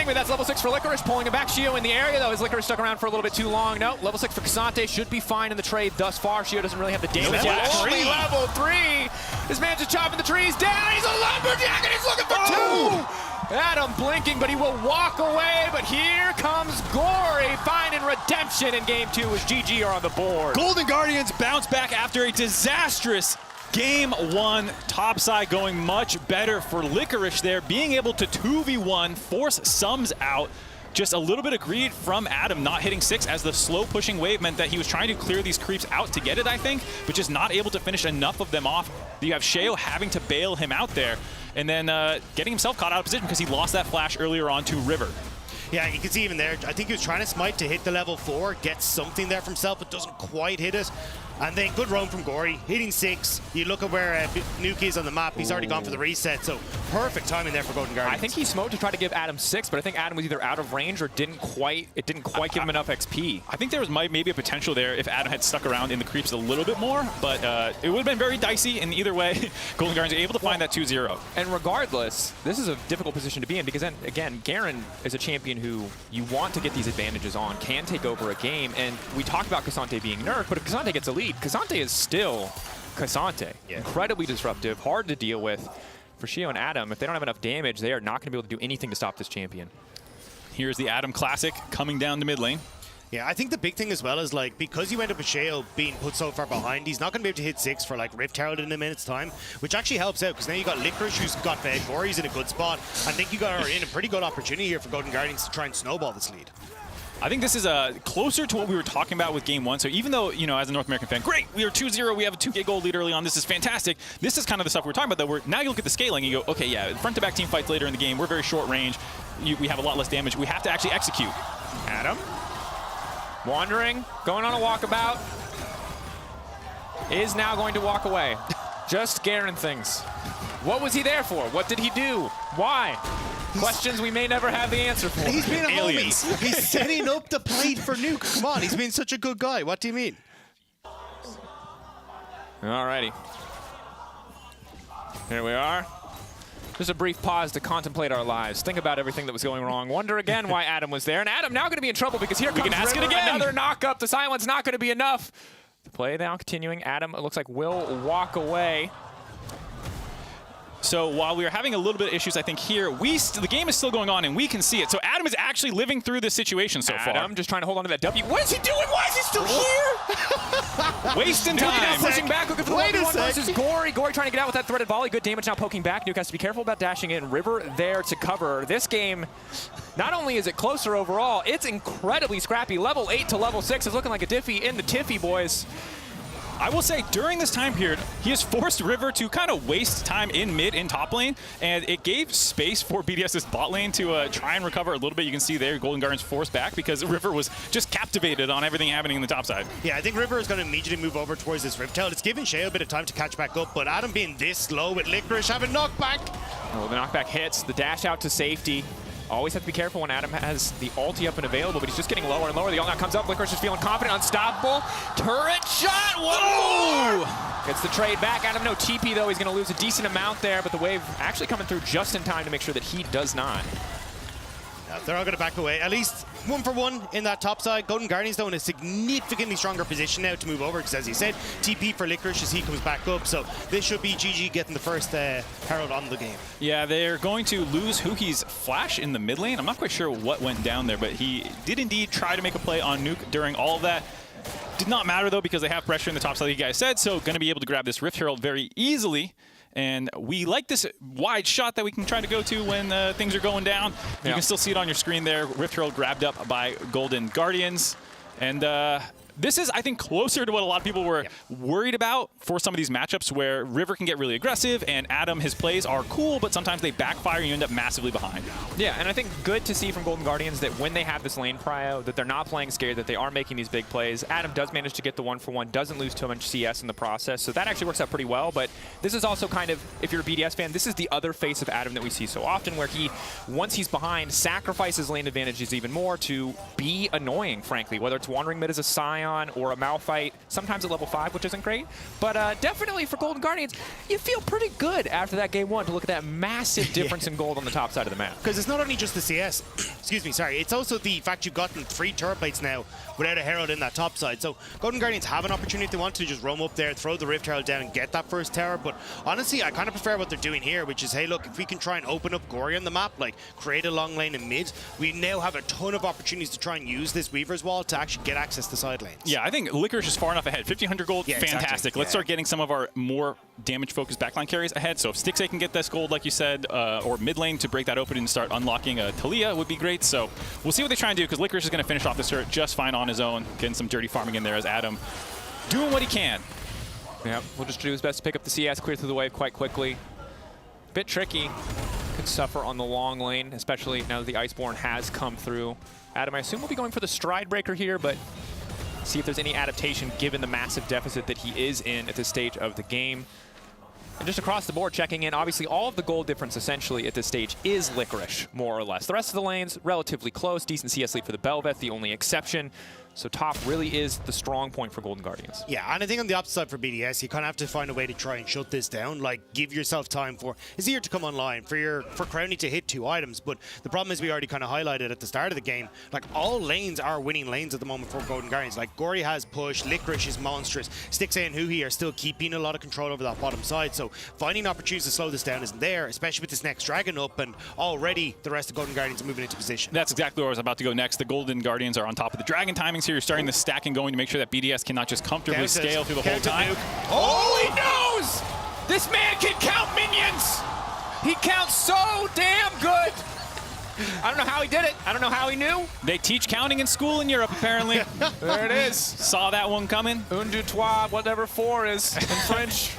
but that's level 6 for Licorice. Pulling him back. Sheo in the area, though. His Licorice stuck around for a little bit too long. No, level 6 for Cassante. Should be fine in the trade thus far. Sheo doesn't really have the damage yet. Only level 3. This man's just chopping the trees down. He's a lumberjack, and he's looking for 2. Adam blinking, but he will walk away. But here comes Gory, finding redemption in game 2 as GG are on the board. Golden Guardians bounce back after a disastrous game 1. Topside going much better for Licorice there, being able to 2v1, force sums out. Just a little bit of greed from Adam not hitting 6 as the slow pushing wave meant that he was trying to clear these creeps out to get it, I think, but just not able to finish enough of them off. You have Sheo having to bail him out there and then getting himself caught out of position because he lost that flash earlier on to River. Yeah, you can see even there, I think he was trying to smite to hit the level 4, get something there for himself, but doesn't quite hit it. And then good roam from Gory, hitting 6. You look at where Nuki is on the map, he's already gone for the reset, so perfect timing there for Golden Guardians. I think he smoked to try to give Adam 6, but I think Adam was either out of range or didn't quite give him enough XP. I think there was maybe a potential there if Adam had stuck around in the creeps a little bit more, but it would have been very dicey, and either way, Golden Guardians are able to find that 2-0. And regardless, this is a difficult position to be in because then, again, Garen is a champion who you want to get these advantages on, can take over a game, and we talked about Cassante being nerfed, but if Cassante gets a lead, Cassante is still Cassante. Yeah. Incredibly disruptive, hard to deal with. For Sheo and Adam, if they don't have enough damage, they are not going to be able to do anything to stop this champion. Here's the Adam Classic coming down to mid lane. Yeah, I think the big thing as well is, like, because you end up with Sheo being put so far behind, he's not going to be able to hit 6 for, like, Rift Herald in a minute's time, which actually helps out, because now you got Licorice, who's got Gory's in a good spot. I think you got in a pretty good opportunity here for Golden Guardians to try and snowball this lead. I think this is closer to what we were talking about with game 1. So even though, as a North American fan, great, we are 2-0, we have a 2K gold lead early on, this is fantastic. This is kind of the stuff we're talking about, though. Now you look at the scaling and you go, okay, yeah, front-to-back team fights later in the game, we're very short range, we have a lot less damage, we have to actually execute. Adam, wandering, going on a walkabout, is now going to walk away. Just Garen things. What was he there for? What did he do? Why? Questions we may never have the answer for. He's being a Aliens. homie. He's setting up the plate for Nuke. Come on, he's been such a good guy. What do you mean? Alrighty. Here we are. Just a brief pause to contemplate our lives. Think about everything that was going wrong. Wonder again why Adam was there. And Adam now going to be in trouble because here comes ask it River, again. another knock-up. The silence not going to be enough. The play now continuing. Adam, it looks like, will walk away. So while we are having a little bit of issues, I think here, the game is still going on and we can see it. So Adam is actually living through this situation so far. Adam just trying to hold on to that W. What is he doing? Why is he still here? Wasting Nuke now time. pushing back, looking for the Wait a 1v1 sec. versus Gory. Gory trying to get out with that threaded volley. Good damage now poking back. Nuke has to be careful about dashing in. River there to cover. This game, not only is it closer overall, it's incredibly scrappy. Level 8 to level 6 is looking like a Diffie in the Tiffy, boys. I will say, during this time period, he has forced River to kind of waste time in mid and top lane, and it gave space for BDS's bot lane to try and recover a little bit. You can see there, Golden Guardians forced back because River was just captivated on everything happening in the top side. Yeah, I think River is going to immediately move over towards this Riptail. It's giving Shea a bit of time to catch back up, but Adam being this slow with Licorice having knockback. Oh, the knockback hits, the dash out to safety. Always have to be careful when Adam has the ulti up and available, but he's just getting lower and lower. The ult now comes up. Licorice is feeling confident, unstoppable. Turret shot, whoa! Gets the trade back. Adam no TP though. He's going to lose a decent amount there, but the wave actually coming through just in time to make sure that he does not. Yeah, they're all going to back away. At least 1 for 1 in that top side. Golden Guardians though in a significantly stronger position now to move over because, as you said, TP for Licorice as he comes back up. So this should be GG getting the first Herald on the game. Yeah, they're going to lose Huki's flash in the mid lane. I'm not quite sure what went down there, but he did indeed try to make a play on Nuke during all of that. Did not matter though because they have pressure in the top side, like you guys said, so going to be able to grab this Rift Herald very easily. And we like this wide shot that we can try to go to when things are going down. You can still see it on your screen there. Rift Herald grabbed up by Golden Guardians. And this is, I think, closer to what a lot of people were worried about for some of these matchups where River can get really aggressive and Adam, his plays are cool, but sometimes they backfire and you end up massively behind. Yeah, and I think good to see from Golden Guardians that when they have this lane prio, that they're not playing scared, that they are making these big plays. Adam does manage to get the 1-for-1, doesn't lose too much CS in the process, so that actually works out pretty well, but this is also kind of, if you're a BDS fan, this is the other face of Adam that we see so often where he, once he's behind, sacrifices lane advantages even more to be annoying, frankly, whether it's wandering mid as a Scion or a Malphite, sometimes at level 5, which isn't great, but definitely for Golden Guardians, you feel pretty good after that game 1 to look at that massive difference in gold on the top side of the map. Because it's not only just the CS, excuse me, sorry, it's also the fact you've gotten 3 turret plates now without a Herald in that top side. So Golden Guardians have an opportunity if they want to just roam up there, throw the Rift Herald down and get that first tower. But honestly, I kind of prefer what they're doing here, which is, hey, look, if we can try and open up Gory on the map, like create a long lane in mid, we now have a ton of opportunities to try and use this Weaver's Wall to actually get access to side lanes. Yeah, I think Licorice is far enough ahead. 1,500 gold, fantastic. Exactly. Let's start getting some of our more damage-focused backline carries ahead. So if Stixay can get this gold, like you said, or mid lane to break that open and start unlocking Talia would be great. So we'll see what they try and do because Licorice is going to finish off this turret just fine on his own, getting some dirty farming in there as Adam doing what he can. Yeah, we'll just do his best to pick up the CS, clear through the wave quite quickly. Bit tricky. Could suffer on the long lane, especially now that the Iceborne has come through. Adam, I assume we'll be going for the Stride Breaker here, but see if there's any adaptation given the massive deficit that he is in at this stage of the game. And just across the board, checking in, obviously all of the gold difference essentially at this stage is Licorice, more or less. The rest of the lanes, relatively close. Decent CS lead for the Bel'Veth, the only exception. So top really is the strong point for Golden Guardians. Yeah, and I think on the opposite side for BDS, you kind of have to find a way to try and shut this down. Like, give yourself time for Azir to come online, for Crowny to hit 2 items. But the problem is we already kind of highlighted at the start of the game, like all lanes are winning lanes at the moment for Golden Guardians. Like Gory has push, Licorice is monstrous, Stixay and Huhi are still keeping a lot of control over that bottom side. So finding opportunities to slow this down isn't there, especially with this next dragon up, and already the rest of Golden Guardians are moving into position. That's exactly where I was about to go next. The Golden Guardians are on top of the dragon timings here. You're starting the stacking going to make sure that BDS cannot just comfortably scale through the whole time. Oh, he knows! This man can count minions! He counts so damn good! I don't know how he did it. I don't know how he knew. They teach counting in school in Europe, apparently. There it is. Saw that one coming. Un, deux, trois, whatever 4 is in French.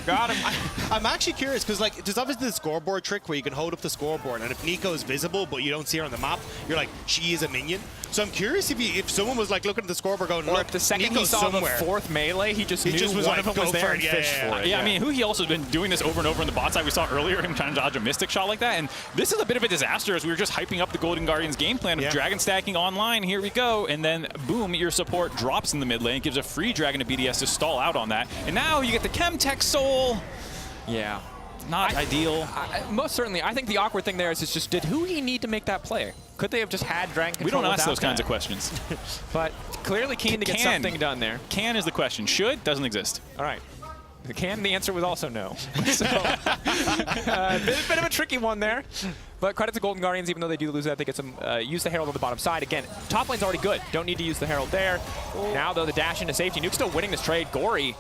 Got him. I'm actually curious because, like, there's obviously the scoreboard trick where you can hold up the scoreboard, and if Nico is visible but you don't see her on the map, you're like, she is a minion. So I'm curious if someone was like looking at the scoreboard going, or look, if the second Nico's he saw somewhere. the 4th melee, he just knew was one like, of them was go there for and it. fished for it. Yeah, I mean, Huhi also has been doing this over and over on the bot side. We saw earlier him trying to dodge a Mystic shot like that, and this is a bit of a disaster as we were just hyping up the Golden Guardians game plan of dragon stacking online. Here we go, and then boom, your support drops in the mid lane, gives a free dragon to BDS to stall out on that, and now you get the Chemtech Soul. Yeah. Not ideal. Most certainly. I think the awkward thing there is just, did Huhi need to make that play? Could they have just had dragon control? We don't ask without those kinds that? of questions. But clearly keen to get something done there. Can is the question. Should doesn't exist. All right. The answer was also no. So, bit of a tricky one there. But credit to Golden Guardians, even though they do lose that, they get some use the Herald on the bottom side. Again, top lane's already good. Don't need to use the Herald there. Now, though, the dash into safety. Nuke still winning this trade. Gory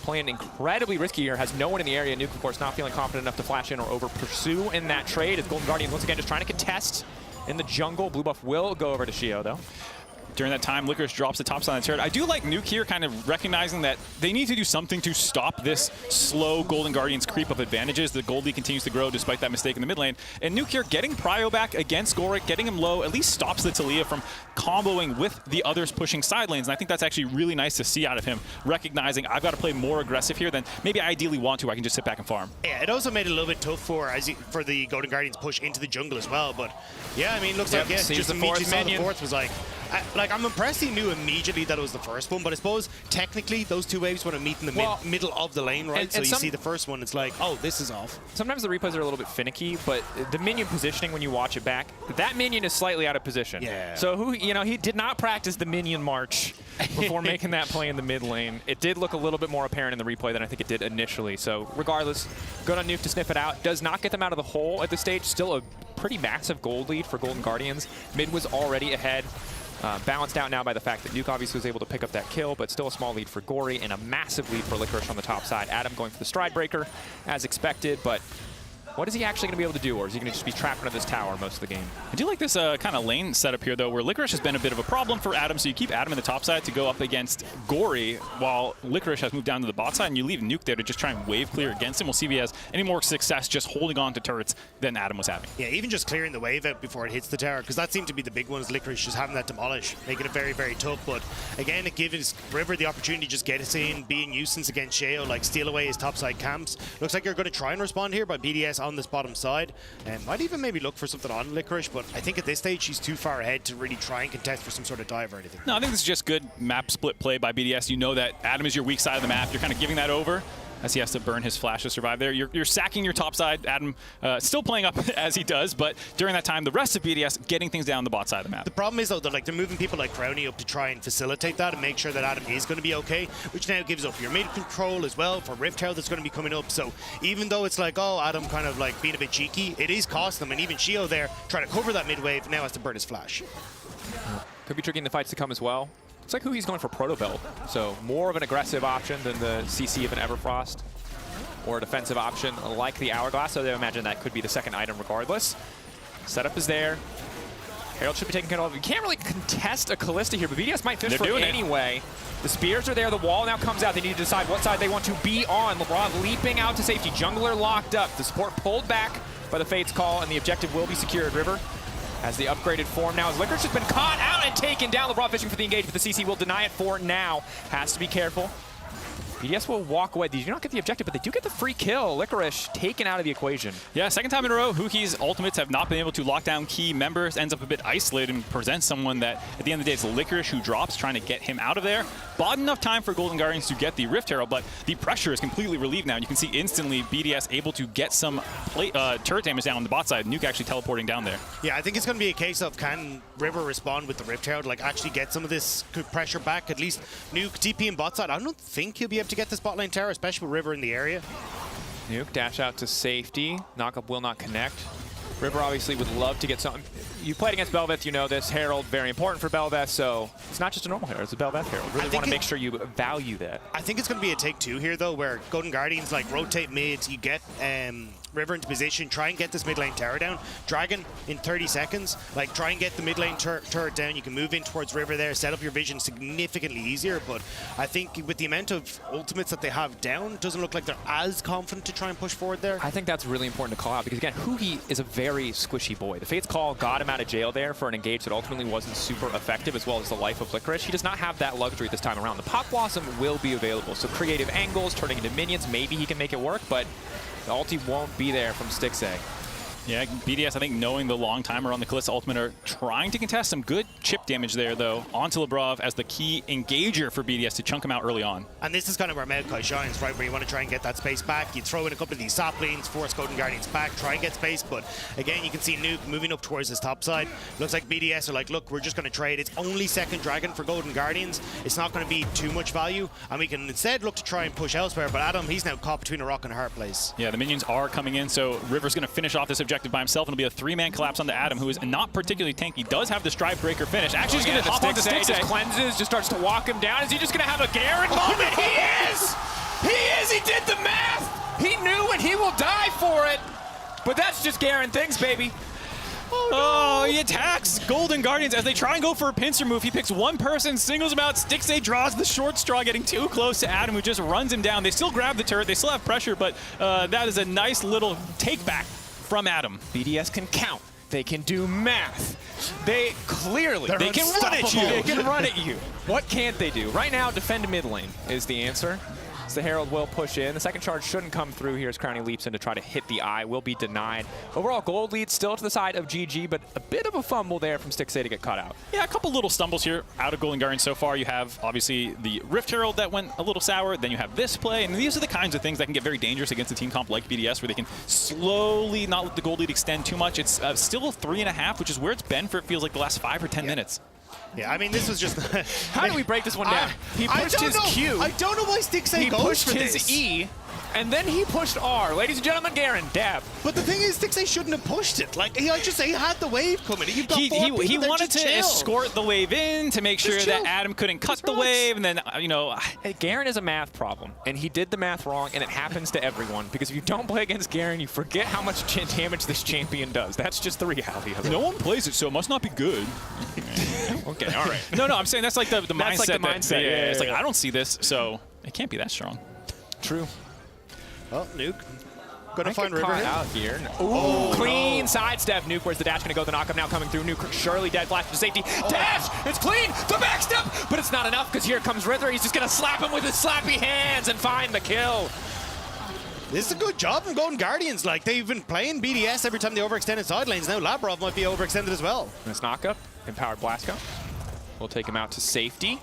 playing incredibly risky here. Has no one in the area. Nuke, of course, not feeling confident enough to flash in or over-pursue in that trade. As Golden Guardians, once again, just trying to contest in the jungle. Blue buff will go over to Shio, though. During that time, Licorice drops the top side of the turret. I do like Nuke here kind of recognizing that they need to do something to stop this slow Golden Guardians creep of advantages. The gold lead continues to grow despite that mistake in the mid lane. And Nuke here getting Prio back against Goric, getting him low, at least stops the Taliyah from comboing with the others pushing side lanes. And I think that's actually really nice to see out of him, recognizing I've got to play more aggressive here than maybe I ideally want to. I can just sit back and farm. Yeah, it also made it a little bit tough for the Golden Guardians push into the jungle as well. But yeah, I mean, looks like just immediately saw the fourth was like I'm impressed he knew immediately that it was the first one, but I suppose technically those two waves want to meet in the middle of the lane, right? So you see the first one, it's like, oh, this is off. Sometimes the replays are a little bit finicky, but the minion positioning when you watch it back, that minion is slightly out of position. Yeah. So he did not practice the minion march before making that play in the mid lane. It did look a little bit more apparent in the replay than I think it did initially. So regardless, good on Nuke to sniff it out. Does not get them out of the hole at this stage. Still a pretty massive gold lead for Golden Guardians. Mid was already ahead. Balanced out now by the fact that Nuke obviously was able to pick up that kill, but still a small lead for Gory and a massive lead for Licorice on the top side. Adam going for the Stride Breaker as expected, but what is he actually going to be able to do, or is he going to just be trapped under this tower most of the game? I do like this kind of lane setup here, though, where Licorice has been a bit of a problem for Adam, so you keep Adam in the top side to go up against Gory, while Licorice has moved down to the bot side, and you leave Nuke there to just try and wave clear against him. We'll see if he has any more success just holding on to turrets than Adam was having. Yeah, even just clearing the wave out before it hits the tower, because that seemed to be the big one, is Licorice just having that demolish, making it very, very tough. But again, it gives River the opportunity to just get us in, be a nuisance against Sheo, like steal away his topside camps. Looks like you're going to try and respond here by BDS on this bottom side. And might even maybe look for something on Licorice, but I think at this stage she's too far ahead to really try and contest for some sort of dive or anything. No, I think this is just good map split play by BDS. You know that Adam is your weak side of the map. You're kind of giving that over as he has to burn his flash to survive there. You're sacking your top side. Adam still playing up as he does, but during that time, the rest of BDS getting things down the bot side of the map. The problem is, though, that they're moving people like Crownie up to try and facilitate that and make sure that Adam is going to be okay, which now gives up your mid control as well for Rift Herald that's going to be coming up. So even though it's like, oh, Adam kind of like being a bit cheeky, it is costing them, and even Shio there trying to cover that mid wave now has to burn his flash. Could be tricky in the fights to come as well. Looks like Huhi's going for Proto Belt, so more of an aggressive option than the CC of an Everfrost, or a defensive option like the Hourglass, so I imagine that could be the second item regardless. Setup is there. Herald should be taken care of. You can't really contest a Kalista here, but BDS might fish for it anyway. The spears are there, the wall now comes out. They need to decide what side they want to be on. LeBron leaping out to safety. Jungler locked up. The support pulled back by the Fate's call, and the objective will be secured. River as the upgraded form now. As Licorice has been caught out and taken down. LeBron fishing for the engage, but the CC will deny it for now. Has to be careful. BDS will walk away. They do not get the objective, but they do get the free kill. Licorice taken out of the equation. Yeah, second time in a row, Huki's ultimates have not been able to lock down key members. Ends up a bit isolated and presents someone that, at the end of the day, it's Licorice who drops, trying to get him out of there. Bought enough time for Golden Guardians to get the Rift Herald, but the pressure is completely relieved now. You can see instantly BDS able to get some turret damage down on the bot side. Nuke actually teleporting down there. Yeah, I think it's going to be a case of can River respond with the Rift Herald, like actually get some of this pressure back. At least Nuke TP and bot side. I don't think he'll be able to get this bot lane tower, especially with River in the area. Nuke dash out to safety. Knockup will not connect. River obviously would love to get something. You played against Bel'Veth, you know this. Herald, very important for Bel'Veth, so it's not just a normal Herald, it's a Bel'Veth Herald. Really want to make sure you value that. I think it's going to be a take two here, though, where Golden Guardians like rotate mid, you get River into position, try and get this mid lane tower down. Dragon in 30 seconds, like try and get the mid lane turret down. You can move in towards River there, set up your vision significantly easier, but I think with the amount of ultimates that they have down, it doesn't look like they're as confident to try and push forward there. I think that's really important to call out because, again, Huhi is a very squishy boy. The Fate's call got him out of jail there for an engage that ultimately wasn't super effective, as well as the life of Licorice. He does not have that luxury this time around. The Pop Blossom will be available, so creative angles, turning into minions, maybe he can make it work, but the ulti won't be there from Stixxay. Yeah, BDS, I think, knowing the long timer on the Kalista ultimate, are trying to contest some good chip damage there, though, onto Lebrov as the key engager for BDS to chunk him out early on. And this is kind of where Maokai shines, right, where you want to try and get that space back. You throw in a couple of these saplings, force Golden Guardians back, try and get space, but again, you can see Nuke moving up towards his top side. Looks like BDS are like, look, we're just going to trade. It's only second Dragon for Golden Guardians. It's not going to be too much value, and we can instead look to try and push elsewhere, but Adam, he's now caught between a rock and a hard place. Yeah, the minions are coming in, so River's going to finish off this objective objective by himself, and it'll be a 3-man collapse onto Adam, who is not particularly tanky. Does have the Strive Breaker finish. Actually, he's going to hop onto Stixxay. Just cleanses, just starts to walk him down. Is he just going to have a Garen moment? He is! He is! He did the math! He knew and he will die for it. But that's just Garen things, baby. Oh, he attacks Golden Guardians as they try and go for a pincer move. He picks one person, singles him out. Stixxay draws the short straw, getting too close to Adam, who just runs him down. They still grab the turret. They still have pressure, but that is a nice little take back from Adam. BDS can count. They can do math. They clearly, they can run at you. They can run at you. What can't they do? Right now, defend mid lane is the answer. The Herald will push in. The second charge shouldn't come through here as Crownie leaps in to try to hit the eye. Will be denied. Overall, gold lead still to the side of GG, but a bit of a fumble there from Stixxay to get caught out. Yeah, a couple little stumbles here out of Golden Guardian so far. You have, obviously, the Rift Herald that went a little sour. Then you have this play. And these are the kinds of things that can get very dangerous against a team comp like BDS, where they can slowly not let the gold lead extend too much. It's still 3.5, which is where it's been for, it feels like, the last 5 or 10 minutes. Yeah, I mean, this was just... How do we break this one down? He pushed his Q. I don't know why Stixxay goes for this. He pushed his E, and then he pushed R. Ladies and gentlemen, Garen, dab. But the thing is, Stixxay shouldn't have pushed it. Like, he had the wave coming. You've got he wanted to escort the wave in to make sure that Adam couldn't cut the wave, and then, you know... Garen is a math problem, and he did the math wrong, and it happens to everyone. Because if you don't play against Garen, you forget how much damage this champion does. That's just the reality of it. No one plays it, so it must not be good. Okay, all right. No, I'm saying that's like the mindset. Like the mindset. Yeah, it's like, I don't see this, so it can't be that strong. True. Oh, Nuke. Gonna find River out here. Ooh, clean sidestep. Nuke, where's the dash gonna go? The knockup now coming through. Nuke surely dead. Flash to safety. Dash! It's clean! The backstep! But it's not enough because here comes River. He's just gonna slap him with his slappy hands and find the kill. This is a good job from Golden Guardians. Like, they've been playing BDS every time they overextended side lanes. Now Labrov might be overextended as well. This knockup, empowered Blasco. We'll take him out to safety.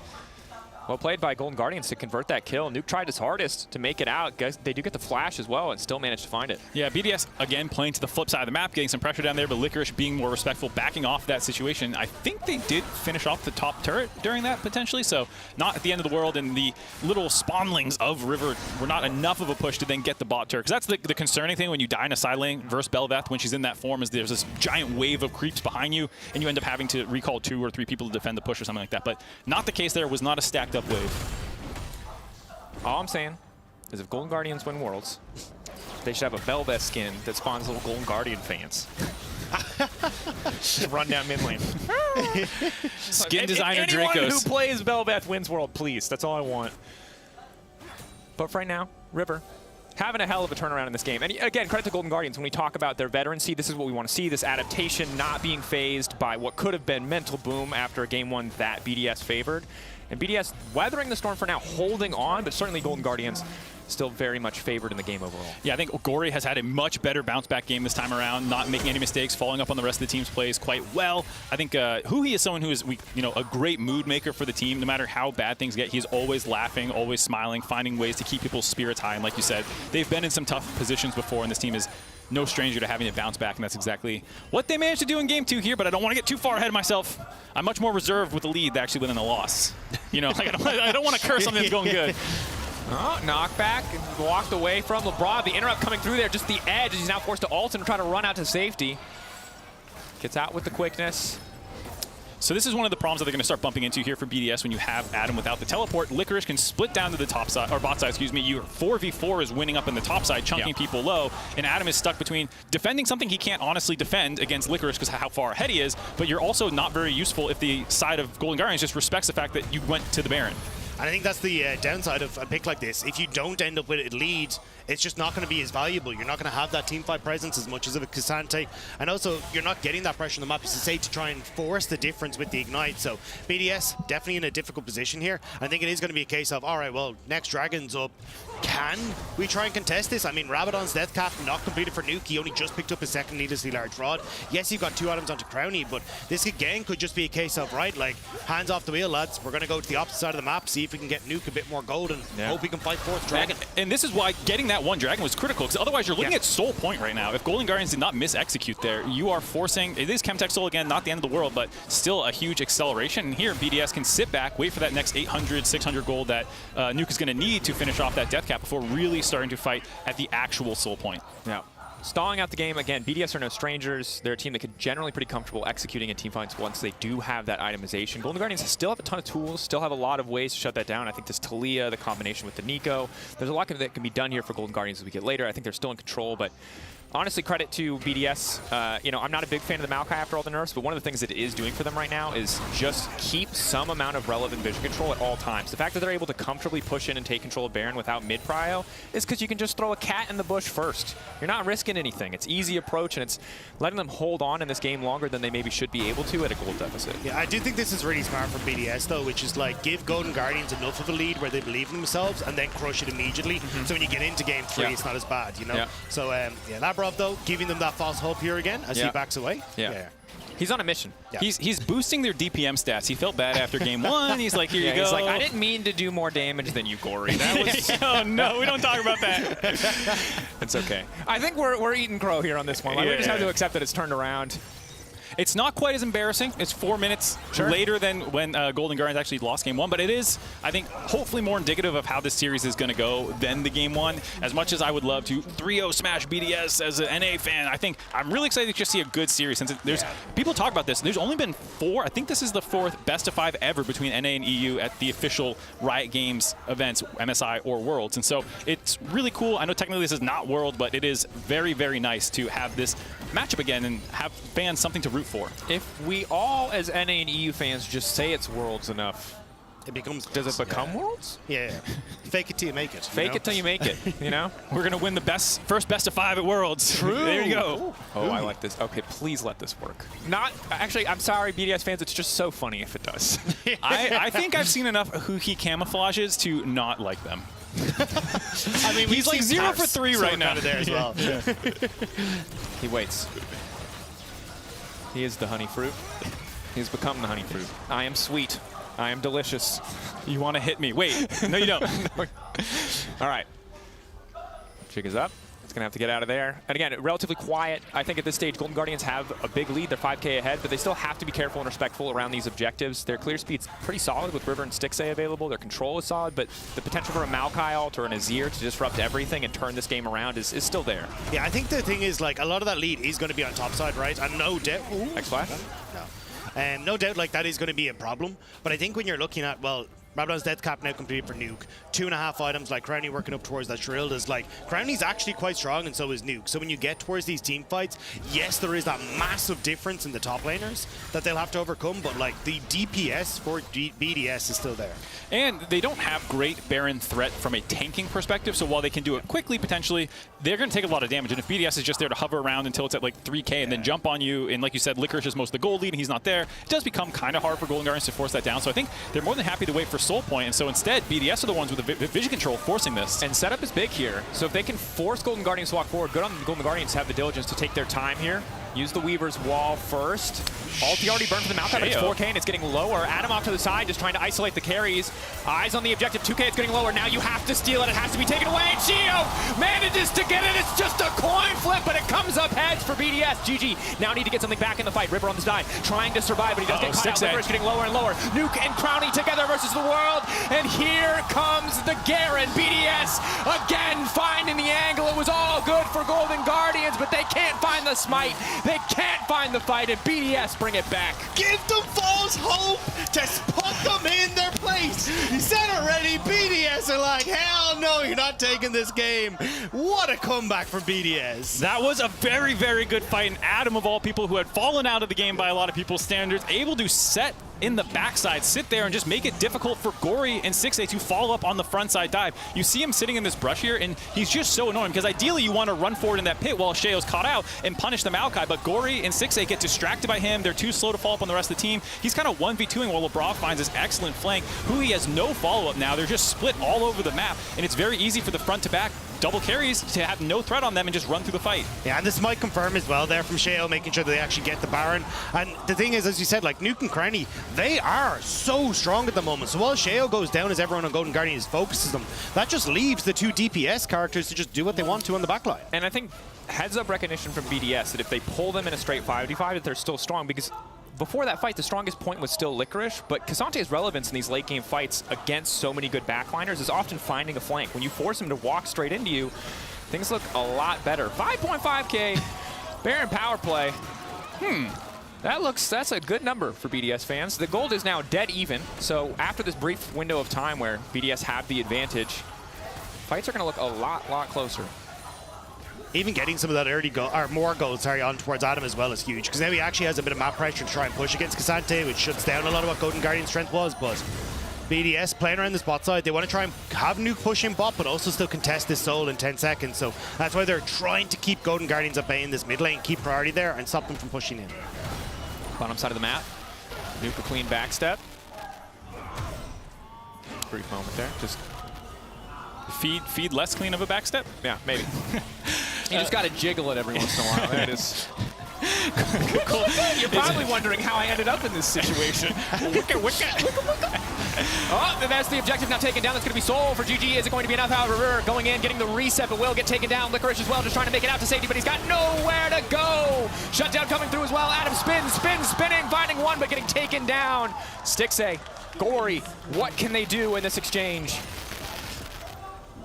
Well played by Golden Guardians to convert that kill. Nuke tried his hardest to make it out. Guys, they do get the flash as well and still managed to find it. Yeah, BDS, again, playing to the flip side of the map, getting some pressure down there, but Licorice being more respectful, backing off that situation. I think they did finish off the top turret during that, potentially, so not at the end of the world, and the little spawnlings of River were not enough of a push to then get the bot turret. Because that's the concerning thing when you die in a side lane versus Bel'Veth when she's in that form, is there's this giant wave of creeps behind you, and you end up having to recall 2 or 3 people to defend the push or something like that. But not the case there. Was not a stacked up wave. All I'm saying is if Golden Guardians win Worlds, they should have a Bel'Veth skin that spawns little Golden Guardian fans. To run down mid lane. Skin designer Dracos. Anyone who plays Bel'Veth wins World, please. That's all I want. But for right now, River having a hell of a turnaround in this game. And again, credit to Golden Guardians. When we talk about their veterancy, this is what we want to see, this adaptation not being phased by what could have been mental boom after a game 1 that BDS favored. And BDS weathering the storm for now, holding on, but certainly Golden Guardians still very much favored in the game overall. Yeah, I think Gory has had a much better bounce-back game this time around, not making any mistakes, following up on the rest of the team's plays quite well. I think Huhi is someone who is, a great mood maker for the team. No matter how bad things get, he's always laughing, always smiling, finding ways to keep people's spirits high. And like you said, they've been in some tough positions before, and this team is no stranger to having it bounce back, and that's exactly what they managed to do in Game 2 here, but I don't want to get too far ahead of myself. I'm much more reserved with the lead than actually winning the loss. Like I don't want to curse something that's going good. Oh, knockback, walked away from LeBron. The interrupt coming through there, just the edge. He's now forced to ult and try to run out to safety. Gets out with the quickness. So this is one of the problems that they're going to start bumping into here for BDS when you have Adam without the teleport. Licorice can split down to the top side, or bot side, excuse me. Your 4v4 is winning up in the top side, chunking people low, and Adam is stuck between defending something he can't honestly defend against Licorice because how far ahead he is, but you're also not very useful if the side of Golden Guardians just respects the fact that you went to the Baron. And I think that's the downside of a pick like this. If you don't end up with a lead, it's just not going to be as valuable. You're not going to have that teamfight presence as much as of a Cassante. And also, you're not getting that pressure on the map, as I say, to try and force the difference with the Ignite. So BDS definitely in a difficult position here. I think it is going to be a case of, all right, well, next Dragon's up. Can we try and contest this? I mean, Rabadon's Death Cap not completed for Nuke. He only just picked up his second needlessly large rod. Yes, you've got 2 items onto Crownie, but this again could just be a case of, right, like, hands off the wheel, lads. We're going to go to the opposite side of the map, see if we can get Nuke a bit more gold, and hope we can fight 4th Dragon. And this is why getting that 1 Dragon was critical, because otherwise you're looking at Soul Point right now. If Golden Guardians did not mis-execute there, you are forcing, it is Chemtech Soul again, not the end of the world, but still a huge acceleration. And here, BDS can sit back, wait for that next 800, 600 gold that Nuke is going to need to finish off that Death Cap before really starting to fight at the actual Soul Point. Yeah. Stalling out the game, again, BDS are no strangers. They're a team that could generally pretty comfortable executing in team fights once they do have that itemization. Golden Guardians still have a ton of tools, still have a lot of ways to shut that down. I think this Talia, the combination with the Nico, there's a lot that can be done here for Golden Guardians as we get later. I think they're still in control, but honestly, credit to BDS. You know, I'm not a big fan of the Maokai after all the nerfs, but one of the things that it is doing for them right now is just keep some amount of relevant vision control at all times. The fact that they're able to comfortably push in and take control of Baron without mid-prio is because you can just throw a cat in the bush first. You're not risking anything. It's easy approach, and it's letting them hold on in this game longer than they maybe should be able to at a gold deficit. Yeah, I do think this is really smart from BDS, though, which is like give Golden Guardians enough of a lead where they believe in themselves and then crush it immediately. So when you get into game 3, it's not as bad, you know? So, yeah, Labrov, though, giving them that false hope here again as he backs away. He's on a mission. He's boosting their DPM stats. He felt bad after game 1. He's like, here you go. He's like, I didn't mean to do more damage than you, Gory. That was oh, no, we don't talk about that. It's okay. I think we're eating crow here on this one. Like, we just have to accept that it's turned around. It's not quite as embarrassing. It's 4 minutes later than when Golden Guardians actually lost game 1, but it is, I think, hopefully more indicative of how this series is going to go than the game 1. As much as I would love to 3-0 smash BDS as an NA fan, I think I'm really excited to just see a good series. Since there's people talk about this, there's only been 4. I think this is the 4th best of 5 ever between NA and EU at the official Riot Games events, MSI or Worlds. And so it's really cool. I know technically this is not World, but it is very, very nice to have this matchup again and have fans something to root for. If we all, as NA and EU fans, just say it's Worlds enough, it becomes. Does it become Worlds? Yeah. Fake it till you make it. Fake it till you make it. You know, we're gonna win the first best of 5 at Worlds. True. There you go. Oh, I like this. Okay, please let this work. Not actually. I'm sorry, BDS fans. It's just so funny if it does. I think I've seen enough who he camouflages to not like them. I mean, he's like 0 for 3 right now. There as well. He waits. He is the honey fruit. He's become the honey fruit. I am sweet. I am delicious. You want to hit me? Wait. No, you don't. All right. Jig is up. It's going to have to get out of there. And again, relatively quiet. I think at this stage, Golden Guardians have a big lead. They're 5K ahead, but they still have to be careful and respectful around these objectives. Their clear speed's pretty solid with River and Stixxay available. Their control is solid, but the potential for a Maokai ult or an Azir to disrupt everything and turn this game around is still there. Yeah, I think the thing is, like, a lot of that lead is going to be on top side, right? And no doubt. X-Flash? No. No doubt, like, that is going to be a problem. But I think when you're looking at, well, Rabadon's death cap now completed for Nuke. 2.5 items, like Crownie working up towards that Shrill is like, Crownie's actually quite strong and so is Nuke. So when you get towards these team fights, yes, there is that massive difference in the top laners that they'll have to overcome, but like the DPS for BDS is still there. And they don't have great Baron threat from a tanking perspective, so while they can do it quickly, potentially, they're going to take a lot of damage. And if BDS is just there to hover around until it's at like 3K and then jump on you, and like you said, Licorice is most of the gold lead and he's not there, it does become kind of hard for Golden Guardians to force that down. So I think they're more than happy to wait for Soul Point, and so instead, BDS are the ones with the vision control forcing this. And setup is big here. So if they can force Golden Guardians to walk forward, good on the Golden Guardians to have the diligence to take their time here. Use the Weaver's wall first. Ulti already burned for the Maokai, but it's 4K and it's getting lower. Adam off to the side, just trying to isolate the carries. Eyes on the objective, 2K, it's getting lower. Now you have to steal it, it has to be taken away. And Gio manages to get it, it's just a coin flip, but it comes up heads for BDS. GG now need to get something back in the fight. River on the side, trying to survive, but he does get caught out. River is getting lower and lower. Nuke and Crownie together versus the world. And here comes the Garen. BDS again finding the angle. It was all good for Golden Guardians, but they can't find the smite. They can't find the fight, and BDS bring it back. Give them false hope. Just put them in their place. You said already, BDS are like, hell no, you're not taking this game. What a comeback from BDS. That was a very, very good fight. And Adam, of all people who had fallen out of the game by a lot of people's standards, able to set in the backside, sit there and just make it difficult for Gory and Stixxay to follow up on the front side dive. You see him sitting in this brush here, and he's just so annoying because ideally you want to run forward in that pit while Sheo's caught out and punish the Maokai, but Gory and Stixxay get distracted by him. They're too slow to follow up on the rest of the team. He's kind of 1v2ing while Labrov finds his excellent flank, who he has no follow-up now. They're just split all over the map, and it's very easy for the front to back double carries to have no threat on them and just run through the fight. Yeah, and this might confirm as well there from Sheo, making sure that they actually get the Baron. And the thing is, as you said, like Nuke and Crownie, they are so strong at the moment. So while Sheo goes down as everyone on Golden Guardians focuses them, that just leaves the 2 DPS characters to just do what they want to on the backline. And I think heads-up recognition from BDS that if they pull them in a straight 5v5, that they're still strong, because before that fight, the strongest point was still Licorice, but Kasante's relevance in these late-game fights against so many good backliners is often finding a flank. When you force him to walk straight into you, things look a lot better. 5.5K Baron power play. That's a good number for BDS fans. The gold is now dead even, so after this brief window of time where BDS have the advantage, fights are going to look a lot closer. Even getting some of that early goal, or more goals, sorry, on towards Adam as well is huge, because now he actually has a bit of map pressure to try and push against Cassante, which shuts down a lot of what Golden Guardian's strength was. But BDS playing around the spot side, they want to try and have Nuke push in bot, but also still contest this Soul in 10 seconds. So that's why they're trying to keep Golden Guardians at bay in this mid lane, keep priority there, and stop them from pushing in. Bottom side of the map, Nuke a clean backstep. Brief moment there, just Feed less clean of a backstep? yeah, maybe. You just got to jiggle it every once in a while. That is. You're probably wondering how I ended up in this situation. Oh, and that's the objective now taken down. That's going to be Seoul for GG. Is it going to be enough? However, River going in, getting the reset, but will get taken down. Licorice as well, just trying to make it out to safety, but he's got nowhere to go. Shutdown coming through as well. Adam spinning, finding one, but getting taken down. Stixay, Gory, what can they do in this exchange?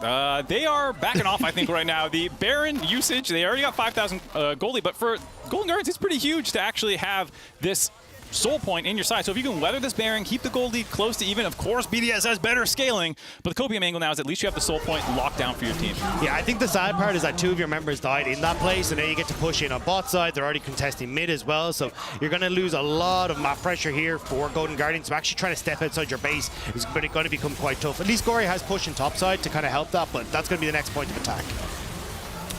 They are backing off, I think, right now. The Baron usage, they already got 5,000 goldie, but for Golden Guardians, it's pretty huge to actually have this soul point in your side. So if you can weather this Baron, keep the goldie close to even, of course, BDS has better scaling, but the copium angle now is at least you have the soul point locked down for your team. Yeah, I think the sad part is that 2 of your members died in that place, and now you get to push in on bot side. They're already contesting mid as well, so you're going to lose a lot of map pressure here for Golden Guardians. So actually trying to step outside your base is going to become quite tough. At least Gory has push in top side to kind of help that, but that's going to be the next point of attack.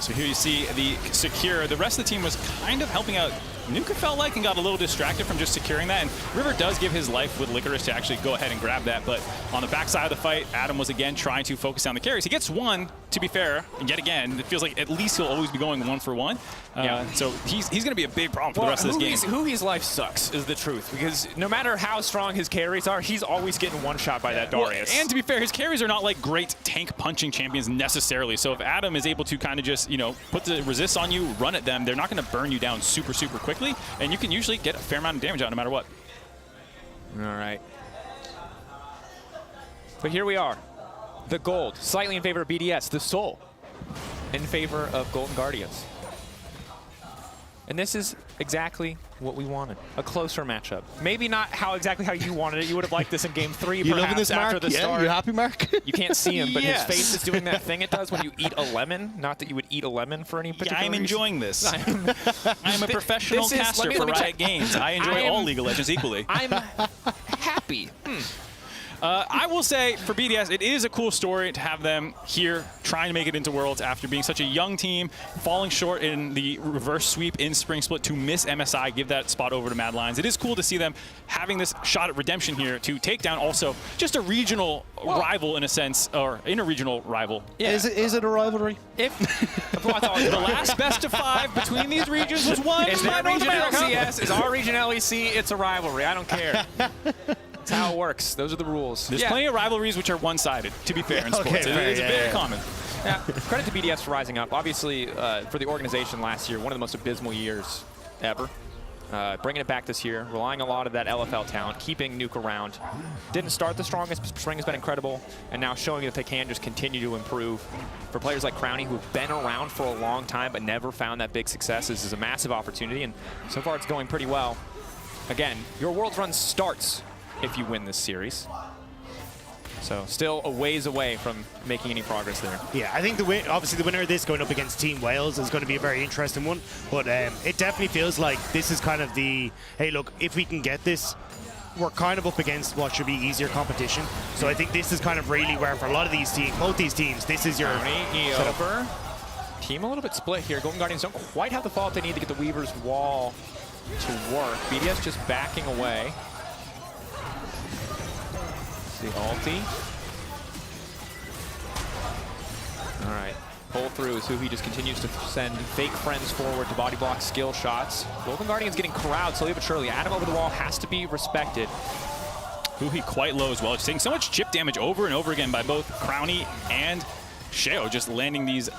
So here you see the secure. The rest of the team was kind of helping out Nuka, felt like, and got a little distracted from just securing that. And River does give his life with Licorice to actually go ahead and grab that. But on the backside of the fight, Adam was again trying to focus on the carries. He gets one, to be fair, and yet again, it feels like at least he'll always be going 1 for 1. So he's going to be a big problem for the rest of this game. Who his life sucks is the truth, because no matter how strong his carries are, he's always getting one shot by that Darius. Well, and to be fair, his carries are not like great tank punching champions necessarily. So if Adam is able to kind of just, put the resist on you, run at them, they're not going to burn you down super quickly, and you can usually get a fair amount of damage out no matter what. All right. But here we are. The gold, slightly in favor of BDS. The soul, in favor of Golden Guardians. And this is exactly what we wanted. A closer matchup. Maybe not exactly how you wanted it. You would have liked this in game 3, You perhaps, loving this, Mark? after the start. You happy, Mark? You can't see him, but Yes. his face is doing that thing it does when you eat a lemon. Not that you would eat a lemon for any particular I'm reason. enjoying this. I'm a professional This is- caster let for me Riot check. Games. I enjoy all League of Legends equally. I'm happy. I will say, for BDS, it is a cool story to have them here trying to make it into Worlds after being such a young team, falling short in the reverse sweep in Spring Split to miss MSI, give that spot over to Mad Lions. It is cool to see them having this shot at redemption here to take down also just a regional rival in a sense, or inter-regional rival. Yeah. Is it a rivalry? The The last best of 5 between these regions was won Is by their North region America. LCS? Is our region LEC? It's a rivalry. I don't care. That's how it works. Those are the rules. There's plenty of rivalries which are one-sided, to be fair, in sports. It's very common. Yeah. Credit to BDS for rising up. Obviously, for the organization last year, one of the most abysmal years ever. Bringing it back this year, relying a lot of that LFL talent, keeping Nuke around. Didn't start the strongest, but spring has been incredible, and now showing that they can just continue to improve. For players like Crownie, who've been around for a long time but never found that big success, this is a massive opportunity, and so far it's going pretty well. Again, your Worlds run starts if you win this series. So still a ways away from making any progress there. Yeah, I think obviously the winner of this going up against Team Wales is going to be a very interesting one. But it definitely feels like this is kind of the, hey, look, if we can get this, we're kind of up against what should be easier competition. So I think this is kind of really where for a lot of these teams, both these teams, this is your over. Team a little bit split here. Golden Guardians don't quite have the follow-up they need to get the Weaver's wall to work. BDS just backing away. The ulti. All right. Pull through is who he just continues to send fake friends forward to body block skill shots. Golden Guardians getting corralled slowly but surely. Adam over the wall has to be respected. Huhi quite low as well. Just taking so much chip damage over and over again by both Crownie and Sheo, just landing these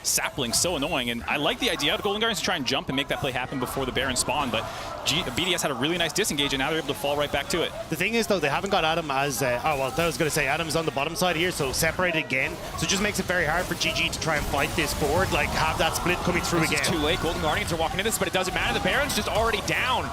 sapling so annoying. And I like the idea of Golden Guardians to try and jump and make that play happen before the Baron spawn, but BDS had a really nice disengage, and now they're able to fall right back to it. The thing is, though, they haven't got Adam as... oh, well, I was going to say Adam's on the bottom side here, so separated again. So it just makes it very hard for GG to try and fight this forward, like have that split coming through again. It's too late. Golden Guardians are walking into this, but it doesn't matter. The Baron's just already down.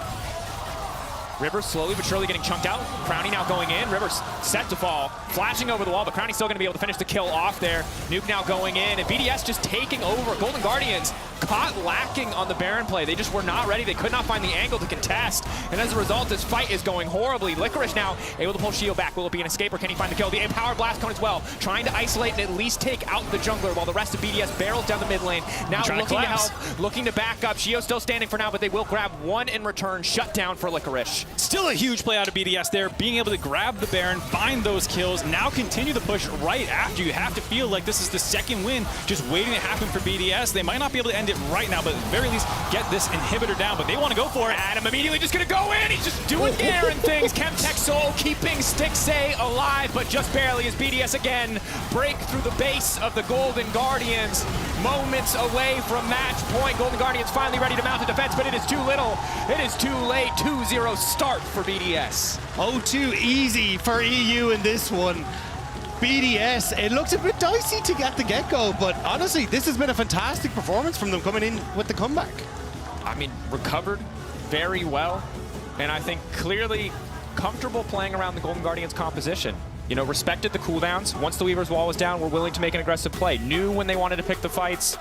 River slowly but surely getting chunked out. Crowny now going in. River's set to fall. Flashing over the wall, but Crowny's still going to be able to finish the kill off there. Nuke now going in, and BDS just taking over. Golden Guardians caught lacking on the Baron play. They just were not ready. They could not find the angle to contest, and as a result, this fight is going horribly. Licorice now able to pull Shio back. Will it be an escape, or can he find the kill? The Empowered Blast coming as well, trying to isolate and at least take out the jungler while the rest of BDS barrels down the mid lane. Now looking to help, looking to back up. Shio still standing for now, but they will grab one in return. Shut down for Licorice. Still a huge play out of BDS there, being able to grab the Baron, find those kills, now continue the push right after. You have to feel like this is the second win just waiting to happen for BDS. They might not be able to end it right now, but at the very least get this inhibitor down, but they want to go for it. Adam immediately just going to go in. He's just doing Garen things. Chemtech Soul keeping Stixxay alive, but just barely as BDS again break through the base of the Golden Guardians. Moments away from match point. Golden Guardians finally ready to mount a defense, but it is too little. It is too late. 2-0 start for BDS. Oh, too easy for EU in this one. BDS, it looks a bit dicey to get the get-go, but honestly, this has been a fantastic performance from them coming in with the comeback. I mean, recovered very well, and I think clearly comfortable playing around the Golden Guardians composition. You know, respected the cooldowns. Once the Weaver's wall was down, were willing to make an aggressive play. Knew when they wanted to pick the fights.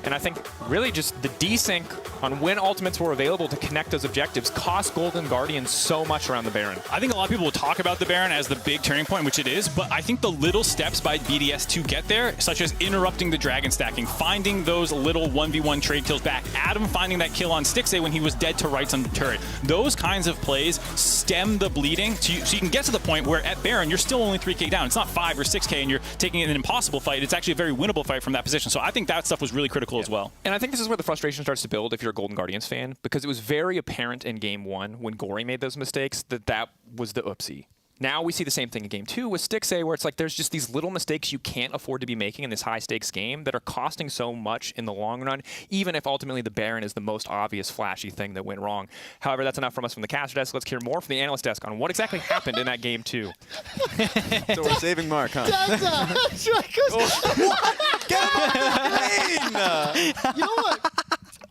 And I think really just the desync on when ultimates were available to connect those objectives cost Golden Guardians so much around the Baron. I think a lot of people will talk about the Baron as the big turning point, which it is, but I think the little steps by BDS to get there, such as interrupting the dragon stacking, finding those little 1v1 trade kills back, Adam finding that kill on Stixxay when he was dead to rights on the turret, those kinds of plays stem the bleeding so you can get to the point where at Baron you're still only 3k down. It's not 5 or 6k and you're taking an impossible fight. It's actually a very winnable fight from that position. So I think that stuff was really critical as well. And I think this is where the frustration starts to build if you're a Golden Guardians fan, because it was very apparent in Game 1 when Gory made those mistakes that was the oopsie. Now we see the same thing in Game 2 with Stixxay, where it's like there's just these little mistakes you can't afford to be making in this high-stakes game that are costing so much in the long run, even if ultimately the Baron is the most obvious, flashy thing that went wrong. However, that's enough from us from the caster desk. Let's hear more from the analyst desk on what exactly happened in that Game 2. So we're saving Mark, huh? Get him off the plane! You know what?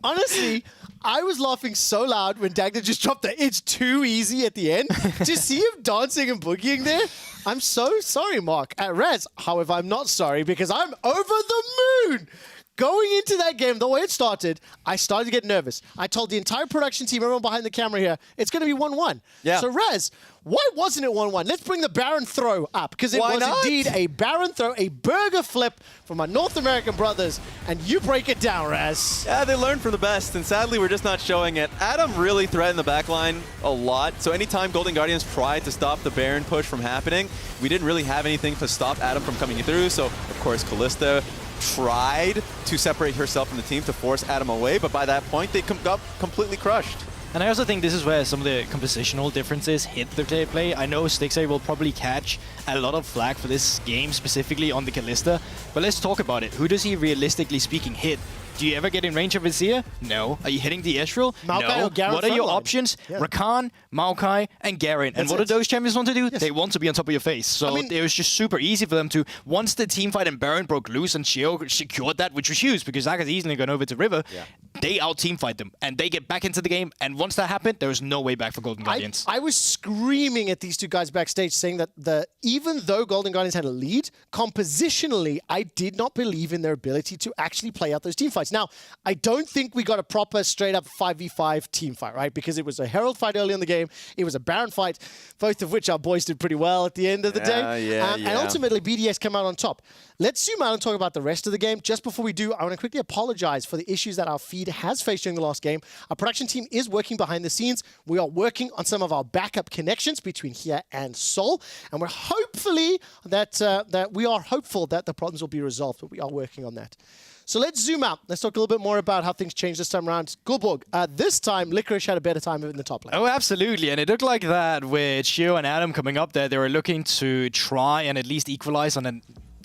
Honestly, I was laughing so loud when Dagda just dropped the "it's too easy" at the end. To see him dancing and boogieing there, I'm so sorry, Mark. At Res, however, I'm not sorry because I'm over the moon. Going into that game, the way it started, I started to get nervous. I told the entire production team, everyone behind the camera here, it's going to be 1-1. Yeah. So, Rez, why wasn't it 1-1? Let's bring the Baron throw up, because it was indeed a Baron throw, a burger flip from our North American brothers, and you break it down, Rez. Yeah, they learned from the best, and sadly, we're just not showing it. Adam really threatened the backline a lot, so anytime Golden Guardians tried to stop the Baron push from happening, we didn't really have anything to stop Adam from coming through, so, of course, Callista tried to separate herself from the team to force Adam away, but by that point, they got completely crushed. And I also think this is where some of the compositional differences hit the play. I know Stixxay will probably catch a lot of flack for this game, specifically on the Callista, but let's talk about it. Who does he realistically speaking hit? Do you ever get in range of his ear? No. Are you hitting the Ezreal? Maokai No. or Garen What are your frontline? options? Yeah. Rakan, Maokai, and Garen. And what do those champions want to do? Yes. They want to be on top of your face. So it was just super easy for them to, once the teamfight and Baron broke loose and Shio secured that, which was huge because Zach has easily gone over to River, they out-teamfight them. And they get back into the game. And once that happened, there was no way back for Golden Guardians. I was screaming at these two guys backstage saying that even though Golden Guardians had a lead, compositionally, I did not believe in their ability to actually play out those team fights. Now, I don't think we got a proper straight-up 5v5 team fight, right? Because it was a Herald fight early in the game. It was a Baron fight, both of which our boys did pretty well at the end of the day. And ultimately, BDS came out on top. Let's zoom out and talk about the rest of the game. Just before we do, I want to quickly apologize for the issues that our feed has faced during the last game. Our production team is working behind the scenes. We are working on some of our backup connections between here and Seoul, and we're hopefully we are hopeful that the problems will be resolved, but we are working on that. So let's zoom out. Let's talk a little bit more about how things changed this time around. Gulborg, this time, Licorice had a better time in the top lane. Oh, absolutely. And it looked like that with Shio and Adam coming up there. They were looking to try and at least equalize on a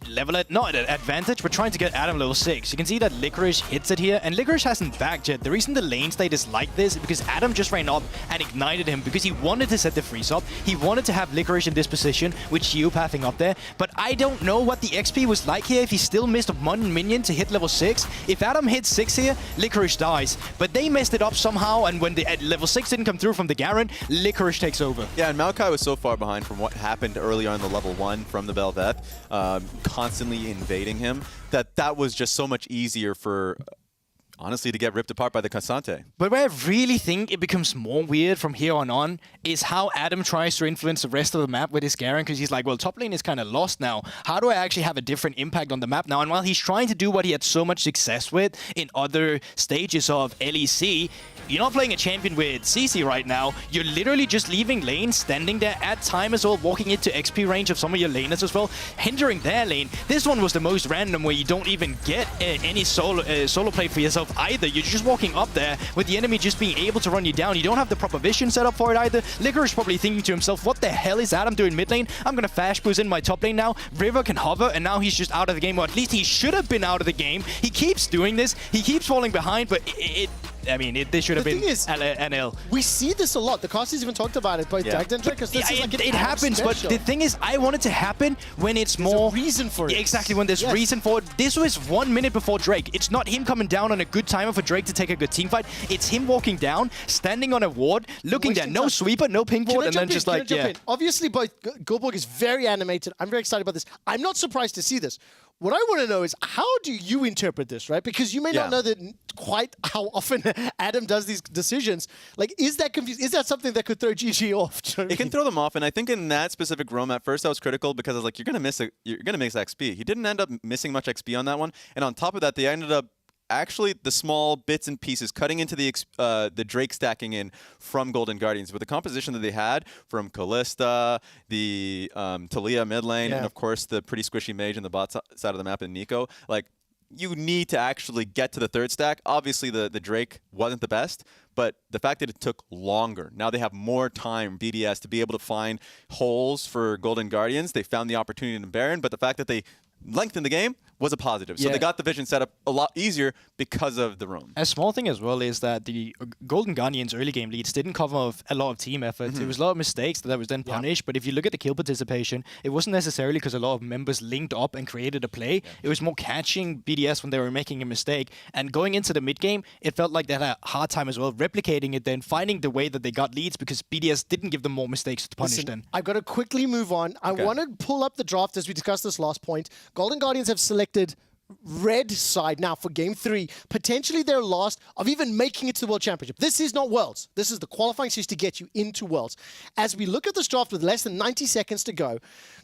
not an advantage, but trying to get Adam level 6. You can see that Licorice hits it here, and Licorice hasn't backed yet. The reason the lane state is like this is because Adam just ran up and ignited him because he wanted to set the freeze up. He wanted to have Licorice in this position with geopathing up there, but I don't know what the XP was like here if he still missed one minion to hit level 6. If Adam hits 6 here, Licorice dies, but they messed it up somehow, and when the level 6 didn't come through from the Garen, Licorice takes over. Yeah, and Maokai was so far behind from what happened earlier on the level 1 from the Bel'Veth, constantly invading him, that was just so much easier for, honestly, to get ripped apart by the Cassante. But where I really think it becomes more weird from here on is how Adam tries to influence the rest of the map with his Garen, because he's like, well, top lane is kind of lost now. How do I actually have a different impact on the map now? And while he's trying to do what he had so much success with in other stages of LEC, you're not playing a champion with CC right now. You're literally just leaving lane, standing there at time as well, walking into XP range of some of your laners as well, hindering their lane. This one was the most random, where you don't even get any solo play for yourself either. You're just walking up there with the enemy just being able to run you down. You don't have the proper vision set up for it either. Licorice probably thinking to himself, what the hell is Adam doing mid lane? I'm going to flash boost in my top lane now. River can hover, and now he's just out of the game, or at least he should have been out of the game. He keeps doing this. He keeps falling behind, but this should have been NL. We see this a lot. The casters even talked about it, both Dagd and Drake, because this is like it happens, special. but the thing is, I want it to happen when it's more... There's a reason for it. Yeah, exactly, when there's reason for it. This was 1 minute before Drake. It's not him coming down on a good timer for Drake to take a good team fight. It's him walking down, standing on a ward, looking there. No sweeper, no ping ward, and then just like, yeah. Obviously, both Goldborg is very animated. I'm very excited about this. I'm not surprised to see this. What I want to know is, how do you interpret this, right? Because you may not know that quite how often Adam does these decisions. Like, is that confusing? Is that something that could throw GG off? It can throw them off, and I think in that specific roam, at first I was critical because I was like, you're gonna miss XP. He didn't end up missing much XP on that one, and on top of that, they ended up actually the small bits and pieces cutting into the Drake stacking in from Golden Guardians with the composition that they had from Kalista, the Talia mid lane, and of course the pretty squishy mage in the bot side of the map and Nico. Like, you need to actually get to the third stack. Obviously the Drake wasn't the best, but the fact that it took longer. Now they have more time, BDS, to be able to find holes for Golden Guardians. They found the opportunity in Baron, but the fact that they lengthened the game was a positive. So they got the vision set up a lot easier because of the roam. A small thing as well is that the Golden Guardians early game leads didn't cover a lot of team efforts. It was a lot of mistakes that was then punished, but if you look at the kill participation, it wasn't necessarily because a lot of members linked up and created a play. It was more catching BDS when they were making a mistake, and going into the mid game, it felt like they had a hard time as well replicating it, then finding the way that they got leads, because BDS didn't give them more mistakes to punish them. I've got to quickly move on. I want to pull up the draft as we discussed this last point. Golden Guardians have selected red side now for game 3. Potentially their last of even making it to the World Championship. This is not Worlds. This is the qualifying series to get you into Worlds. As we look at this draft with less than 90 seconds to go,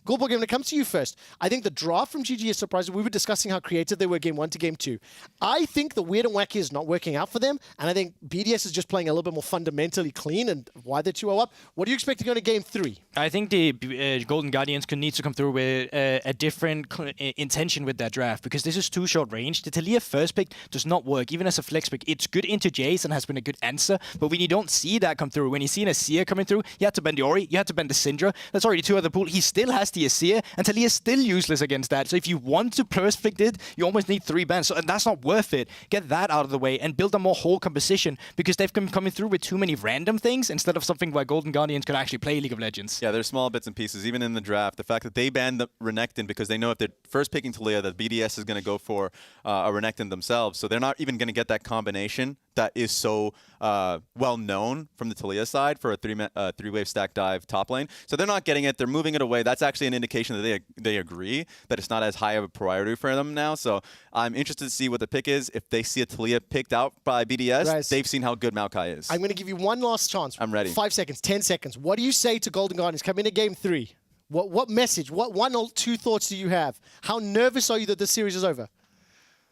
Goldborg, when it comes to you first, I think the draft from GG is surprising. We were discussing how creative they were game 1 to game 2. I think the weird and wacky is not working out for them, and I think BDS is just playing a little bit more fundamentally clean, and why they're 2-0 up. What do you expect to go to game 3? I think the Golden Guardians could need to come through with a different intention with that draft, because this is too short range. The Talia first pick does not work, even as a flex pick. It's good into Jace and has been a good answer, but when you don't see that come through, when you see an Asir coming through, you had to bend the Ori, you had to bend the Syndra. That's already 2 out of the pool. He still has the Asir, and Talia is still useless against that. So if you want to first pick it, you almost need 3 bans, and that's not worth it. Get that out of the way and build a more whole composition, because they've been coming through with too many random things instead of something where Golden Guardians could actually play League of Legends. Yeah, there's small bits and pieces, even in the draft. The fact that they banned the Renekton because they know if they're first picking Talia, that BDS is going to go for a Renekton themselves. So they're not even going to get that combination that is so well known from the Talia side for a three-wave stack dive top lane. So they're not getting it. They're moving it away. That's actually an indication that they agree that it's not as high of a priority for them now. So I'm interested to see what the pick is. If they see a Talia picked out by BDS, they've seen how good Maokai is. I'm going to give you one last chance. I'm ready. 5 seconds, 10 seconds. What do you say to Golden Guardians come into game 3? What message, what 1 or 2 thoughts do you have? How nervous are you that this series is over?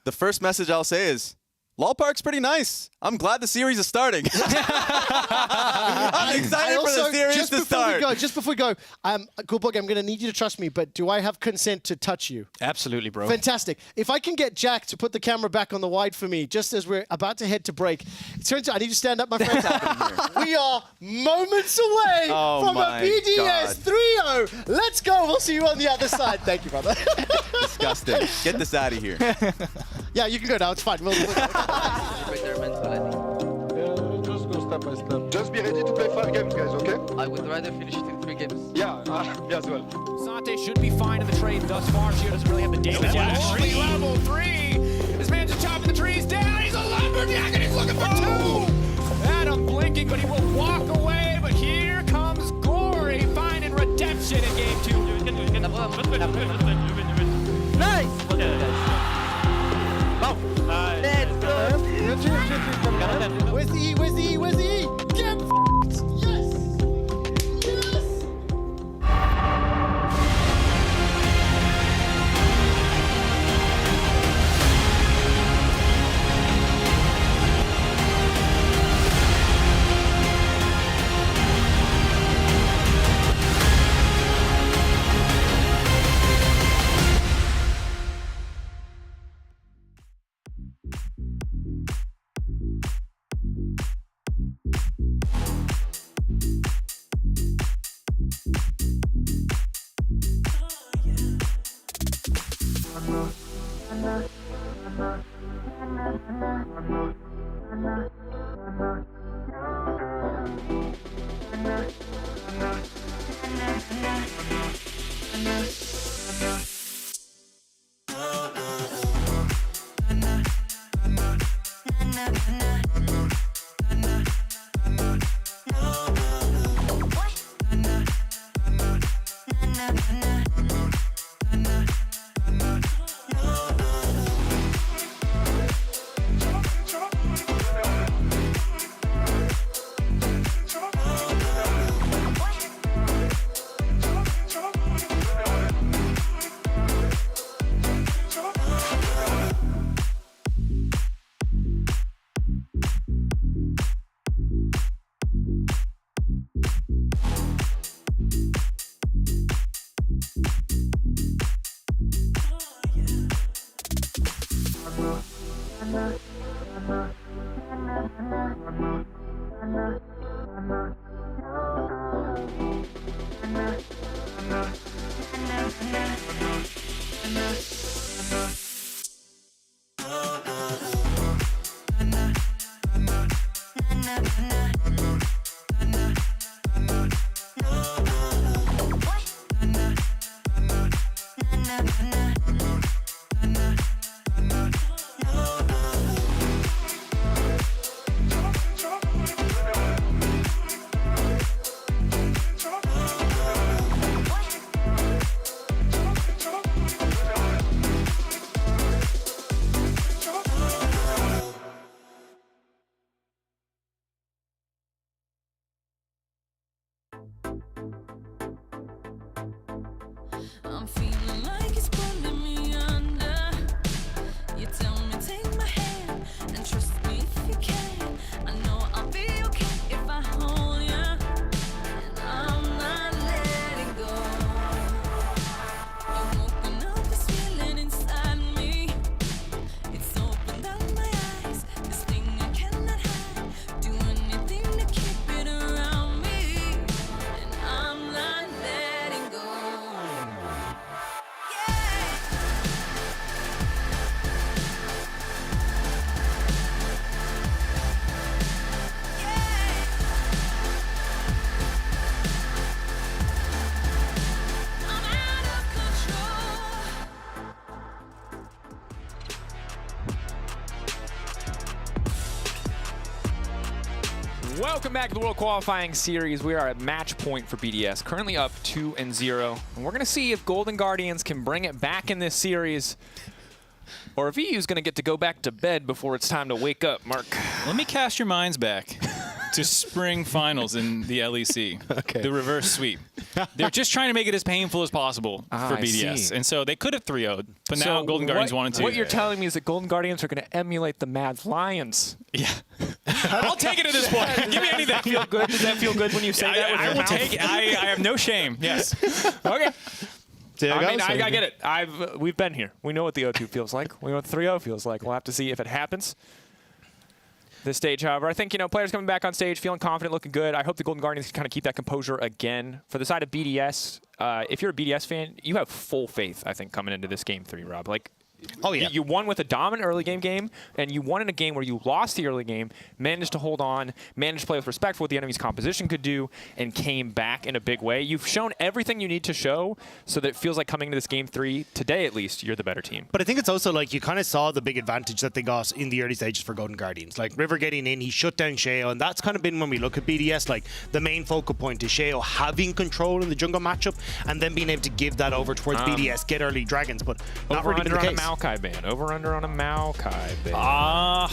The first message I'll say is, LOL Park's pretty nice. I'm glad the series is starting. I'm excited for the series to start. we go, Coolbug, I'm going to need you to trust me, but do I have consent to touch you? Absolutely, bro. Fantastic. If I can get Jack to put the camera back on the wide for me, just as we're about to head to break, it turns out I need to stand up, my friends. We are moments away from a BDS 3-0. Let's go. We'll see you on the other side. Thank you, brother. Disgusting. Get this out of here. Yeah, you can go now. It's fine. We'll Just go step by step. Just be ready to play 5 games, guys, okay? I would rather finish it in 3 games. Yeah, me as well. Sante should be fine in the trade thus far. She doesn't really have the damage yet. Only level 3. This man's just chopping the trees down. He's a lumberjack and he's looking for 2. Adam blinking, but he will walk away. But here comes Glory finding redemption in game 2. Nice! Let's go. Where's the E? Where's the E? Where's the E? Get f***ed! Yes! Yes! I'm feeling like it's pulling me under. You tell me take my hand and trust me if you can. I know I'll be okay if I hold you, and I'm not letting go. You open up this feeling inside me. It's opened up my eyes. This thing I cannot hide. Do anything to keep it around me, and I'm not letting go. Welcome back to the World Qualifying Series. We are at match point for BDS, currently up 2-0. And we're going to see if Golden Guardians can bring it back in this series, or if EU's going to get to go back to bed before it's time to wake up, Mark. Let me cast your minds back to spring finals in the LEC, the reverse sweep. They're just trying to make it as painful as possible for BDS. And so they could have 3-0'd, but now Golden Guardians wanted to. What you're telling me is that Golden Guardians are going to emulate the Mad Lions. Yeah. I'll take it at this point. Give me anything. Feel good? Does that feel good when you say that? With I your will mouth? take it. I have no shame. Yes. Okay. I get it. We've been here. We know what the 0-2 feels like. We know what the 3-0 feels like. We'll have to see if it happens. This stage, however, I think, players coming back on stage, feeling confident, looking good. I hope the Golden Guardians can kind of keep that composure again. For the side of BDS, if you're a BDS fan, you have full faith, I think, coming into this Game 3, Rob. Like, oh, yeah. You won with a dominant early game, and you won in a game where you lost the early game, managed to hold on, managed to play with respect for what the enemy's composition could do, and came back in a big way. You've shown everything you need to show so that it feels like coming into this Game 3, today at least, you're the better team. But I think it's also like you kind of saw the big advantage that they got in the early stages for Golden Guardians. Like River getting in, he shut down Sheo, and that's kind of been when we look at BDS, like the main focal point is Sheo having control in the jungle matchup and then being able to give that over towards BDS, get early dragons, but not really been the case. On a Maokai ban. Over-under on a Maokai ban.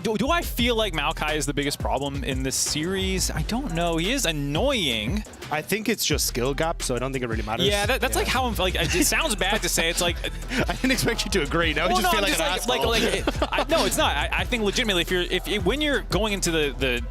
Do I feel like Maokai is the biggest problem in this series? I don't know. He is annoying. I think it's just skill gap, so I don't think it really matters. Yeah, that's like how I'm like. It sounds bad to say. It's like I didn't expect you to agree. Now I just feel like an asshole. No, it's not. I think legitimately, when you're going into the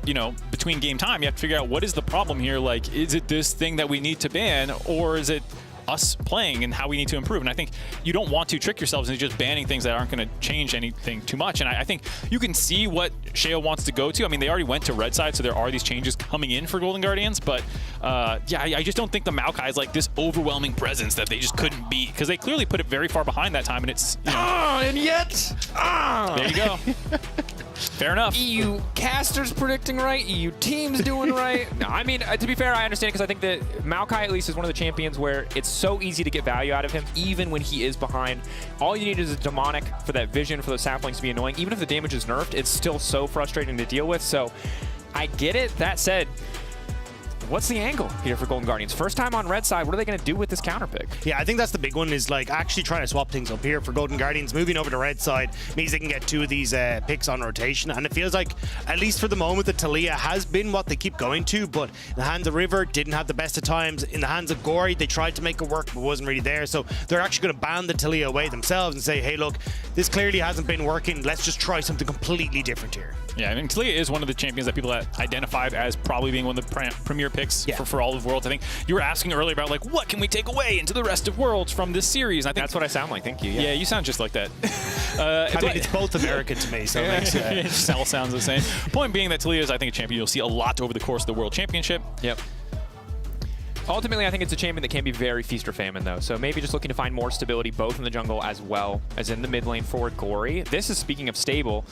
between game time, you have to figure out what is the problem here. Like, is it this thing that we need to ban, or is it us playing and how we need to improve? And I think you don't want to trick yourselves into just banning things that aren't going to change anything too much. And I think you can see what Sheo wants to go to. I mean, they already went to red side, so there are these changes coming in for Golden Guardians. But yeah, I just don't think the Maokai is like this overwhelming presence that they just couldn't beat, because they clearly put it very far behind that time. And it's and yet there you go. Fair enough. EU casters predicting right, EU teams doing right. No, I mean, to be fair, I understand, because I think that Maokai at least is one of the champions where it's so easy to get value out of him, even when he is behind. All you need is a demonic for that vision, for those saplings to be annoying. Even if the damage is nerfed, it's still so frustrating to deal with. So I get it. That said, what's the angle here for Golden Guardians? First time on red side, what are they going to do with this counter pick? Yeah, I think that's the big one, is like actually trying to swap things up here for Golden Guardians. Moving over to red side means they can get two of these picks on rotation, and it feels like, at least for the moment, the Talia has been what they keep going to, but in the hands of River, didn't have the best of times. In the hands of Gory, they tried to make it work, but wasn't really there, so they're actually going to ban the Talia away themselves and say, hey, look, this clearly hasn't been working. Let's just try something completely different here. Yeah, I mean, Talia is one of the champions that people identified as probably being one of the premier picks for all of Worlds. I think you were asking earlier about, like, what can we take away into the rest of Worlds from this series? And I think that's what I sound like. Thank you. Yeah, you sound just like that. I mean, it's both American to me, so it makes Cell sounds the same. Point being that Talia is, I think, a champion you'll see a lot over the course of the World Championship. Yep. Ultimately, I think it's a champion that can be very feast or famine, though. So maybe just looking to find more stability, both in the jungle as well as in the mid lane for Gory. This is, speaking of stable,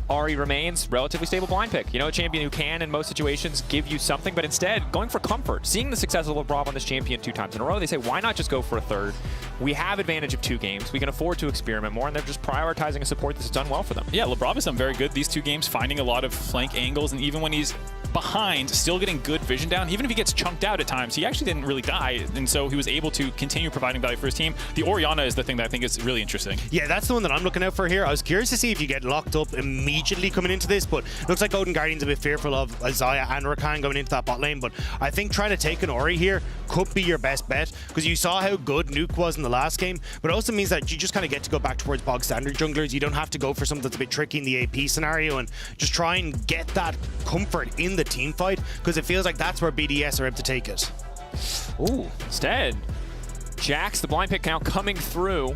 Ahri remains relatively stable blind pick. You know, a champion who can, in most situations, give you something, but instead, going for comfort. Seeing the success of LeBron on this champion 2 times in a row, they say, why not just go for a third? We have advantage of 2 games. We can afford to experiment more, and they're just prioritizing a support that's done well for them. Yeah, LeBron has done very good these 2 games, finding a lot of flank angles, and even when he's behind, still getting good vision down. Even if he gets chunked out at times, he actually didn't really die, and so he was able to continue providing value for his team. The Orianna is the thing that I think is really interesting. Yeah, that's the one that I'm looking out for here. I was curious to see if you get locked up immediately coming into this, but looks like Golden Guardian's a bit fearful of Isaiah and Rakan going into that bot lane, but I think trying to take an Ori here could be your best bet, because you saw how good Nuke was in the last game, but it also means that you just kind of get to go back towards bog standard junglers. You don't have to go for something that's a bit tricky in the AP scenario, and just try and get that comfort in the team fight, because it feels like that's where BDS are able to take it. Ooh, instead, Jax, the blind pick count coming through.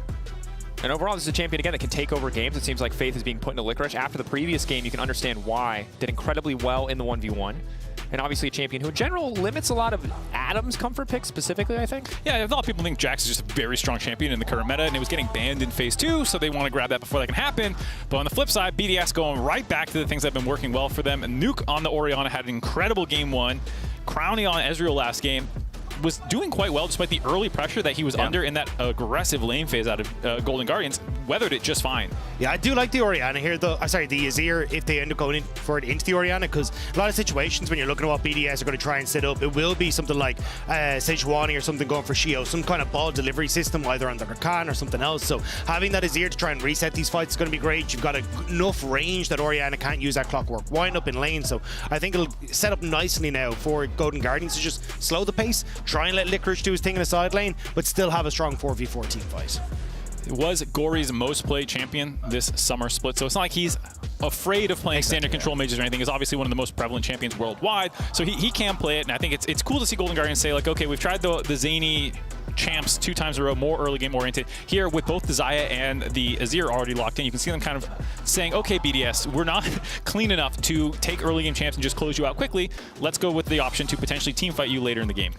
And overall, this is a champion, again, that can take over games. It seems like Faith is being put into Licorice. After the previous game, you can understand why. Did incredibly well in the 1v1. And obviously a champion who in general limits a lot of Adam's comfort picks specifically, I think. Yeah, a lot of people think Jax is just a very strong champion in the current meta, and it was getting banned in Phase 2, so they want to grab that before that can happen. But on the flip side, BDS going right back to the things that have been working well for them. And Nuke on the Orianna had an incredible game 1. Crowning on Ezreal last game. Was doing quite well despite the early pressure that he was under in that aggressive lane phase out of Golden Guardians. Weathered it just fine. Yeah, I do like the Orianna here, though. Sorry, the Azir, if they end up going for it into the Orianna, because a lot of situations when you're looking at what BDS are going to try and set up, it will be something like Sejuani or something going for Shio, some kind of ball delivery system, either on the Rakan or something else. So having that Azir to try and reset these fights is going to be great. You've got enough range that Orianna can't use that clockwork wind up in lane. So I think it'll set up nicely now for Golden Guardians to just slow the pace, try and let Licorice do his thing in the side lane, but still have a strong 4v4 team fight. It was Gory's most played champion this summer split, so it's not like he's afraid of playing standard control mages or anything, is obviously one of the most prevalent champions worldwide. So he can play it, and I think it's cool to see Golden Guardians say, like, okay, we've tried the zany champs 2 times in a row, more early game oriented. Here, with both the Xayah and the Azir already locked in, you can see them kind of saying, okay, BDS, we're not clean enough to take early game champs and just close you out quickly. Let's go with the option to potentially team fight you later in the game.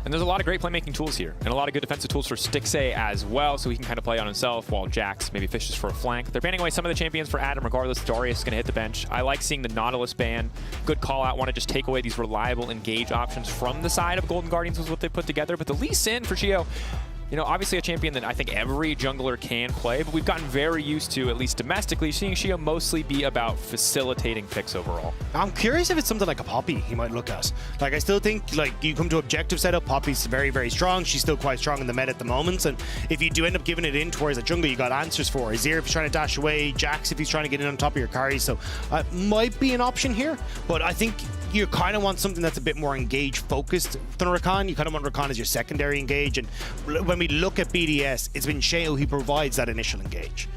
And there's a lot of great playmaking tools here, and a lot of good defensive tools for Stixxay as well, so he can kind of play on himself while Jax maybe fishes for a flank. They're banning away some of the champions for Adam regardless. Darius is going to hit the bench. I like seeing the Nautilus ban. Good call out. Want to just take away these reliable engage options from the side of Golden Guardians was what they put together. But the Lee Sin for Xiao, you know, obviously a champion that I think every jungler can play, but we've gotten very used to, at least domestically, seeing Xiao mostly be about facilitating picks overall. I'm curious if it's something like a Poppy he might look at. Like, I still think, like, you come to objective setup, Poppy's very, very strong. She's still quite strong in the meta at the moment, and if you do end up giving it in towards a jungle, you got answers for. Azir if he's trying to dash away, Jax if he's trying to get in on top of your carry, so might be an option here, but I think you kind of want something that's a bit more engage focused than Rakan. You kind of want Rakan as your secondary engage, and when we look at BDS, it's been Xiao who provides that initial engage.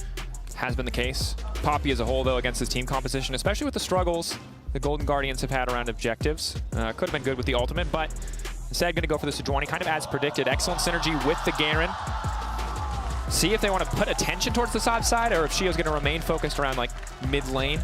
Has been the case. Poppy as a whole, though, against his team composition, especially with the struggles the Golden Guardians have had around objectives. Could have been good with the ultimate, but instead going to go for the Sejuani, kind of as predicted. Excellent synergy with the Garen. See if they want to put attention towards the top side, or if Xiao's going to remain focused around, like, mid lane.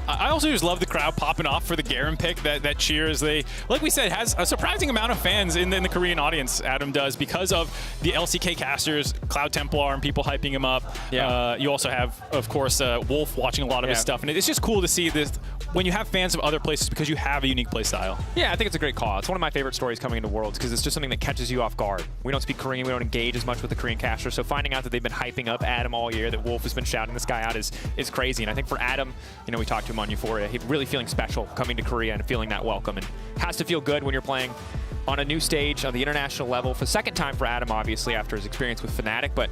I also just love the crowd popping off for the Garen pick that cheers. They, like we said, has a surprising amount of fans in the Korean audience, Adam does, because of the LCK casters, Cloud Templar, and people hyping him up. Yeah. You also have, of course, Wolf watching a lot of his stuff. And it's just cool to see this when you have fans of other places because you have a unique play style. Yeah, I think it's a great call. It's one of my favorite stories coming into Worlds because it's just something that catches you off guard. We don't speak Korean. We don't engage as much with the Korean casters. So finding out that they've been hyping up Adam all year, that Wolf has been shouting this guy out is crazy. And I think for Adam, you know, we talked to him on Euphoria. He's really feeling special coming to Korea and feeling that welcome, and has to feel good when you're playing on a new stage on the international level for the second time for Adam, obviously, after his experience with Fnatic, but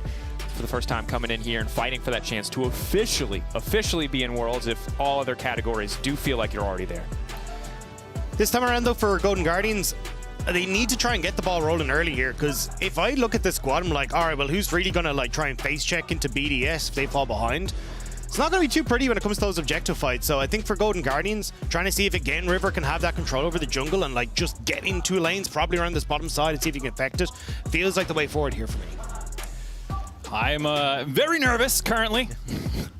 for the first time coming in here and fighting for that chance to officially be in Worlds if all other categories do feel like you're already there. This time around, though, for Golden Guardians, they need to try and get the ball rolling early here, because if I look at this squad, I'm like, all right, well, who's really going to like try and face check into BDS if they fall behind? It's not going to be too pretty when it comes to those objective fights. So I think for Golden Guardians, trying to see if again River can have that control over the jungle and like just get in 2 lanes, probably around this bottom side, and see if he can affect it, feels like the way forward here for me. I'm very nervous currently.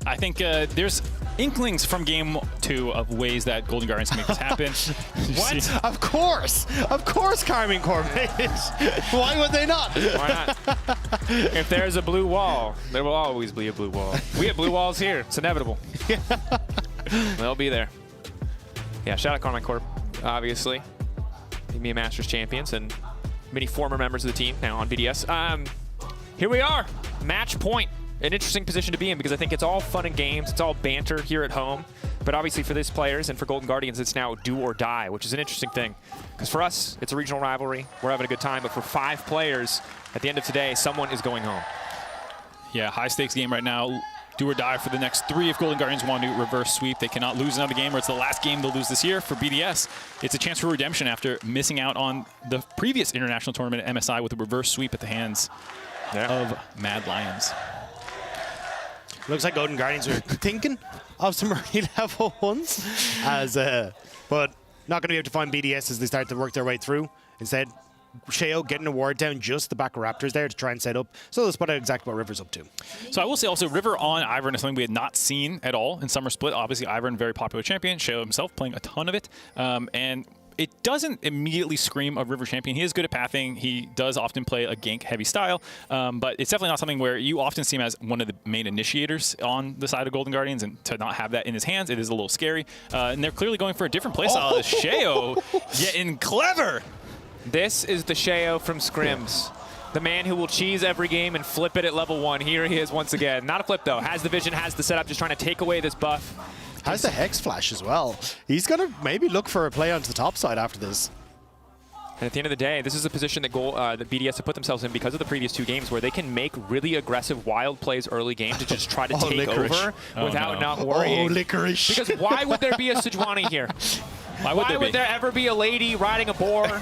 I think there's inklings from game 2 of ways that Golden Guardians can make this happen. What? Of course, Carmine Corbett. Why would they not? Why not? If there's a blue wall, there will always be a blue wall. We have blue walls here. It's inevitable. They'll be there. Yeah, shout out Carmine Corp, obviously. Me and Masters champions and many former members of the team now on BDS. Here we are, match point. An interesting position to be in because I think it's all fun and games. It's all banter here at home. But obviously for these players and for Golden Guardians, it's now do or die, which is an interesting thing. Because for us, it's a regional rivalry. We're having a good time. But for 5 players, at the end of today, someone is going home. Yeah, high stakes game right now. Do or die for the next 3 if Golden Guardians want to reverse sweep. They cannot lose another game, or it's the last game they'll lose this year. For BDS, it's a chance for redemption after missing out on the previous international tournament at MSI with a reverse sweep at the hands of Mad Lions. Looks like Golden Guardians are thinking of some early level ones, but not going to be able to find BDS as they start to work their way through. Instead, Xiao getting a ward down just the back of Raptors there to try and set up. So let's spot out exactly what River's up to. So I will say also, River on Ivern is something we had not seen at all in Summer Split. Obviously, Ivern, very popular champion. Xiao himself playing a ton of it. And it doesn't immediately scream of River champion. He is good at pathing. He does often play a gank-heavy style, but it's definitely not something where you often see him as one of the main initiators on the side of Golden Guardians, and to not have that in his hands, it is a little scary. And they're clearly going for a different playstyle. Xiao getting clever. This is the Xiao from Scrims. The man who will cheese every game and flip it at level 1. Here he is once again. Not a flip, though. Has the vision, has the setup, just trying to take away this buff. Has the Hex Flash as well. He's going to maybe look for a play onto the top side after this. And at the end of the day, this is a position that that BDS have put themselves in because of the previous 2 games where they can make really aggressive wild plays early game to just try to take over without not worrying. Oh, Licorice. Because why would there be a Sejuani here? Why would there ever be a lady riding a boar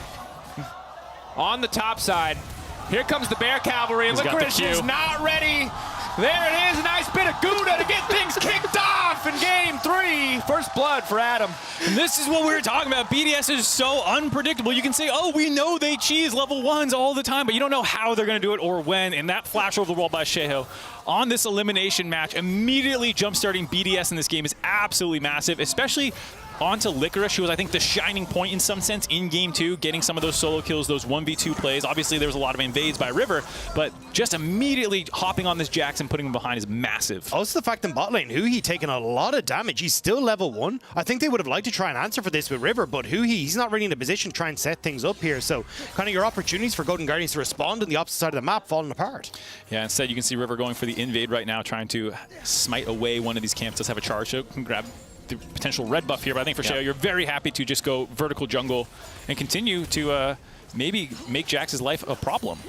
on the top side? Here comes the Bear Cavalry, and Licorice is not ready There it is, a nice bit of Gouda to get things kicked off in game 3. First blood for Adam. And this is what we were talking about. BDS is so unpredictable. You can say, oh, we know they cheese level 1s all the time, but you don't know how they're going to do it or when. And that flash over the wall by Sheho on this elimination match, immediately jump-starting BDS in this game is absolutely massive, especially onto Licorice, who was, I think, the shining point in some sense in Game 2, getting some of those solo kills, those 1v2 plays. Obviously, there was a lot of invades by River, but just immediately hopping on this Jax and putting him behind is massive. Also the fact in bot lane, Huhi taking a lot of damage. He's still level 1. I think they would have liked to try and answer for this with River, but Huhi, he's not really in a position to try and set things up here. So kind of your opportunities for Golden Guardians to respond on the opposite side of the map falling apart. Yeah, instead you can see River going for the invade right now, trying to smite away one of these camps. Does have a charge, so can grab the potential red buff here, but I think for Sheo, you're very happy to just go vertical jungle and continue to maybe make Jax's life a problem.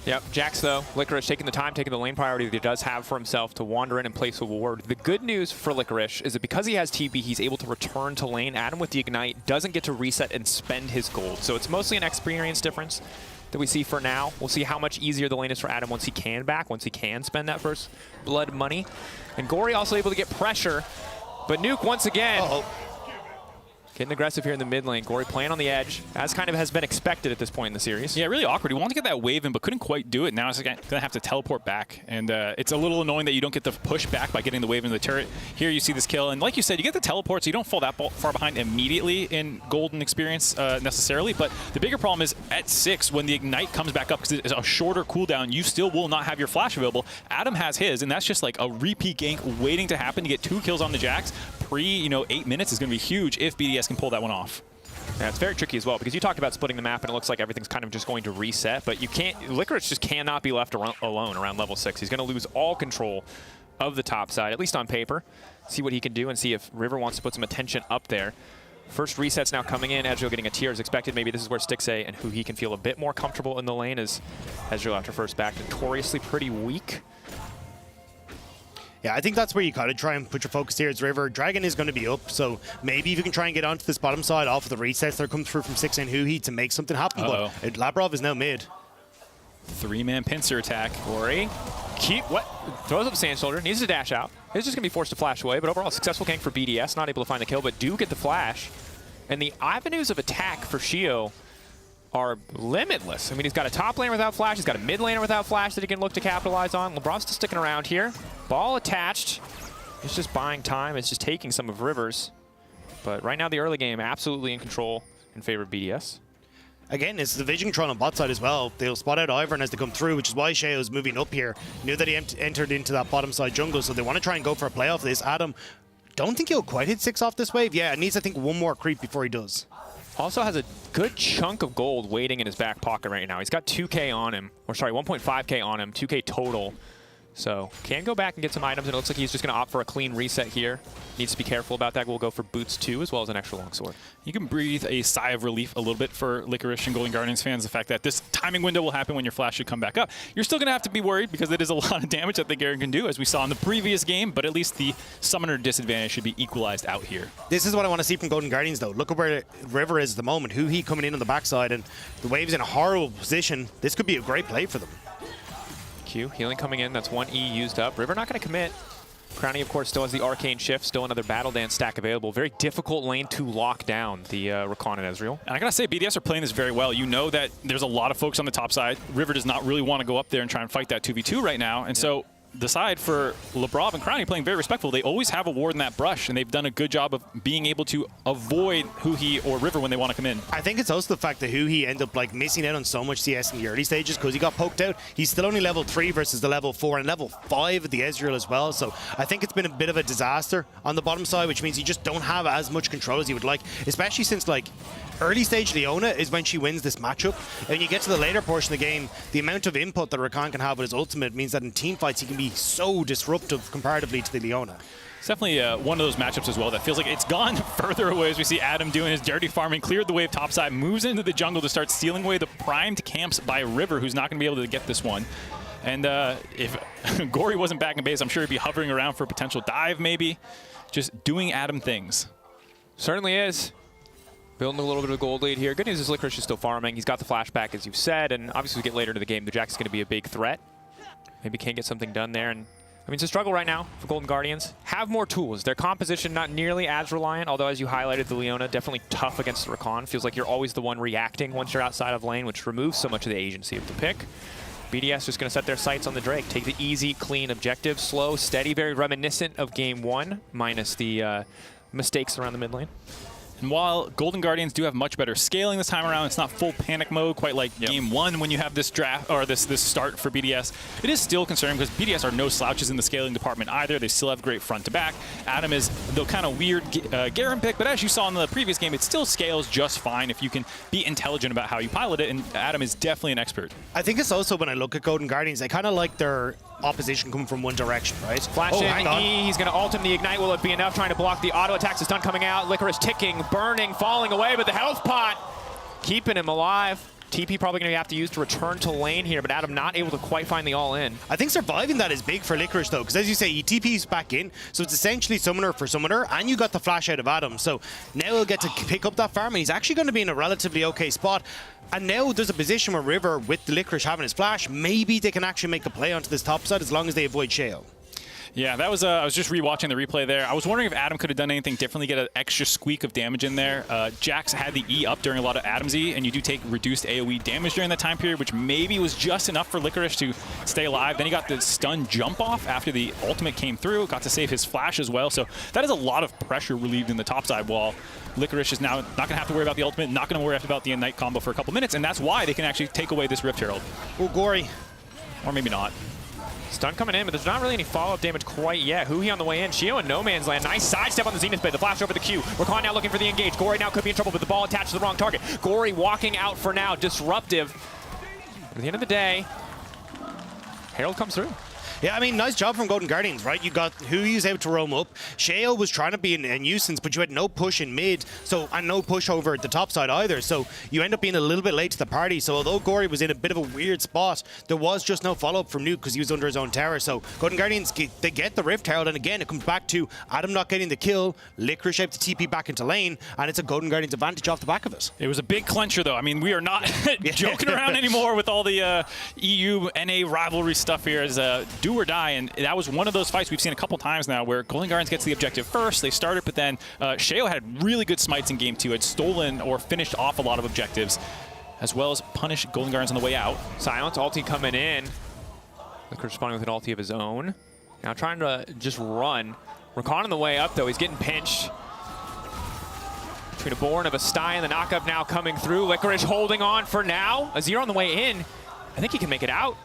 Yep, Jax though, Licorice taking the time, taking the lane priority that he does have for himself to wander in and place a ward. The good news for Licorice is that because he has TB, he's able to return to lane. Adam with the Ignite doesn't get to reset and spend his gold, so it's mostly an experience difference that we see for now. We'll see how much easier the lane is for Adam once he can spend that first blood money. And Gory also able to get pressure. But Nuke, once again, getting aggressive here in the mid lane. Gory playing on the edge, as kind of has been expected at this point in the series. Yeah, really awkward. He wanted to get that wave in, but couldn't quite do it. Now he's going to have to teleport back. And it's a little annoying that you don't get the push back by getting the wave into the turret. Here you see this kill. And like you said, you get the teleport, so you don't fall that far behind immediately in Golden experience necessarily. But the bigger problem is at 6, when the Ignite comes back up, because it's a shorter cooldown, you still will not have your flash available. Adam has his, and that's just like a repeat gank waiting to happen to get 2 kills on the Jax. Pre, 8 minutes is going to be huge if BDS can pull that one off. Yeah, it's very tricky as well, because you talked about splitting the map and it looks like everything's kind of just going to reset, but you can't, Licorice just cannot be left alone around level 6. He's going to lose all control of the top side, at least on paper. See what he can do and see if River wants to put some attention up there. First resets now coming in. Ezreal getting a tier as expected. Maybe this is where Stixxay and Huhi can feel a bit more comfortable in the lane, as Ezreal after first back notoriously pretty weak. Yeah, I think that's where you gotta try and put your focus here. It's River. Dragon is going to be up, so maybe if you can try and get onto this bottom side off of the resets that come through from Stixxay and Huhi to make something happen. But Labrov is now mid. 3-man pincer attack. Gory. Throws up Sand Shoulder, needs to dash out. He's just going to be forced to flash away, but overall successful gank for BDS. Not able to find the kill, but do get the flash. And the avenues of attack for Sheo are limitless. I mean, he's got a top laner without flash, he's got a mid laner without flash that he can look to capitalize on. LeBron's still sticking around here. Ball attached. It's just buying time. It's just taking some of River's. But right now, the early game absolutely in control in favor of BDS. Again, it's the vision control on bot side as well. They'll spot out Ivern as they come through, which is why Sheo's moving up here. Knew that he entered into that bottom side jungle, so they want to try and go for a play off this. Adam, don't think he'll quite hit 6 off this wave. Yeah, it needs, I think, one more creep before he does. Also has a good chunk of gold waiting in his back pocket right now. He's got 2K on him, or sorry, 1.5K on him, 2K total. So can go back and get some items, and it looks like he's just going to opt for a clean reset here. Needs to be careful about that. We'll go for boots too, as well as an extra longsword. You can breathe a sigh of relief a little bit for Licorice and Golden Guardians fans, the fact that this timing window will happen when your flash should come back up. You're still going to have to be worried because it is a lot of damage that the Garen can do, as we saw in the previous game, but at least the summoner disadvantage should be equalized out here. This is what I want to see from Golden Guardians, though. Look at where River is at the moment. Huhi coming in on the backside, and the wave's in a horrible position. This could be a great play for them. Q, healing coming in. That's 1E used up. River not going to commit. Crowny, of course, still has the Arcane Shift. Still another Battle Dance stack available. Very difficult lane to lock down, the Rakan and Ezreal. And I got to say, BDS are playing this very well. You know that there's a lot of folks on the top side. River does not really want to go up there and try and fight that 2v2 right now. And so the side for Labrov and Crowny playing very respectful. They always have a ward in that brush, and they've done a good job of being able to avoid Huhi or River when they want to come in. I think it's also the fact that Huhi ended up like missing out on so much CS in the early stages because he got poked out. He's still only level 3 versus the level 4 and level 5 of the Ezreal as well. So I think it's been a bit of a disaster on the bottom side, which means you just don't have as much control as you would like, especially since like early stage Leona is when she wins this matchup. And when you get to the later portion of the game, the amount of input that Rakan can have with his ultimate means that in team fights he can be so disruptive comparatively to the Leona. It's definitely one of those matchups as well that feels like it's gone further away, as we see Adam doing his dirty farming, cleared the wave topside, moves into the jungle to start stealing away the primed camps by River, who's not going to be able to get this one. And if Gory wasn't back in base, I'm sure he'd be hovering around for a potential dive maybe. Just doing Adam things. Certainly is. Building a little bit of a gold lead here. Good news is Licorice is still farming. He's got the flashback, as you've said, and obviously we get later into the game, the Jax is going to be a big threat. Maybe can't get something done there. And I mean, it's a struggle right now for Golden Guardians. Have more tools. Their composition not nearly as reliant, although as you highlighted, the Leona definitely tough against the Rakan. Feels like you're always the one reacting once you're outside of lane, which removes so much of the agency of the pick. BDS just going to set their sights on the Drake. Take the easy, clean objective. Slow, steady, very reminiscent of Game 1, minus the mistakes around the mid lane. And while Golden Guardians do have much better scaling this time around, it's not full panic mode, quite like Game 1 when you have this draft or this start for BDS. It is still concerning because BDS are no slouches in the scaling department either. They still have great front to back. Adam is the kind of weird Garen pick, but as you saw in the previous game, it still scales just fine if you can be intelligent about how you pilot it, and Adam is definitely an expert. I think it's also when I look at Golden Guardians, I kind of like their opposition coming from one direction, right? Flash in, he's going to ult him the Ignite. Will it be enough? Trying to block the auto attacks. The stun coming out. Licorice ticking, burning, falling away, but the health pot keeping him alive. TP probably going to have to use to return to lane here, but Adam not able to quite find the all-in. I think surviving that is big for Licorice, though, because as you say, he TP's back in, so it's essentially summoner for summoner, and you got the flash out of Adam, so now he'll get to pick up that farm, and he's actually going to be in a relatively okay spot. And now there's a position where River, with the Licorice having his flash, maybe they can actually make a play onto this top side as long as they avoid Sheo. Yeah, that was. I was just rewatching the replay there. I was wondering if Adam could have done anything differently, get an extra squeak of damage in there. Jax had the E up during a lot of Adam's E, and you do take reduced AoE damage during that time period, which maybe was just enough for Licorice to stay alive. Then he got the stun jump off after the ultimate came through, got to save his flash as well. So that is a lot of pressure relieved in the top side, while Licorice is now not going to have to worry about the ultimate, not going to worry about the Ignite combo for a couple minutes, and that's why they can actually take away this Rift Herald. Oh, Gory. Or maybe not. Stun coming in, but there's not really any follow-up damage quite yet. Huhi on the way in. Sheo in no man's land. Nice sidestep on the Zenith bit. The flash over the Q. Rakan now looking for the engage. Gory now could be in trouble, but the ball attached to the wrong target. Gory walking out for now. Disruptive. But at the end of the day, Herald comes through. Yeah, I mean, nice job from Golden Guardians, right? You got Hui's able to roam up. Sheo was trying to be a nuisance, but you had no push in mid, and no push over at the top side either. So you end up being a little bit late to the party. So although Gory was in a bit of a weird spot, there was just no follow-up from Nuke because he was under his own tower. So Golden Guardians, they get the Rift Herald, and again, it comes back to Adam not getting the kill, Licorice able to TP back into lane, and it's a Golden Guardians advantage off the back of it. It was a big clencher, though. I mean, we are not joking around anymore with all the EU, NA rivalry stuff here. As do or die, and that was one of those fights we've seen a couple times now where Golden Guardians gets the objective first. They started, but then Sheo had really good smites in Game 2, had stolen or finished off a lot of objectives, as well as punish Golden Guardians on the way out. Silence, ulti coming in. Licorice responding with an ulti of his own. Now trying to just run. Rakan on the way up, though. He's getting pinched. Between a Born of a Sty and the knockup now coming through. Licorice holding on for now. Azir on the way in. I think he can make it out.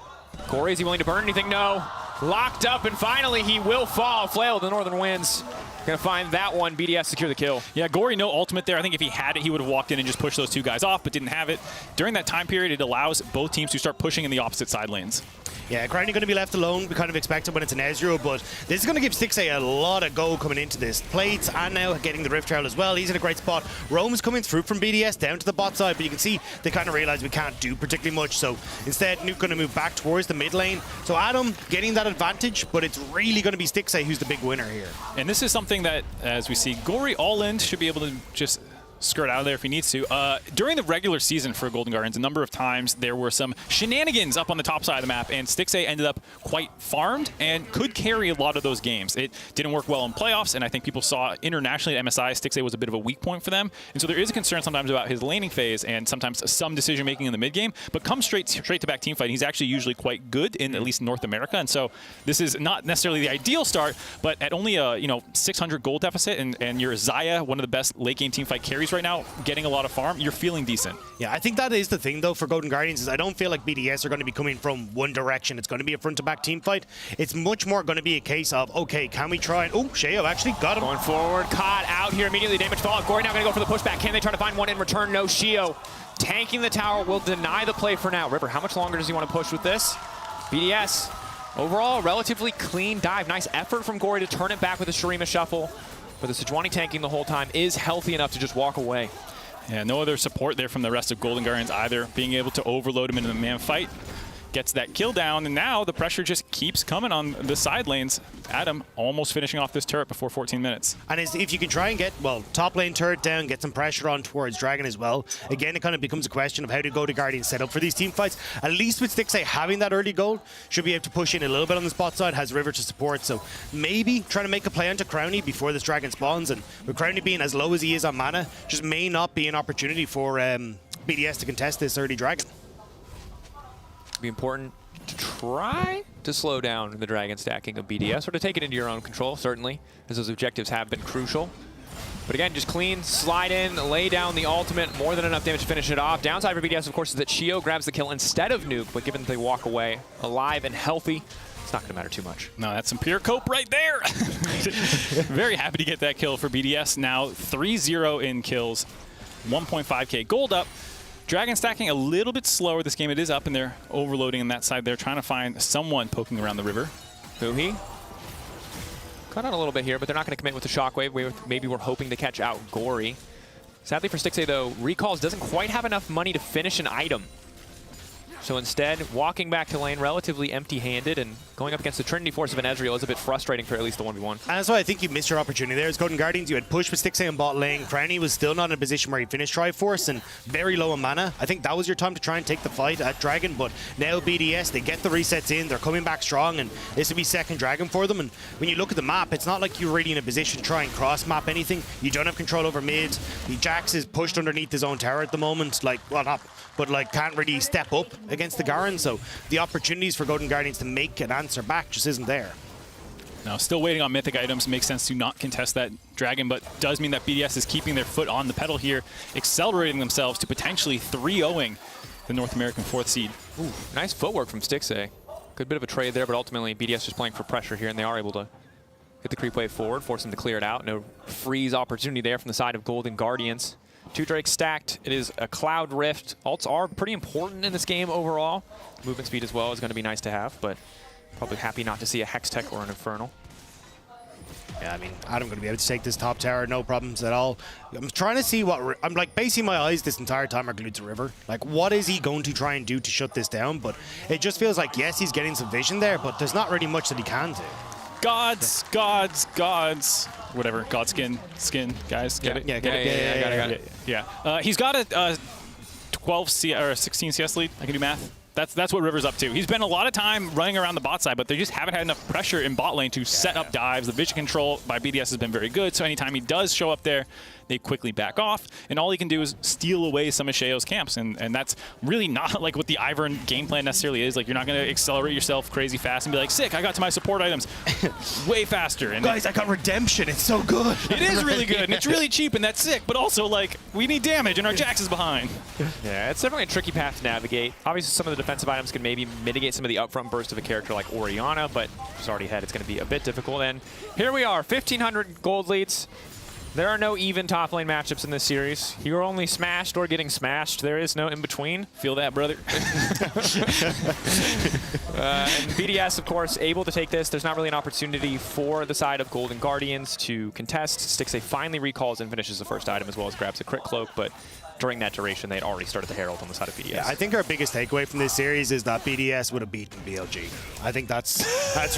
Gory, is he willing to burn anything? No. Locked up, and finally he will fall. Flail, the Northern Winds. Gonna find that one. BDS secure the kill. Yeah, Gory, no ultimate there. I think if he had it, he would have walked in and just pushed those two guys off, but didn't have it. During that time period, it allows both teams to start pushing in the opposite side lanes. Yeah, Granny going to be left alone. We kind of expect it when it's an Ezreal, but this is going to give Stixxay a lot of go coming into this. Plates and now getting the Rift Herald as well. He's in a great spot. Roam's coming through from BDS down to the bot side, but you can see they kind of realize we can't do particularly much. So instead, Nuke going to move back towards the mid lane. So Adam getting that advantage, but it's really going to be Stixxay who's the big winner here. And this is something that, as we see, Gory all-in should be able to just skirt out of there if he needs to. During the regular season for Golden Guardians, a number of times there were some shenanigans up on the top side of the map, and Stixxay ended up quite farmed and could carry a lot of those games. It didn't work well in playoffs, and I think people saw internationally at MSI, Stixxay was a bit of a weak point for them. And so there is a concern sometimes about his laning phase and sometimes some decision-making in the mid-game, but come straight to back team fight, he's actually usually quite good in at least North America. And so this is not necessarily the ideal start, but at only a 600 gold deficit and your Xayah, one of the best late-game team fight carries right now, getting a lot of farm, you're feeling decent. Yeah, I think that is the thing, though, for Golden Guardians, is I don't feel like BDS are going to be coming from one direction. It's going to be a front-to-back team fight. It's much more going to be a case of, okay, can we try? Oh, Sheo actually got him. Going forward, caught out here, immediately damage fall. Gory now going to go for the pushback. Can they try to find one in return? No, Sheo tanking the tower will deny the play for now. River, how much longer does he want to push with this? BDS, overall, relatively clean dive. Nice effort from Gory to turn it back with a Shurima shuffle. But the Sejuani tanking the whole time is healthy enough to just walk away. Yeah, no other support there from the rest of Golden Guardians either. Being able to overload him into the man fight. gets that kill down, and now the pressure just keeps coming on the side lanes. Adam almost finishing off this turret before 14 minutes. And if you can try and get, well, top lane turret down, get some pressure on towards Dragon as well, again, it kind of becomes a question of how to go to Guardian set up for these team fights. At least with Stixxay having that early goal, should be able to push in a little bit on the spot side, has River to support, so maybe trying to make a play onto Crownie before this Dragon spawns, and with Crownie being as low as he is on mana, just may not be an opportunity for BDS to contest this early Dragon. Be important to try to slow down the Dragon stacking of BDS, or to take it into your own control, certainly, as those objectives have been crucial. But again, just clean, slide in, lay down the ultimate, more than enough damage to finish it off. Downside for BDS, of course, is that Shio grabs the kill instead of Nuke, but given that they walk away alive and healthy, it's not going to matter too much. No, that's some pure cope right there. Very happy to get that kill for BDS. Now 3-0 in kills, 1.5k gold up. Dragon stacking a little bit slower this game. It is up, and they're overloading on that side. They're trying to find someone poking around the river. Fuhi cut out a little bit here, but they're not going to commit with the shockwave. Maybe we're hoping to catch out Gory. Sadly for Stixxay, though, Recalls doesn't quite have enough money to finish an item. So instead, walking back to lane relatively empty-handed and going up against the Trinity Force of an Ezreal is a bit frustrating for at least the 1v1. And that's why I think you missed your opportunity there. As Golden Guardians, you had pushed with Stixxay in bot lane. Crownie was still not in a position where he finished Triforce and very low on mana. I think that was your time to try and take the fight at Dragon, but now BDS, they get the resets in, they're coming back strong, and this will be second Dragon for them. And when you look at the map, it's not like you're really in a position to try and cross-map anything. You don't have control over mid. The Jax is pushed underneath his own tower at the moment, like, well, not, but like can't really step up against the Garen, so the opportunities for Golden Guardians to make an answer back just isn't there. Now, still waiting on mythic items. Makes sense to not contest that Dragon, but does mean that BDS is keeping their foot on the pedal here, accelerating themselves to potentially 3-0ing the North American 4th seed. Ooh, nice footwork from Stixxay. Good bit of a trade there, but ultimately BDS just playing for pressure here, and they are able to hit the creep wave forward, force them to clear it out. No freeze opportunity there from the side of Golden Guardians. 2 Drakes stacked. It is a Cloud Rift. Ults are pretty important in this game overall. Movement speed as well is going to be nice to have, but probably happy not to see a Hextech or an Infernal. Yeah, I mean, Adam going to be able to take this top tower, no problems at all. I'm trying to see what... I'm like basing my eyes this entire time are glued to River. Like, what is he going to try and do to shut this down? But it just feels like, yes, he's getting some vision there, but there's not really much that he can do. Gods. Whatever, Godskin, guys, get it? Yeah, get it. I got it. Yeah. He's got a 12 or 16 CS lead. I can do math. That's what River's up to. He's spent a lot of time running around the bot side, but they just haven't had enough pressure in bot lane to set up dives. The vision control by BDS has been very good, so anytime he does show up there, they quickly back off, and all he can do is steal away some of Sheo's camps, and that's really not like what the Ivern game plan necessarily is. Like, you're not going to accelerate yourself crazy fast and be like, sick, I got to my support items way faster. And guys, I got redemption. It's so good. It is really good, and it's really cheap, and that's sick, but also, like, we need damage, and our Jax is behind. Yeah, it's definitely a tricky path to navigate. Obviously, some of the defensive items can maybe mitigate some of the upfront burst of a character like Orianna, but she's already ahead. It's going to be a bit difficult, and here we are, 1,500 gold leads. There are no even top lane matchups in this series. You're only smashed or getting smashed. There is no in between. Feel that, brother. And BDS, of course, able to take this. There's not really an opportunity for the side of Golden Guardians to contest. Stixxay finally recalls and finishes the first item, as well as grabs a crit cloak, but during that duration, they'd already started the Herald on the side of BDS. Yeah, I think our biggest takeaway from this series is that BDS would have beaten BLG. I think that's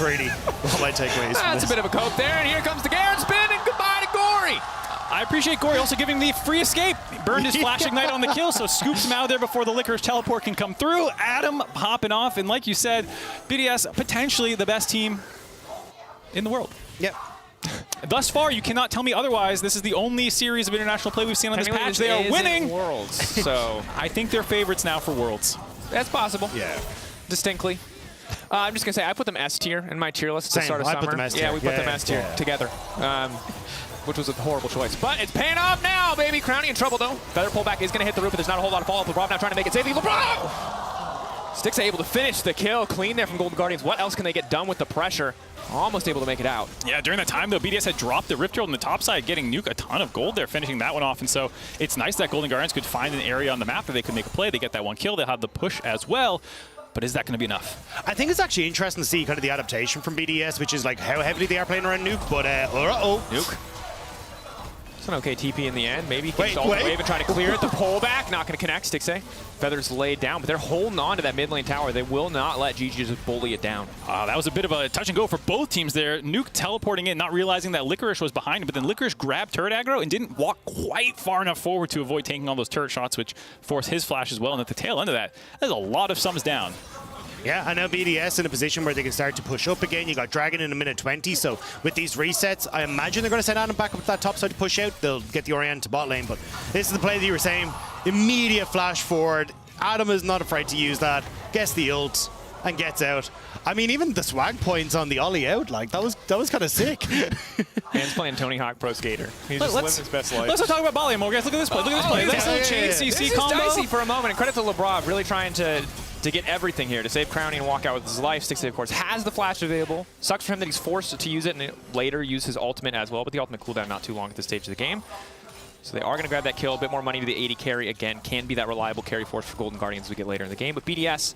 really what my takeaway is. That's a bit of a cope there, and here comes the Garen spin, and goodbye to Gory. I appreciate Gory also giving the free escape. Burned his Flash Ignite on the kill, so scoops him out of there before the Licorice Teleport can come through. Adam popping off, and like you said, BDS potentially the best team in the world. Yep. Thus far, you cannot tell me otherwise. This is the only series of international play we've seen on this patch. They are winning Worlds, so I think they're favorites now for Worlds. That's possible. Yeah. Distinctly. I'm just going to say, I put them S tier in my tier list at the start of summer. I put them S tier. Yeah, we put them S tier together. Which was a horrible choice. But it's paying off now, baby. Crownie in trouble, though. Feather pullback is going to hit the roof, but there's not a whole lot of follow-up. LeBron now trying to make it safely. LeBron! Stixxay able to finish the kill. Clean there from Golden Guardians. What else can they get done with the pressure? Almost able to make it out. Yeah, during that time, though, BDS had dropped the Rift Herald on the top side, getting Nuke a ton of gold there, finishing that one off. And so it's nice that Golden Guardians could find an area on the map that they could make a play. They get that one kill. They'll have the push as well. But is that going to be enough? I think it's actually interesting to see kind of the adaptation from BDS, which is like how heavily they are playing around Nuke. But, Nuke. It's an okay TP in the end. Maybe Wait, wave and try to clear it. The pullback, not going to connect. Stixay. Feathers laid down, but they're holding on to that mid lane tower. They will not let GG just bully it down. That was a bit of a touch and go for both teams there. Nuke teleporting in, not realizing that Licorice was behind him, but then Licorice grabbed turret aggro and didn't walk quite far enough forward to avoid taking all those turret shots, which forced his flash as well. And at the tail end of that, there's a lot of sums down. Yeah, I know BDS in a position where they can start to push up again. You got Dragon in a minute 20, so with these resets, I imagine they're going to send Adam back up to that top side to push out. They'll get the Orion to bot lane, but this is the play that you were saying. Immediate flash forward. Adam is not afraid to use that. Gets the ult and gets out. I mean, even the swag points on the ollie out, like that was kind of sick. Man's playing Tony Hawk Pro Skater. He's just living his best life. Let's not talk about Bali more, guys. Look at this play. Look at this play. Nice little chain CC this combo. This is dicey for a moment, and credit to LeBron really trying to get everything here, to save Crowning and walk out with his life. Stixay, of course, has the flash available. Sucks for him that he's forced to use it and later use his ultimate as well, but the ultimate cooldown not too long at this stage of the game. So they are going to grab that kill. A bit more money to the 80 carry. Again, can be that reliable carry force for Golden Guardians as we get later in the game. But BDS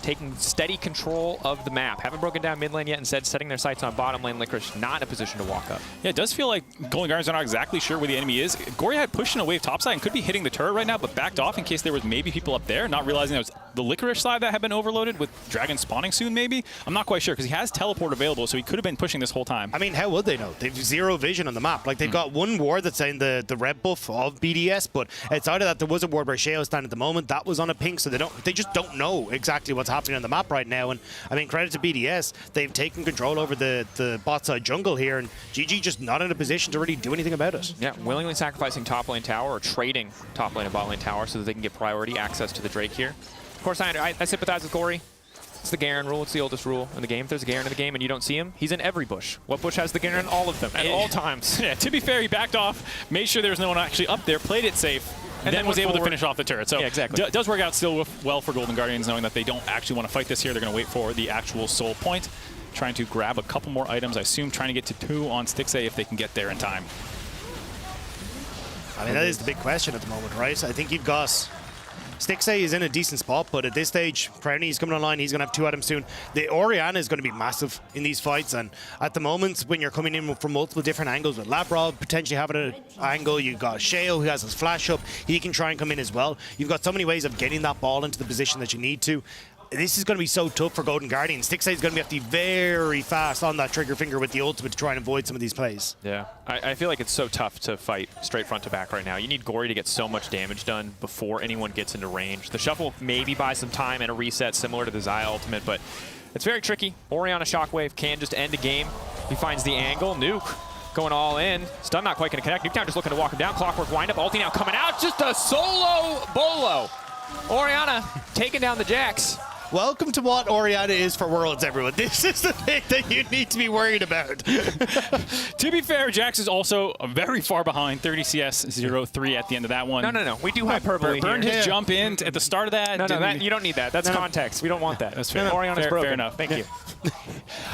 taking steady control of the map. Haven't broken down mid lane yet, instead setting their sights on bottom lane. Licorice not in a position to walk up. Yeah, it does feel like Golden Guardians are not exactly sure where the enemy is. Gory had pushed in a wave topside and could be hitting the turret right now, but backed off in case there was maybe people up there, not realizing that was the Licorice side that had been overloaded with Dragon spawning soon maybe. I'm not quite sure because he has teleport available, so he could have been pushing this whole time. I mean, how would they know? They've zero vision on the map. Like, they've got one ward that's saying the red buff of BDS, but outside of that, there was a ward where Sheo stand at the moment. That was on a pink, so they just don't know exactly what's happening on the map right now. And I mean, credit to BDS, they've taken control over the bot side jungle here, and GG just not in a position to really do anything about it. Yeah, willingly sacrificing top lane tower or trading top lane and bot lane tower so that they can get priority access to the Drake here. Of course, I sympathize with Gory. It's the Garen rule. It's the oldest rule in the game. If there's a Garen in the game and you don't see him, he's in every bush. What bush has the Garen? All of them, at all times. Yeah, to be fair, he backed off, made sure there was no one actually up there, played it safe, and then was able to finish off the turret. So yeah, exactly. Does work out still well for Golden Guardians, knowing that they don't actually want to fight this here. They're going to wait for the actual soul point, trying to grab a couple more items. I assume trying to get to 2 on Stixay if they can get there in time. I mean, that is the big question at the moment, right? I think you've got... Stixay is in a decent spot, but at this stage, Crowny's coming online. He's going to have 2 items soon. The Oriana is going to be massive in these fights, and at the moment, when you're coming in from multiple different angles, with Labrov potentially having an angle, you've got Sheo who has his flash up. He can try and come in as well. You've got so many ways of getting that ball into the position that you need to. This is going to be so tough for Golden Guardians. Stixay is going to have to be very fast on that trigger finger with the ultimate to try and avoid some of these plays. Yeah, I feel like it's so tough to fight straight front to back right now. You need Gory to get so much damage done before anyone gets into range. The shuffle maybe buys some time and a reset similar to the Xayah ultimate, but it's very tricky. Oriana Shockwave can just end a game. He finds the angle. Nuke going all in. Stun not quite going to connect. Nuketown just looking to walk him down. Clockwork wind up. Ulti now coming out. Just a solo bolo. Oriana taking down the Jax. Welcome to what Oriana is for Worlds, everyone. This is the thing that you need to be worried about. To be fair, Jax is also very far behind, 30 CS, 0-3 at the end of that one. No. We do hyperbole Burned here. his jump in at the start of that. No, you don't need that. That's context. We don't want that. That's fair. Oriana's broken. Fair enough. Thank you.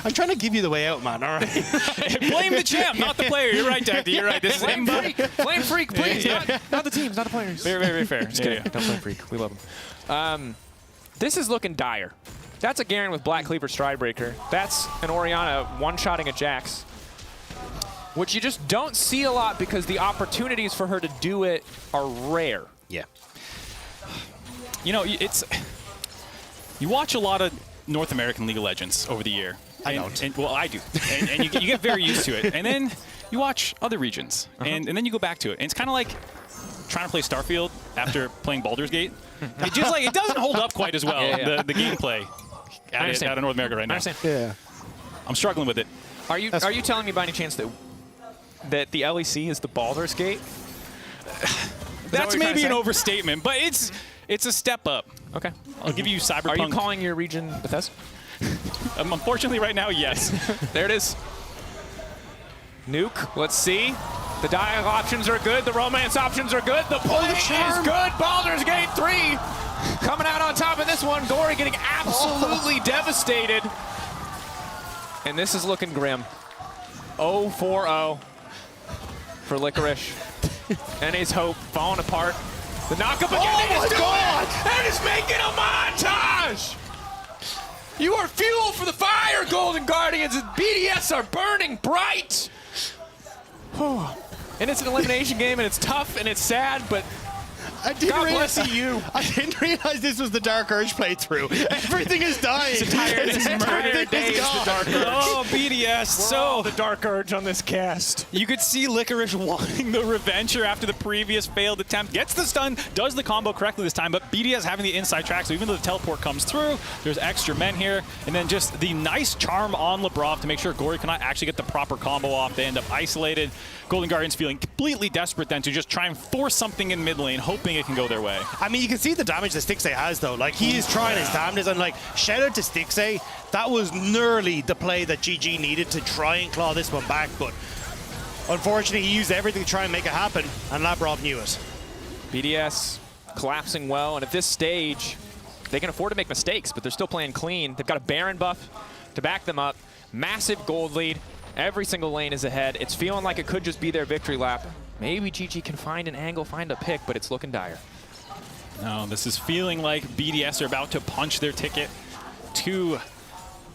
I'm trying to give you the way out, man. All right. Blame the champ, not the player. You're right, Dacty. You're right. This is Blame freak. Blame freak, please. Yeah. Not the teams, not the players. Very fair. Just kidding. Don't blame freak. We love him. This is looking dire. That's a Garen with Black Cleaver Stridebreaker. That's an Oriana one-shotting a Jax, which you just don't see a lot because the opportunities for her to do it are rare. Yeah. You know, you watch a lot of North American League of Legends over the year. I don't. Well, I do. And you get very used to it. And then you watch other regions, and then you go back to it. And it's kind of like trying to play Starfield after playing Baldur's Gate. It just it doesn't hold up quite as well, the gameplay out of North America right now. I understand. Yeah. I'm struggling with it. Are you telling me by any chance that the LEC is the Baldur's Gate? That's maybe an overstatement, but it's a step up. Okay. I'll give you Cyberpunk. Are you calling your region Bethesda? Unfortunately, right now, yes. There it is. Nuke, let's see. The dialogue options are good. The romance options are good. The play is good. Baldur's Gate 3 coming out on top of this one. Gory getting absolutely devastated. And this is looking grim. 0-4-0 for Licorice. And his hope falling apart. The knock-up again. Oh my God! That is making a montage! You are fuel for the fire, Golden Guardians, and BDS are burning bright. And it's an elimination game, and it's tough, and it's sad, but I didn't God realize bless you. I didn't realize this was the Dark Urge playthrough. Everything is dying. This entire day is the Dark Urge. Oh, BDS. So the Dark Urge on this cast. you could see Licorice wanting the revenge after the previous failed attempt. Gets the stun, does the combo correctly this time, but BDS having the inside track, so even though the teleport comes through, there's extra men here. And then just the nice charm on Lebrov to make sure Gory cannot actually get the proper combo off. They end up isolated. Golden Guardians feeling completely desperate then to just try and force something in mid lane, hoping it can go their way. I mean, you can see the damage that Stixay has, though. Like, he is trying his damnedest, and, like, shout out to Stixay. That was nearly the play that GG needed to try and claw this one back, but unfortunately, he used everything to try and make it happen, and Labrov knew it. BDS collapsing well, and at this stage, they can afford to make mistakes, but they're still playing clean. They've got a Baron buff to back them up. Massive gold lead. Every single lane is ahead. It's feeling like it could just be their victory lap. Maybe GG can find an angle, find a pick, but it's looking dire. No, this is feeling like BDS are about to punch their ticket to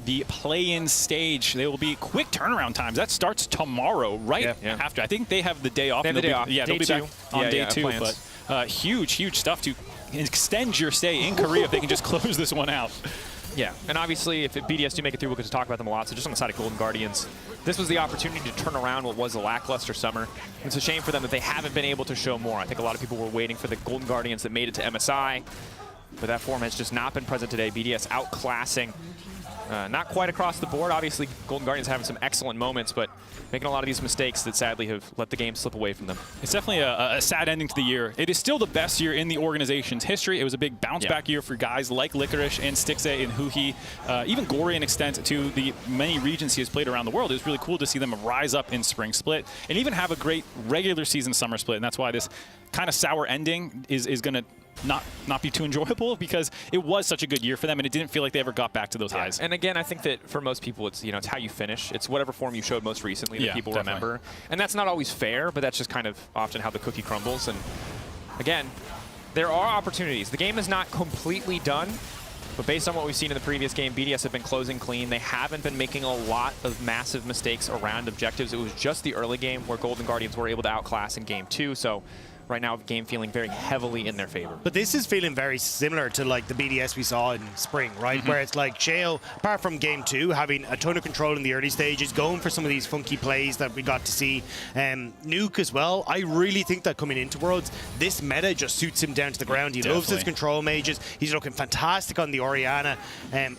the play-in stage. They will be quick turnaround times. That starts tomorrow, right after. I think they have the day off. They have the day off. Yeah, Day they'll be two. back on day two. plans. But huge stuff to extend your stay in Korea if they can just close this one out. Yeah, and obviously if BDS do make it through, we'll get to talk about them a lot. So just on the side of Golden Guardians, this was the opportunity to turn around what was a lackluster summer. It's a shame for them that they haven't been able to show more. I think a lot of people were waiting for the Golden Guardians that made it to MSI, but that form has just not been present today. BDS outclassing, not quite across the board. Obviously, Golden Guardians having some excellent moments, but making a lot of these mistakes that sadly have let the game slip away from them. It's definitely a sad ending to the year. It is still the best year in the organization's history. It was a big bounce-back year for guys like Licorice and Stixay and Huhi, even Gory in extent to the many regions he has played around the world. It was really cool to see them rise up in Spring Split and even have a great regular season Summer Split, and that's why this kind of sour ending is going to not be too enjoyable, because it was such a good year for them and it didn't feel like they ever got back to those highs. And again, I think that for most people, it's it's how you finish. It's whatever form you showed most recently that people remember. And that's not always fair, but that's just kind of often how the cookie crumbles. And again, there are opportunities. The game is not completely done, but based on what we've seen in the previous game, BDS have been closing clean. They haven't been making a lot of massive mistakes around objectives. It was just the early game where Golden Guardians were able to outclass in game 2. So right now, the game feeling very heavily in their favor. But this is feeling very similar to like the BDS we saw in spring, right? Where it's like Shale, apart from game 2, having a ton of control in the early stages, going for some of these funky plays that we got to see. Nuke as well. I really think that coming into Worlds, this meta just suits him down to the ground. He loves his control mages. He's looking fantastic on the Orianna. And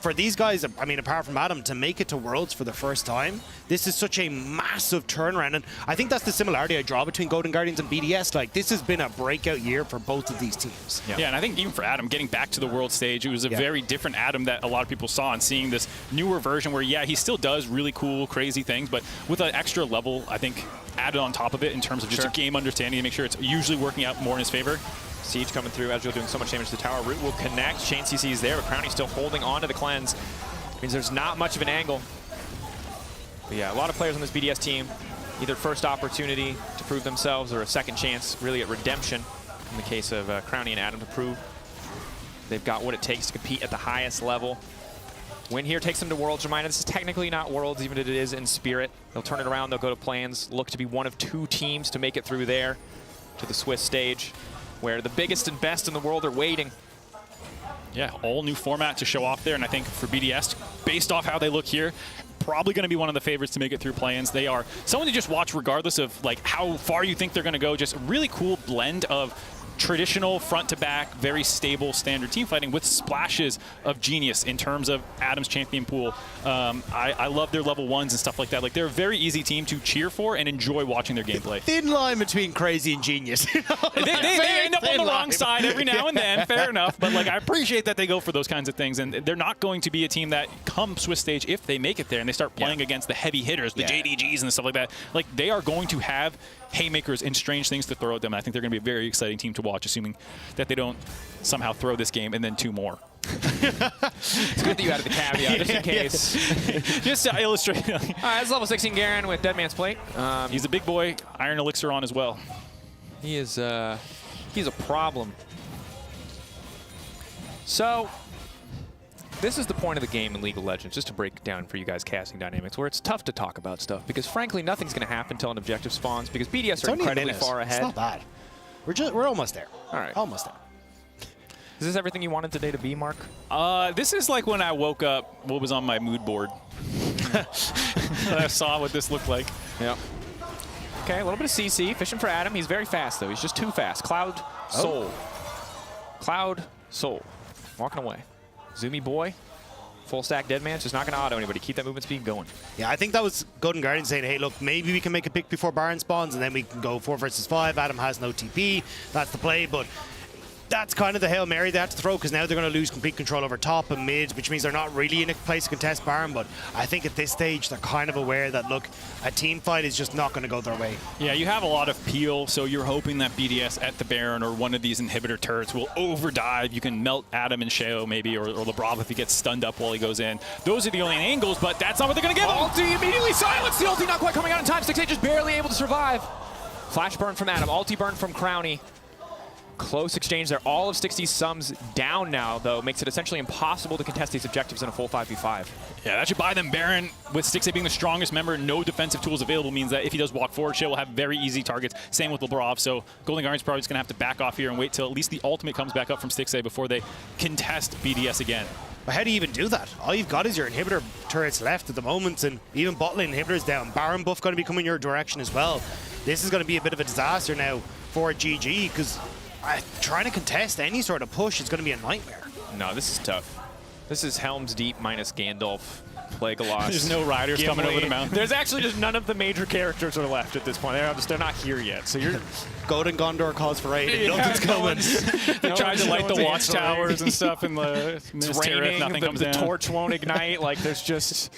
for these guys, I mean, apart from Adam, to make it to Worlds for the first time, this is such a massive turnaround. And I think that's the similarity I draw between Golden Guardians and BDS. Like, this has been a breakout year for both of these teams. Yeah, and I think even for Adam, getting back to the world stage, it was a very different Adam that a lot of people saw, and seeing this newer version where, yeah, he still does really cool, crazy things, but with an extra level, I think, added on top of it in terms of just a game understanding to make sure it's usually working out more in his favor. Siege coming through, Ezreal doing so much damage to the tower. Root will connect. Shane CC is there, but Crownie still holding on to the cleanse. Means there's not much of an angle. But yeah, a lot of players on this BDS team, either first opportunity to prove themselves or a second chance, really at redemption, in the case of Crownie and Adam, to prove they've got what it takes to compete at the highest level. Win here takes them to Worlds. Reminder, this is technically not Worlds, even if it is in spirit. They'll turn it around, they'll go to plans, look to be one of 2 teams to make it through there to the Swiss stage, where the biggest and best in the world are waiting. Yeah, all new format to show off there, and I think for BDS, based off how they look here, probably going to be one of the favorites to make it through play-ins. They are someone to just watch regardless of like how far you think they're going to go. Just a really cool blend of traditional front-to-back, very stable standard team fighting with splashes of genius in terms of Adam's champion pool. I love their level 1s and stuff like that. Like, they're a very easy team to cheer for and enjoy watching their gameplay. Thin line between crazy and genius. They end up on the wrong side every now and then, fair enough. But like, I appreciate that they go for those kinds of things, and they're not going to be a team that come Swiss stage if they make it there and they start playing against the heavy hitters, the JDGs and stuff like that. Like, they are going to have haymakers and strange things to throw at them. I think they're going to be a very exciting team to watch, assuming that they don't somehow throw this game and then 2 more. It's good that you added the caveat, just in case. Just to illustrate. All right, that's level 16 Garen with Dead Man's Plate. He's a big boy, Iron Elixir on as well. He is he's a problem. So, This is the point of the game in League of Legends, just to break down for you guys casting dynamics, where it's tough to talk about stuff because, frankly, nothing's going to happen until an objective spawns because BDS are incredibly far ahead. It's not bad. We're almost there. All right. Almost there. Is this everything you wanted today to be, Mark? This is like when I woke up, what was on my mood board. I saw what this looked like. Yep. Okay, a little bit of CC. Fishing for Adam. He's very fast, though. He's just too fast. Cloud, Soul. Cloud, Soul. Walking away. Zoomy boy. Full stack Deadman's just not going to auto anybody. Keep that movement speed going. Yeah, I think that was Golden Guardian saying, hey, look, maybe we can make a pick before Baron spawns, and then we can go 4 versus 5. Adam has no TP. That's the play, but that's kind of the Hail Mary they have to throw because now they're going to lose complete control over top and mid, which means they're not really in a place to contest Baron. But I think at this stage, they're kind of aware that, look, a team fight is just not going to go their way. Yeah, you have a lot of peel, so you're hoping that BDS at the Baron or one of these inhibitor turrets will overdive. You can melt Adam and Sheo maybe, or LeBron if he gets stunned up while he goes in. Those are the only angles, but that's not what they're going to give him. Ulti immediately silenced. The ulti not quite coming out in time. 6-8 just barely able to survive. Flash burn from Adam. Ulti burn from Crowny. Close exchange there. All of Stixie's sums down now, though, makes it essentially impossible to contest these objectives in a full 5v5. Yeah, that should buy them Baron. With Stixie being the strongest member, no defensive tools available means that if he does walk forward, Shea will have very easy targets. Same with Lebrov. So Golden Guardian's probably just going to have to back off here and wait till at least the ultimate comes back up from Stixie before they contest BDS again. But how do you even do that? All you've got is your inhibitor turrets left at the moment, and even bot lane inhibitors down. Baron buff going to be coming your direction as well. This is going to be a bit of a disaster now for GG because trying to contest any sort of push is going to be a nightmare. No, this is tough. This is Helm's Deep minus Gandalf, Legolas. There's no riders Gimli. coming over the mountain. There's actually just none of the major characters are left at this point. They're not here yet. So you're Golden Gondor calls for aid. And nothing's coming. They tried to light the watchtowers and stuff in the Minas Tirith. Nothing comes the down. torch won't ignite. Like there's just,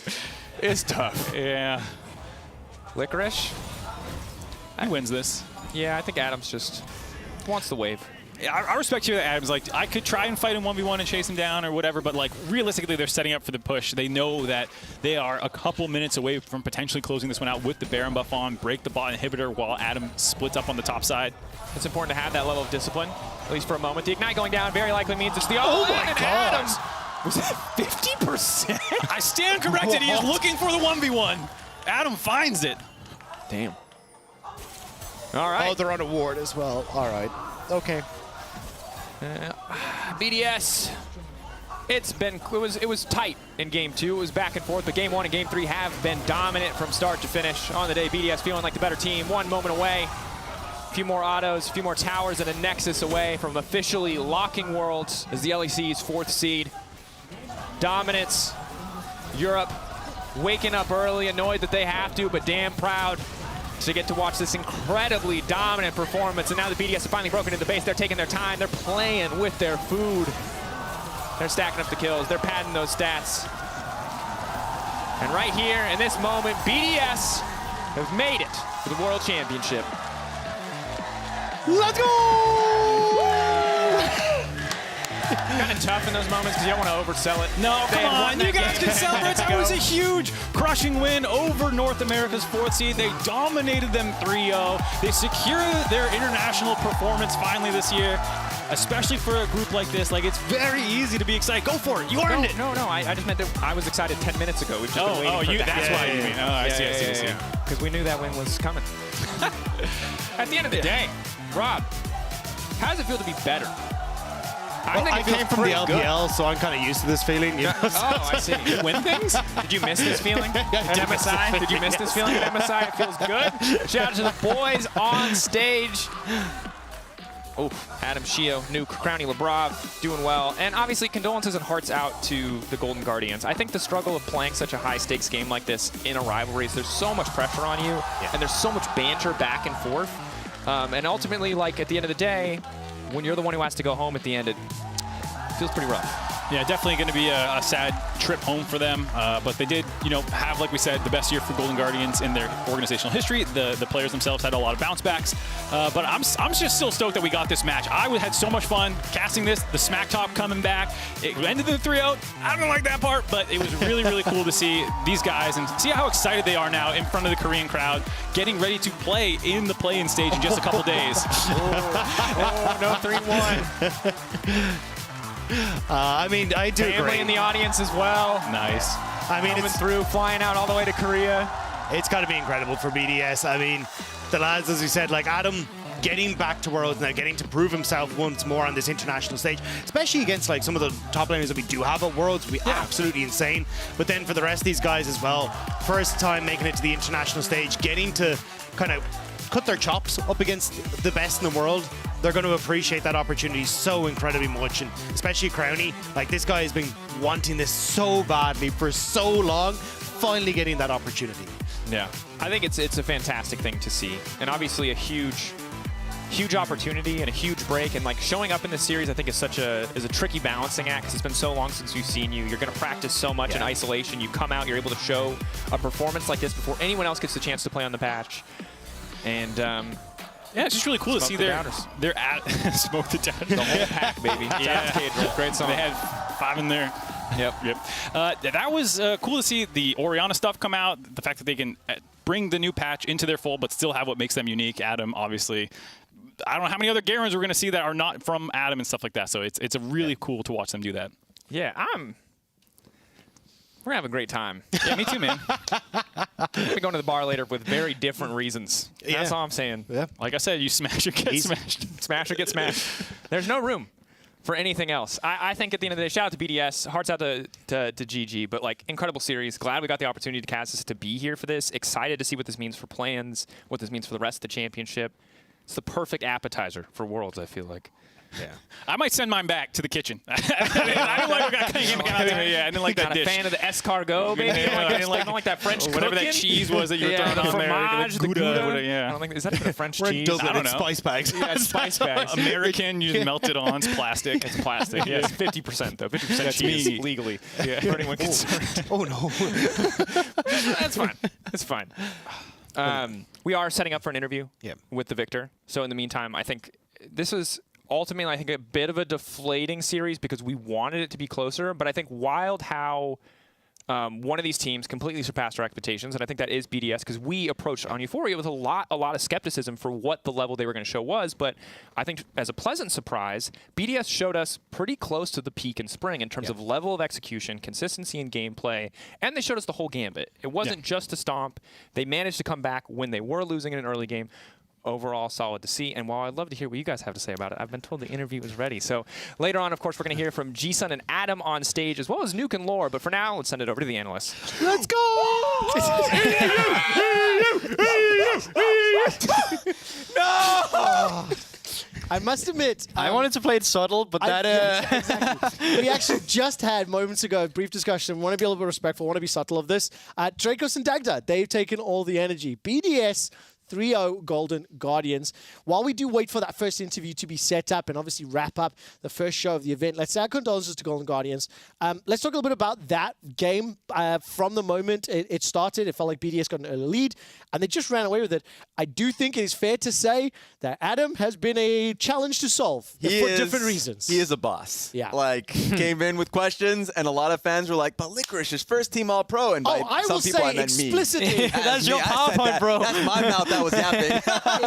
it's tough. Yeah. Licorice. He wins this. Yeah, I think Adams just wants the wave. Yeah, I respect you that Adams. Like, I could try and fight him 1v1 and chase him down or whatever, but like realistically, they're setting up for the push. They know that they are a couple minutes away from potentially closing this one out with the Baron buff on, break the bot inhibitor while Adam splits up on the top side. It's important to have that level of discipline, at least for a moment. The Ignite going down very likely means it's the Oh my and God. Adams was that 50%? I stand corrected. He is looking for the 1v1. Adam finds it. Damn. All right. Oh, they're on a ward as well. All right. Okay. BDS. It was tight in game 2. It was back and forth, but game 1 and game 3 have been dominant from start to finish. On the day, BDS feeling like the better team. 1 moment away. A few more autos, a few more towers, and a Nexus away from officially locking Worlds as the LEC's 4th seed. Dominance. Europe waking up early, annoyed that they have to, but damn proud to get to watch this incredibly dominant performance. And now the BDS have finally broken into the base. They're taking their time. They're playing with their food. They're stacking up the kills. They're padding those stats. And right here in this moment, BDS have made it to the World Championship. Let's go! Kind of tough in those moments because you don't want to oversell it. No, They come had won on. that You guys game can celebrate. 10 That was a minutes huge crushing win over North America's 4th seed. They dominated them 3-0. They secured their international performance finally this year, especially for a group like this. Like, it's very easy to be excited. Go for it. You earned it. No, I just meant that I was excited 10 minutes ago. We've just been waiting for that. that's why you mean. Oh, I see. Because we knew that win was coming. At the end of the day, Rob, how does it feel to be better? I came from the LPL, so I'm kind of used to this feeling. You know? Oh, I see. You win things? Did you miss this feeling at MSI? Did you miss this feeling at MSI? It feels good. Shout out to the boys on stage. Oh, Adam Sheo, Nuke, Crowny, Lebrov, doing well. And obviously, condolences and hearts out to the Golden Guardians. I think the struggle of playing such a high-stakes game like this in a rivalry is there's so much pressure on you, and there's so much banter back and forth. And ultimately, like, at the end of the day, when you're the one who has to go home at the end, it feels pretty rough. Yeah, definitely going to be a sad trip home for them. But they did, have, like we said, the best year for Golden Guardians in their organizational history. The players themselves had a lot of bounce backs. But I'm just still stoked that we got this match. I had so much fun casting this, the smack top coming back. It ended in 3-0. I don't like that part, but it was really, really cool to see these guys and see how excited they are now in front of the Korean crowd, getting ready to play in the play-in stage in just a couple days. Oh, no, 3-1. I mean, I do Family agree. in the audience as well. Nice. I mean, Coming it's through, flying out all the way to Korea. It's got to be incredible for BDS. I mean, the lads, as we said, like Adam getting back to Worlds now, getting to prove himself once more on this international stage, especially against like some of the top laners that we do have at Worlds, would be absolutely insane. But then for the rest of these guys as well, first time making it to the international stage, getting to kind of cut their chops up against the best in the world, they're going to appreciate that opportunity so incredibly much. And especially Crowny, like this guy has been wanting this so badly for so long, finally getting that opportunity. Yeah, I think it's a fantastic thing to see, and obviously a huge opportunity and a huge break. And like showing up in this series, I think is a tricky balancing act because it's been so long since we've seen you. You're going to practice so much in isolation. You come out, you're able to show a performance like this before anyone else gets the chance to play on the patch. And yeah, it's just really cool to see they're at Smoke the Doubters. The whole pack, baby. Yeah. Great song. They had 5 in there. Yep. That was cool to see the Orianna stuff come out. The fact that they can bring the new patch into their fold, but still have what makes them unique. Adam, obviously. I don't know how many other Garens we're going to see that are not from Adam and stuff like that. So it's a really cool to watch them do that. Yeah, we're going to have a great time. Yeah, me too, man. We're going to go to the bar later with very different reasons. That's all I'm saying. Yeah. Like I said, you smash or get smashed. Smash or get smashed. There's no room for anything else. I think at the end of the day, shout out to BDS, hearts out to GG, but like incredible series. Glad we got the opportunity to cast this, to be here for this. Excited to see what this means for plans, what this means for the rest of the championship. It's the perfect appetizer for Worlds, I feel like. Yeah. I might send mine back to the kitchen. I didn't like what came out there. Yeah, I didn't like that dish. Not a fan of the escargot, baby? Yeah, I don't like that French whatever cooking. that cheese was that you were throwing the on there. fromage, the Gouda. Yeah. I don't think, is that even a French cheese? Dublin, I don't it's know. spice bags. Yeah, it's spice bags. American, you just melt it on. It's plastic. It's plastic. Yeah, it's 50% though. 50% cheese me. legally. Yeah. For anyone concerned. Oh no. That's fine. That's fine. We are setting up for an interview with the victor. So in the meantime, I think this was ultimately, I think, a bit of a deflating series because we wanted it to be closer. But I think wild how one of these teams completely surpassed our expectations, and I think that is BDS because we approached on Euphoria with a lot of skepticism for what the level they were going to show was. But I think as a pleasant surprise, BDS showed us pretty close to the peak in spring in terms of level of execution, consistency in gameplay, and they showed us the whole gambit. It wasn't just a stomp. They managed to come back when they were losing in an early game. Overall, solid to see. And while I'd love to hear what you guys have to say about it, I've been told the interview is ready. So later on, of course, we're going to hear from G-Sun and Adam on stage, as well as Nuke and Lore. But for now, let's send it over to the analysts. Let's go! No! I must admit, I wanted to play it subtle, but exactly. We actually just had moments ago a brief discussion. Want to be a little bit respectful, want to be subtle of this. Dracos and Dagda, they've taken all the energy. BDS 3-0 Golden Guardians. While we do wait for that first interview to be set up and obviously wrap up the first show of the event, let's say our condolences to Golden Guardians. Let's talk a little bit about that game. From the moment it started, it felt like BDS got an early lead, and they just ran away with it. I do think it is fair to say that Adam has been a challenge to solve for different reasons. He is a boss. Yeah. Like, came in with questions, and a lot of fans were like, but Licorice is first team All-Pro, and by some people I meant me. Explicitly. That's your PowerPoint, bro. That's my mouth that was yapping.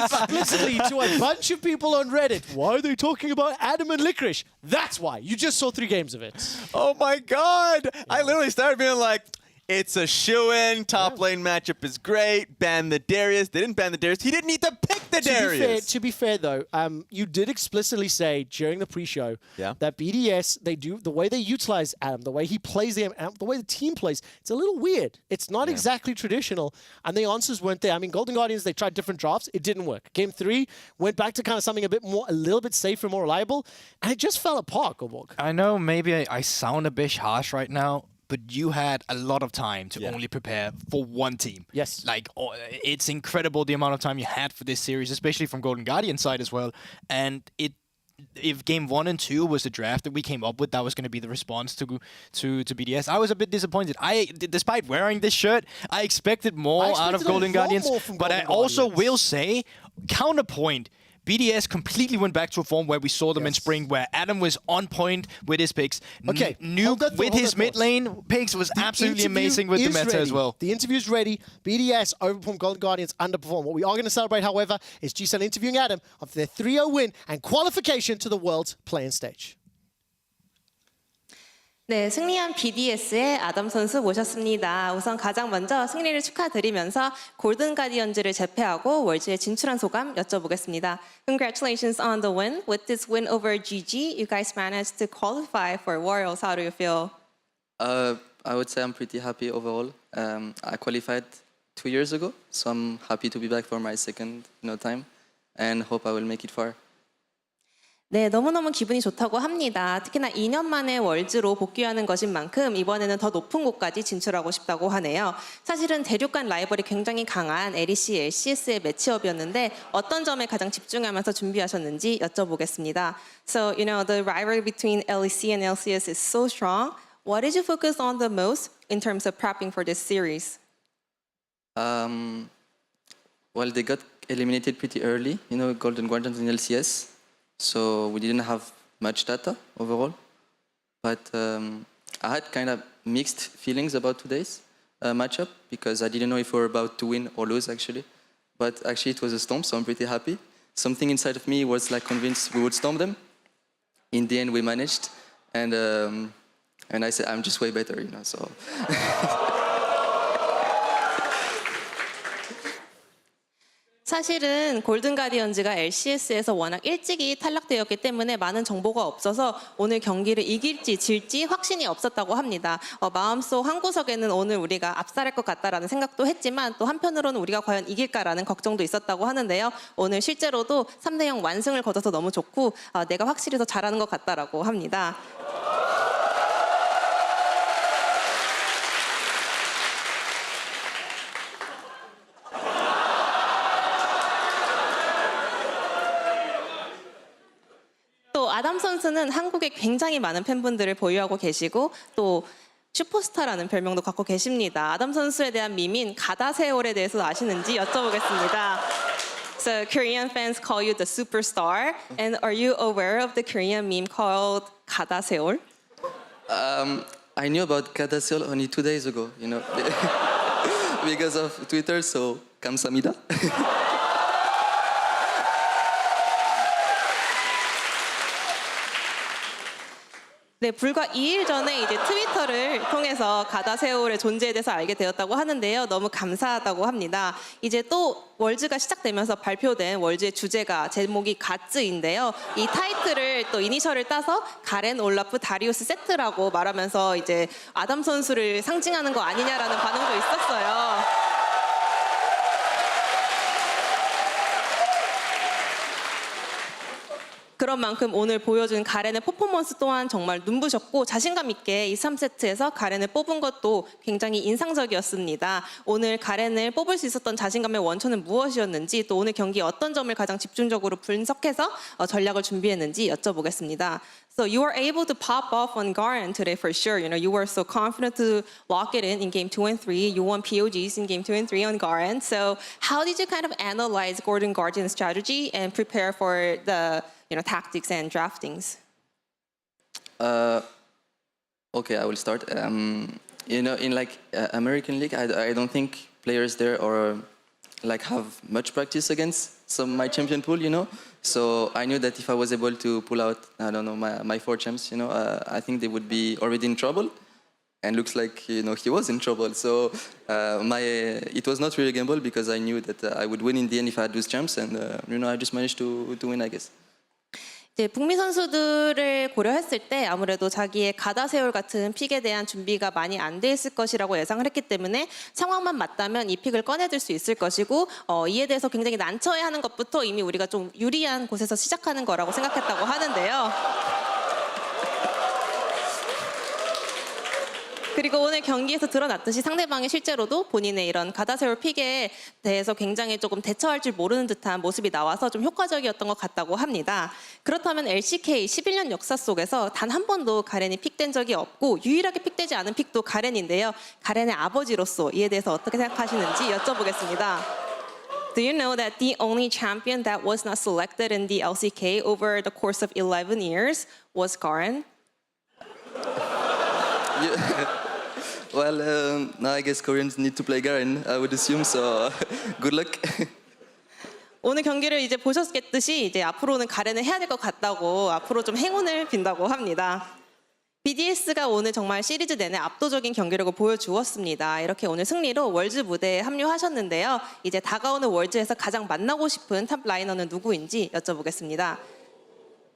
Explicitly to a bunch of people on Reddit. Why are they talking about Adam and Licorice? That's why. You just saw 3 games of it. Oh my God. I literally started being like, it's a shoo-in. Top lane matchup is great. Ban the Darius. They didn't ban the Darius. He didn't need to pick the Darius. To be fair, though, you did explicitly say during the pre-show that BDS, they do the way they utilize Adam, the way he plays the way the team plays, it's a little weird. It's not exactly traditional, and the answers weren't there. I mean, Golden Guardians, they tried different drafts. It didn't work. Game 3 went back to kind of something a little bit safer, more reliable, and it just fell apart, Goborg. I know maybe I sound a bit harsh right now, but you had a lot of time to only prepare for one team. Yes. Like, it's incredible the amount of time you had for this series, especially from Golden Guardian side as well. And if game 1 and 2 was the draft that we came up with, that was going to be the response to BDS. I was a bit disappointed. Despite wearing this shirt, I expected more out of Golden Guardians. But I also will say, counterpoint, BDS completely went back to a form where we saw them in spring, where Adam was on point with his picks. Okay, Nuke with his mid lane picks was absolutely amazing with the meta as well. The interview's ready. BDS overperformed Golden Guardians, underperformed. What we are going to celebrate, however, is G-Sun interviewing Adam after their 3-0 win and qualification to the World's playing stage. 네, 승리한 BDS의 아담 선수 모셨습니다. 우선 가장 먼저 승리를 축하드리면서 골든 가디언즈를 제패하고 월즈에 진출한 소감 여쭤보겠습니다. Congratulations on the win. With this win over GG, you guys managed to qualify for Worlds. How do you feel? I would say I'm pretty happy overall. I qualified 2 years ago, so I'm happy to be back for my second time, and hope I will make it far. 네, 너무너무 기분이 좋다고 합니다. 특히나 2년 만에 월즈로 복귀하는 것인 만큼 이번에는 더 높은 곳까지 진출하고 싶다고 하네요. 사실은 대륙 간 라이벌이 굉장히 강한 LEC, LCS의 매치업이었는데 어떤 점에 가장 집중하면서 준비하셨는지 여쭤보겠습니다. So, the rivalry between LEC and LCS is so strong. What did you focus on the most in terms of prepping for this series? Well, they got eliminated pretty early, Golden Guardians in LCS. So we didn't have much data overall, but I had kind of mixed feelings about today's matchup because I didn't know if we were about to win or lose actually. But actually it was a storm, so I'm pretty happy. Something inside of me was like convinced we would storm them. In the end, we managed, and I said I'm just way better, So. 사실은 골든 가디언즈가 LCS에서 워낙 일찍이 탈락되었기 때문에 많은 정보가 없어서 오늘 경기를 이길지 질지 확신이 없었다고 합니다. 마음속 한구석에는 오늘 우리가 압살할 것 같다라는 생각도 했지만 또 한편으로는 우리가 과연 이길까라는 걱정도 있었다고 하는데요. 오늘 실제로도 3대0 완승을 거둬서 너무 좋고 내가 확실히 더 잘하는 것 같다라고 합니다. 또 아담 선수는 한국에 굉장히 많은 팬분들을 보유하고 계시고 또 슈퍼스타라는 별명도 갖고 계십니다. 아담 선수에 대한 밈인 가다 세올에 대해서 아시는지 여쭤보겠습니다. So Korean fans call you the superstar, and are you aware of the Korean meme called 가다 세올? I knew about 가다 세올 only 2 days ago, because of Twitter. So 감사합니다. 네, 불과 2일 전에 이제 트위터를 통해서 가다 세올의 존재에 대해서 알게 되었다고 하는데요. 너무 감사하다고 합니다. 이제 또 월즈가 시작되면서 발표된 월즈의 주제가 제목이 가츠인데요. 이 타이틀을 또 이니셜을 따서 가렌, 올라프, 다리우스 세트라고 말하면서 이제 아담 선수를 상징하는 거 아니냐라는 반응도 있었어요. 그런 만큼 오늘 보여준 가렌의 퍼포먼스 또한 정말 눈부셨고 자신감 있게 이 3세트에서 가렌을 뽑은 것도 굉장히 인상적이었습니다. 오늘 가렌을 뽑을 수 있었던 자신감의 원천은 무엇이었는지 또 오늘 경기 어떤 점을 가장 집중적으로 분석해서 전략을 준비했는지 여쭤보겠습니다. So you were able to pop off on Garen today for sure. You were so confident to lock it in game 2 and 3. You won POGs in game 2 and 3 on Garen. So how did you kind of analyze Golden Guardian's strategy and prepare for the tactics and draftings? Okay, I will start. In American League, I don't think players there have much practice against my champion pool, So I knew that if I was able to pull out, my 4 champs, I think they would be already in trouble. And looks like, he was in trouble. So it was not really a gamble because I knew that I would win in the end if I had those champs. And, I just managed to win, I guess. 이제 북미 선수들을 고려했을 때 아무래도 자기의 가다세올 같은 픽에 대한 준비가 많이 안 돼 있을 것이라고 예상을 했기 때문에 상황만 맞다면 이 픽을 꺼내들 수 있을 것이고 이에 대해서 굉장히 난처해하는 것부터 이미 우리가 좀 유리한 곳에서 시작하는 거라고 생각했다고 하는데요. 그리고 오늘 경기에서 드러났듯이 상대방이 실제로도 본인의 이런 가다세올 픽에 대해서 굉장히 조금 대처할 줄 모르는 듯한 모습이 나와서 좀 효과적이었던 것 같다고 합니다. 그렇다면 LCK 11년 역사 속에서 단 한 번도 가렌이 픽된 적이 없고 유일하게 픽되지 않은 픽도 가렌인데요. 가렌의 아버지로서 이에 대해서 어떻게 생각하시는지 여쭤보겠습니다. Do you know that the only champion that was not selected in the LCK over the course of 11 years was Garen? Well, now I guess Koreans need to play Garen, I would assume, so good luck. 오늘 경기를 이제 보셨겠듯이 이제 앞으로는 가렌을 해야 될 것 같다고 앞으로 좀 행운을 빈다고 합니다. BDS가 오늘 정말 시리즈 내내 압도적인 경기력을 보여주었습니다. 이렇게 오늘 승리로 월즈 무대에 합류하셨는데요. 이제 다가오는 월즈에서 가장 만나고 싶은 탑 라이너는 누구인지 여쭤보겠습니다.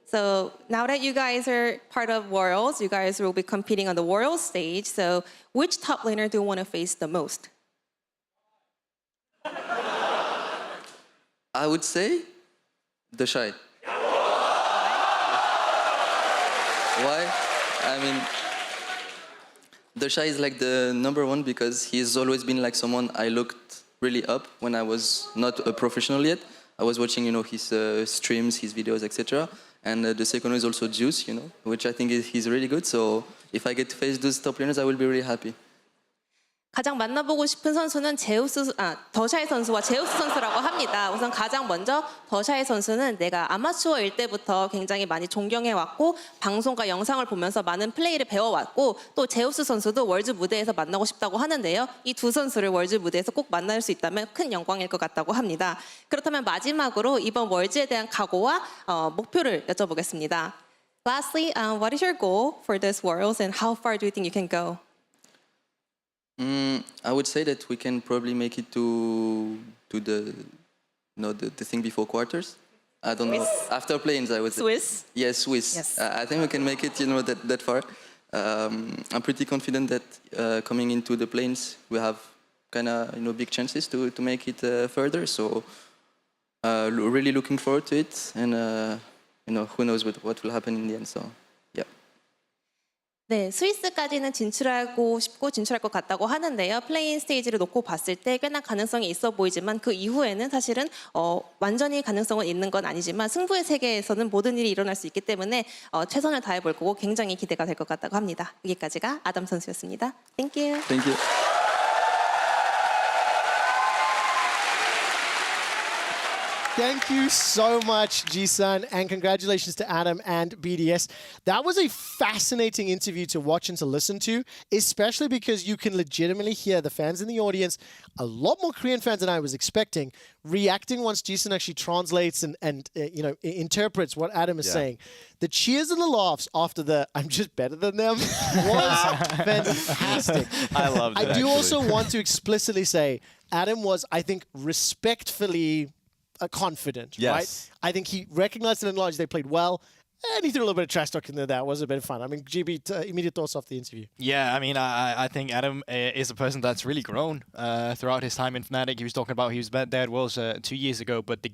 So now that you guys are part of Worlds, you guys will be competing on the Worlds stage. So which top laner do you want to face the most? I would say the Shy. Why? I mean, the Shy is like the number one because he's always been like someone I looked really up when I was not a professional yet. I was watching, his streams, his videos, etc. And the second one is also Juice, which I think he's really good. So if I get to face those top laners, I will be really happy. 가장 만나보고 싶은 선수는 더샤이 선수와 제우스 선수라고 합니다. 우선 가장 먼저 더샤이 선수는 내가 아마추어일 때부터 굉장히 많이 존경해왔고 방송과 영상을 보면서 많은 플레이를 배워왔고 또 제우스 선수도 월즈 무대에서 만나고 싶다고 하는데요. 이 두 선수를 월즈 무대에서 꼭 만날 수 있다면 큰 영광일 것 같다고 합니다. 그렇다면 마지막으로 이번 월즈에 대한 각오와 목표를 여쭤보겠습니다. Lastly, what is your goal for this Worlds and how far do you think you can go? I would say that we can probably make it to the thing before quarters. I don't know. After planes, I would say. Swiss? Yes, Swiss. Yes. I think we can make it, that far. I'm pretty confident that coming into the planes, we have kind of, big chances to make it further. So really looking forward to it. And, who knows what will happen in the end. So, yeah. 네, 스위스까지는 진출하고 싶고 진출할 것 같다고 하는데요. 플레인 스테이지를 놓고 봤을 때 꽤나 가능성이 있어 보이지만 그 이후에는 사실은 완전히 가능성은 있는 건 아니지만 승부의 세계에서는 모든 일이 일어날 수 있기 때문에 최선을 다해 볼 거고 굉장히 기대가 될 것 같다고 합니다. 여기까지가 아담 선수였습니다. Thank you. Thank you. Thank you so much, Ji-sun, and congratulations to Adam and BDS. That was a fascinating interview to watch and to listen to, especially because you can legitimately hear the fans in the audience, a lot more Korean fans than I was expecting, reacting once Ji-sun actually translates and interprets what Adam is saying. The cheers and the laughs after the "I'm just better than them" was fantastic. I loved it. I do also want to explicitly say Adam was, I think, respectfully confident, Yes. right? I think he recognized and acknowledged they played well, and he threw a little bit of trash talk in there. That was a bit of fun. I mean, GB, immediate thoughts off the interview. Yeah, I mean, I think Adam is a person that's really grown throughout his time in Fnatic. He was talking about he was there at Worlds 2 years ago, but the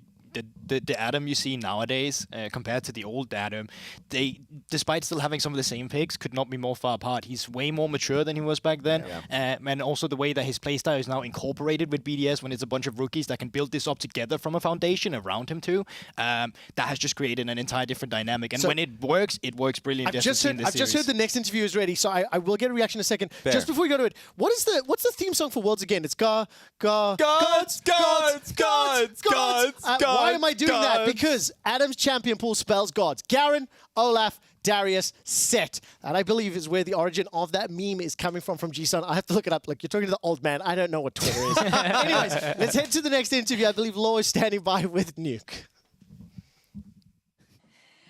Adam you see nowadays compared to the old Adam, they, despite still having some of the same picks, could not be more far apart. He's way more mature than he was back then, and also the way that his playstyle is now incorporated with BDS when it's a bunch of rookies that can build this up together from a foundation around him too. That has just created an entire different dynamic, and So when it works brilliant. I've just heard the next interview is ready, so I will get a reaction in a second. Fair. Just before we go to it, what's the theme song for Worlds again? It's Gods. Why am I doing that? Because Adam's champion pool spells gods. Garen, Olaf, Darius, Set. And I believe is where the origin of that meme is coming from Ji-sun. I have to look it up. Like, you're talking to the old man. I don't know what Twitter is. Anyways, let's head to the next interview. I believe Law is standing by with Nuke.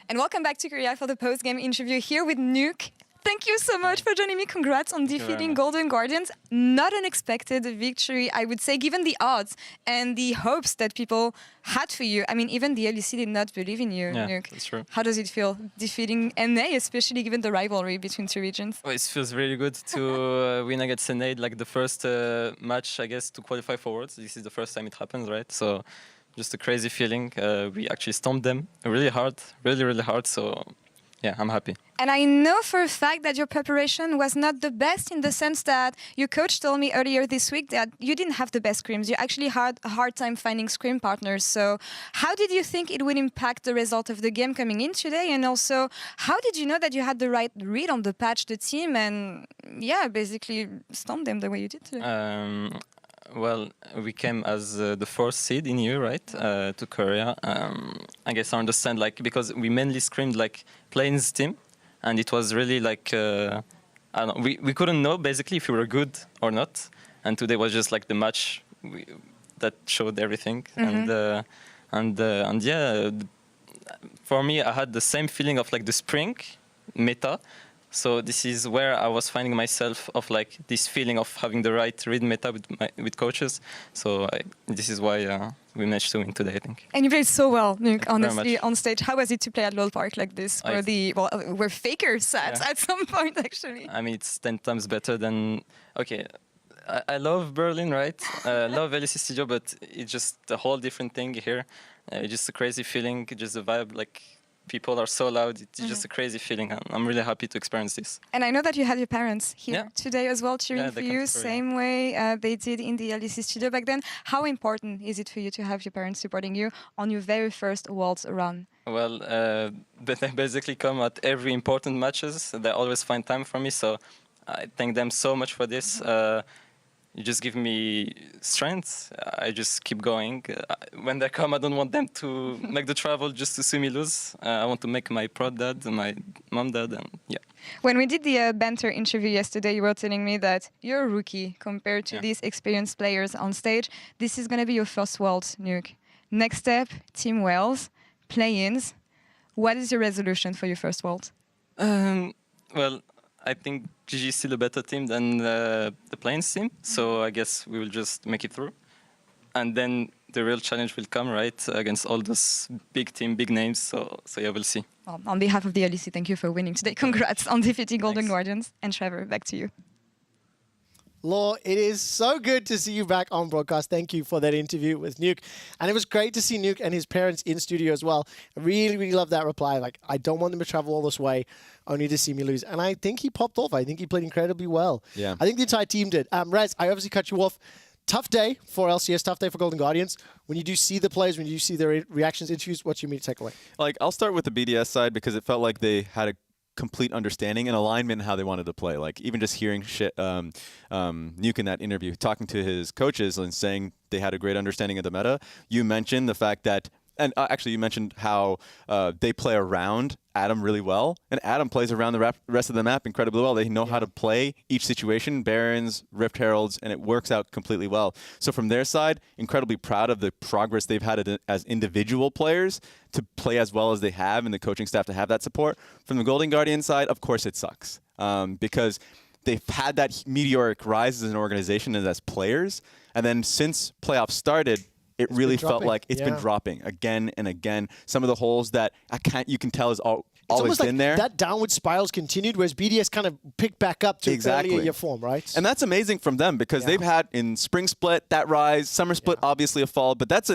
And welcome back to Korea for the post-game interview here with Nuke. Thank you so much for joining me. Congrats on defeating Golden Guardians. Not an expected victory, I would say, given the odds and the hopes that people had for you. I mean, even the LEC did not believe in you, Nuke. That's true. How does it feel defeating NA, especially given the rivalry between two regions? Oh, it feels really good to win against Senade, like the first match, I guess, to qualify forwards. This is the first time it happens, right? So just a crazy feeling. We actually stomped them really hard, really hard. So yeah, I'm happy. And I know for a fact that your preparation was not the best in the sense that your coach told me earlier this week that you didn't have the best scrims. You actually had a hard time finding scrim partners. So how did you think it would impact the result of the game coming in today? And also, how did you know that you had the right read on the patch, the team, and yeah, basically stomp them the way you did today? Well, we came as the fourth seed in EU, right, to Korea. I guess I understand, like, because we mainly scrimmed like Plains team, and it was really like I don't know, we couldn't know basically if we were good or not. And today was just like the match that showed everything. And yeah, for me, I had the same feeling of like the spring meta. So this is where I was finding myself of like this feeling of having the right read meta with coaches. So this is why we managed to win today, I think. And you played so well, Nuke, Thank you very honestly, much. on stage. How was it to play at Lowell Park like this? Where Faker sat at some point, actually. I mean, it's 10 times better than... Okay, I love Berlin, right? I love LEC Studio, but it's just a whole different thing here. Just a crazy feeling, just a vibe, like... People are so loud. It's just a crazy feeling. I'm really happy to experience this. And I know that you had your parents here today as well, cheering for you, same way they did in the LEC studio back then. How important is it for you to have your parents supporting you on your very first Worlds run? Well, they basically come at every important matches. They always find time for me, so I thank them so much for this. You just give me strength. I just keep going. When they come, I don't want them to make the travel just to see me lose. I want to make my proud dad, my mom dad, and yeah. When we did the banter interview yesterday, you were telling me that you're a rookie compared to these experienced players on stage. This is going to be your first Worlds, Nuke. Next step, Team Wales, play-ins. What is your resolution for your first Worlds? Well, I think GG is still a better team than the Plains team, so I guess we will just make it through. And then the real challenge will come, right, against all those big team, big names, so yeah, we'll see. Well, on behalf of the LEC, thank you for winning today. Congrats on defeating Golden Guardians. And Trevor, back to you. Law, it is so good to see you back on broadcast. Thank you for that interview with Nuke. And it was great to see Nuke and his parents in studio as well. I really, really love that reply. Like, I don't want them to travel all this way only to see me lose. And I think he popped off. I think he played incredibly well. Yeah. I think the entire team did. Rez, I obviously cut you off. Tough day for LCS, tough day for Golden Guardians. When you do see the players, when you see their reactions, interviews, what's your immediate takeaway? Like, I'll start with the BDS side because it felt like they had a complete understanding and alignment in how they wanted to play. Like, even just hearing Nuke in that interview, talking to his coaches and saying they had a great understanding of the meta. You mentioned the fact that, and actually you mentioned how they play around Adam really well, and Adam plays around the rest of the map incredibly well. They know how to play each situation, Barons, Rift Heralds, and it works out completely well. So from their side, incredibly proud of the progress they've had as individual players to play as well as they have, and the coaching staff to have that support. From the Golden Guardian side, of course it sucks, because they've had that meteoric rise as an organization and as players, and then since playoffs started, it really felt like it's been dropping again and again. Some of the holes that you can tell is always been there. That downward spiral's continued, whereas BDS kind of picked back up to earlier year form, right? And that's amazing from them because they've had in spring split that rise, summer split obviously a fall, but that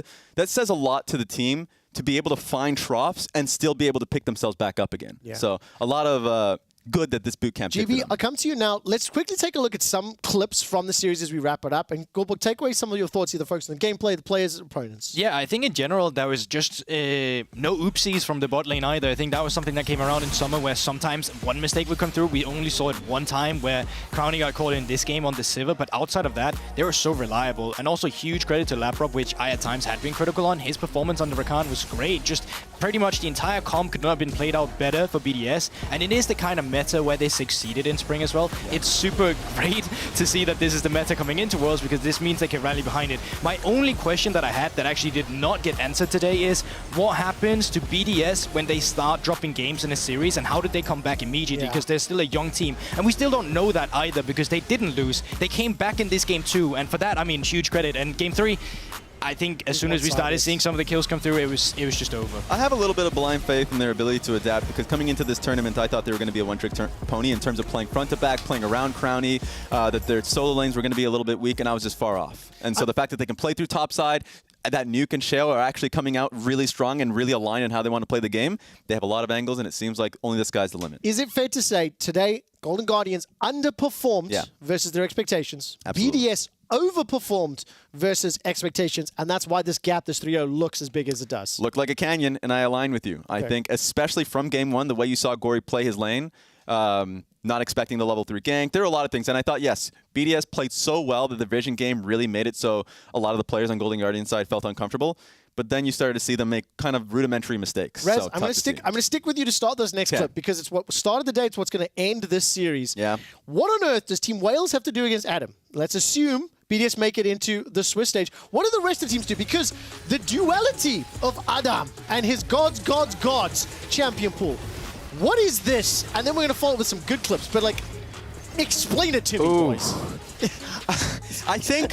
says a lot to the team to be able to find troughs and still be able to pick themselves back up again. Yeah. So a lot of good that this boot camp did for GB, them. I'll come to you now. Let's quickly take a look at some clips from the series as we wrap it up. And Goldberg, take away some of your thoughts, either focused on the gameplay, the players, opponents. Yeah, I think in general there was just no oopsies from the bot lane either. I think that was something that came around in summer where sometimes one mistake would come through. We only saw it one time where Crowny got caught in this game on the Sivir, but outside of that, they were so reliable. And also huge credit to Laprop, which I at times had been critical on. His performance on the Rakan was great. Just pretty much the entire comp could not have been played out better for BDS. And it is the kind of meta where they succeeded in spring as well. Yeah. It's super great to see that this is the meta coming into Worlds because this means they can rally behind it. My only question that I had that actually did not get answered today is what happens to BDS when they start dropping games in a series and how did they come back immediately because they're still a young team. And we still don't know that either because they didn't lose. They came back in this game too, and for that, I mean, huge credit. And game 3, I think as soon as we started seeing some of the kills come through, it was just over. I have a little bit of blind faith in their ability to adapt because coming into this tournament, I thought they were going to be a one-trick pony in terms of playing front to back, playing around Crowny, that their solo lanes were going to be a little bit weak, and I was just far off. And so the fact that they can play through top side, that Nuke and Shale are actually coming out really strong and really aligned in how they want to play the game. They have a lot of angles, and it seems like only the sky's the limit. Is it fair to say today Golden Guardians underperformed versus their expectations? Absolutely. BDS overperformed versus expectations, and that's why this gap, this 3-0, looks as big as it does. Looked like a canyon, and I align with you. I think, especially from game 1, the way you saw Gory play his lane, not expecting the level 3 gank. There are a lot of things, and I thought, yes, BDS played so well that the Vision game really made it so a lot of the players on Golden Guardian side felt uncomfortable. But then you started to see them make kind of rudimentary mistakes. Rez, so I'm going to stick with you to start this next clip because it's what started the day. It's what's going to end this series. Yeah. What on earth does Team Wales have to do against Adam? Let's assume BDS make it into the Swiss stage. What do the rest of the teams do? Because the duality of Adam and his gods champion pool. What is this? And then we're going to follow it with some good clips, but like, explain it to me, boys. I think,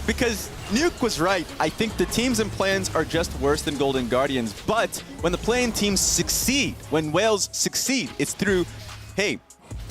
because Nuke was right, I think the teams and plans are just worse than Golden Guardians. But when the playing teams succeed, when Wales succeed, it's through, hey,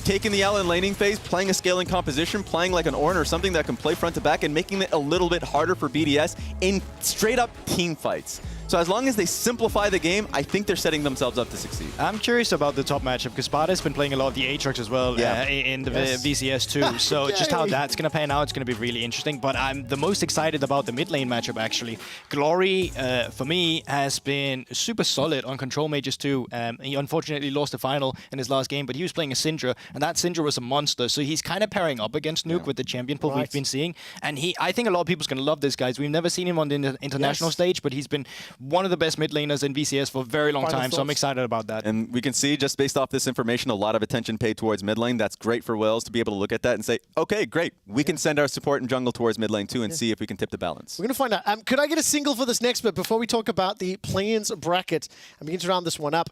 taking the L and laning phase, playing a scaling composition, playing like an Ornn or something that can play front to back, and making it a little bit harder for BDS in straight up team fights. So as long as they simplify the game, I think they're setting themselves up to succeed. I'm curious about the top matchup because Sparta's been playing a lot of the Aatrox as well in the VCS too. So just how that's going to pan out, it's going to be really interesting. But I'm the most excited about the mid lane matchup actually. Glory, for me, has been super solid on Control Mages too. He unfortunately lost the final in his last game, but he was playing a Syndra, and that Syndra was a monster. So he's kind of pairing up against Nuke with the champion pool we've been seeing. And I think a lot of people's going to love this guy. We've never seen him on the international stage, but he's been one of the best mid laners in VCS for a very long time, so I'm excited about that. And we can see, just based off this information, a lot of attention paid towards mid lane. That's great for Wales to be able to look at that and say, okay, great, we can send our support and jungle towards mid lane too and see if we can tip the balance. We're going to find out. Could I get a single for this next bit before we talk about the play-ins bracket and begin to round this one up?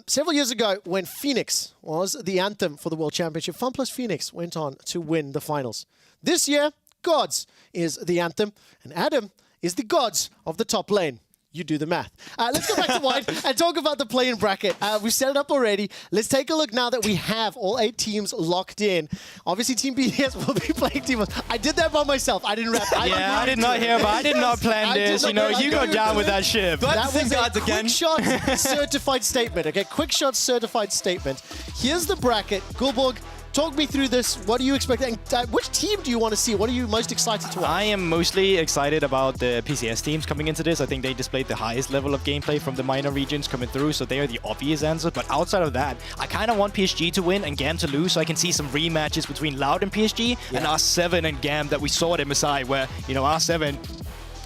Several years ago, when Phoenix was the anthem for the World Championship, FunPlus Phoenix went on to win the finals. This year, Gods is the anthem, and Adam is the Gods of the top lane. You do the math. Let's go back to White and talk about the play-in bracket. We've set it up already. Let's take a look now that we have all 8 teams locked in. Obviously, Team BDS will be playing Team 1. I did that by myself. I didn't rap. I did not hear, but I did not plan this. You know, you go down with that ship. That was a quick shot certified statement. Okay, quick shot certified statement. Here's the bracket. Gulborg, talk me through this. What do you expect? And which team do you want to see? What are you most excited to watch? I am mostly excited about the PCS teams coming into this. I think they displayed the highest level of gameplay from the minor regions coming through, so they are the obvious answer. But outside of that, I kind of want PSG to win and GAM to lose, so I can see some rematches between Loud and PSG and R7 and GAM that we saw at MSI, where, you know, R7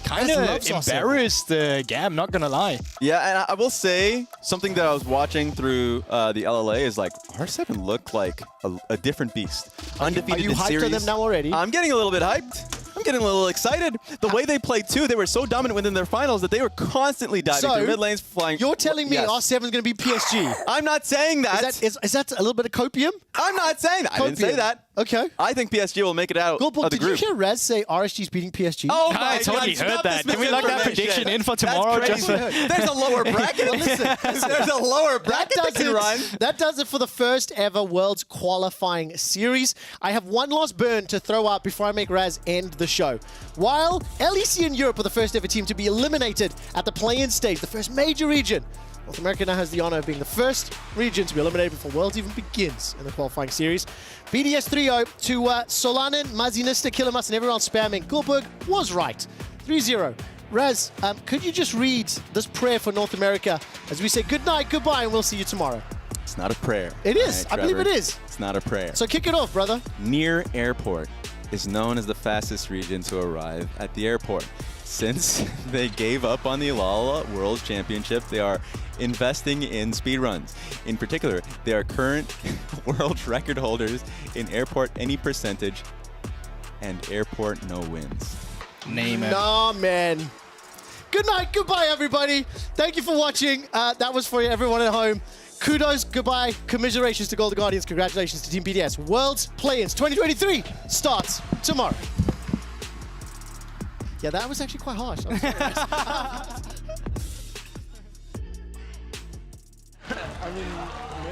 kind of embarrassed GAM, not gonna lie. Yeah, and I will say something that I was watching through the LLA is like R7 looked like a different beast. Undefeated in series. Are you hyped on them now already? I'm getting a little bit hyped. I'm getting a little excited. The way they played too, they were so dominant within their finals that they were constantly diving through mid lanes, flying. You're telling me R7 is going to be PSG? I'm not saying that. Is that a little bit of copium? I'm not saying that. I didn't say that. Okay. I think PSG will make it out of the group. Did you hear Rez say RSG is beating PSG? Oh my I totally heard that. Can we lock that prediction in for tomorrow? That's crazy. There's a lower bracket. Well, listen, there's a lower bracket that can run. That does it for the first ever Worlds qualifying series. I have one last burn to throw out before I make Raz end the show. While LEC and Europe are the first ever team to be eliminated at the play-in stage, the first major region, North America now has the honor of being the first region to be eliminated before Worlds even begins in the qualifying series. BDS 3-0 to Solanen, Mazinista, Killamas, and everyone spamming. Gulborg was right. 3-0. Raz, could you just read this prayer for North America as we say good night, goodbye, and we'll see you tomorrow? It's not a prayer. It is. Right, I believe it is. It's not a prayer. So kick it off, brother. Near Airport is known as the fastest region to arrive at the airport. Since they gave up on the Alala World Championship, they are investing in speedruns. In particular, they are current world record holders in airport any percentage and airport no wins. Name it. Nah, man. Good night, goodbye, everybody. Thank you for watching. That was for everyone at home. Kudos, goodbye, commiserations to Golden Guardians, congratulations to Team BDS. Worlds Play-ins 2023 starts tomorrow. Yeah, that was actually quite harsh. I'm sorry. I mean,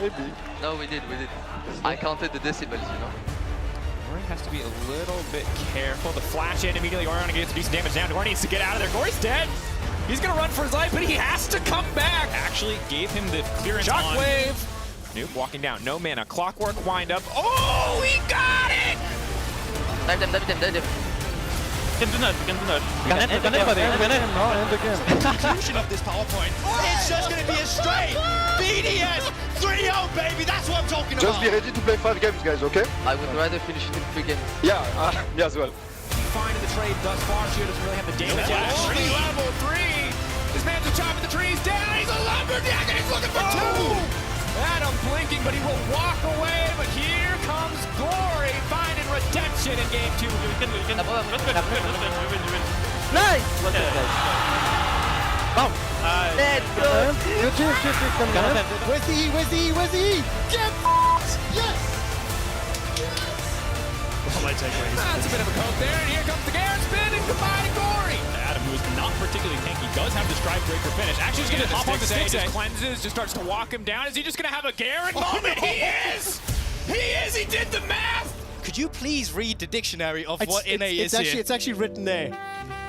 maybe. No, we did. I counted the decibels, you know. Gory has to be a little bit careful. The flash in immediately. Orion gets decent damage down. Gory needs to get out of there. Gory's dead. He's going to run for his life, but he has to come back. Actually gave him the clearance on. Shockwave. Nuke walking down. No mana. Clockwork wind up. Oh, he got it! Dive them. We can do that. Conclusion of this PowerPoint. It's just going to be a straight BDS 3-0, baby. That's what I'm talking about. Just be ready to play 5 games, guys, okay? I would rather finish it in 3 games. Yeah, me as well. Fine in the trade thus far. She doesn't really have the damage. Only level 3. This man's a chopping the trees down. He's a lumberjack and he's looking for 2. Adam blinking, but he will walk away. But here comes Glory finding redemption in game 2. Nice! Wow. Let's go. Where's the E? Where's the E? Where's the E? Get yes! That's my takeaway. That's a bit of a coat there, and here comes the Garen spin and combining Gory. Adam, who is not particularly tanky, does have the stride breaker finish. Actually, he's going to hop on the stick. Just cleanses, just starts to walk him down. Is he just going to have a Garen moment? He is! He is! He did the math! Could you please read the dictionary of what NA is here? It's actually written there.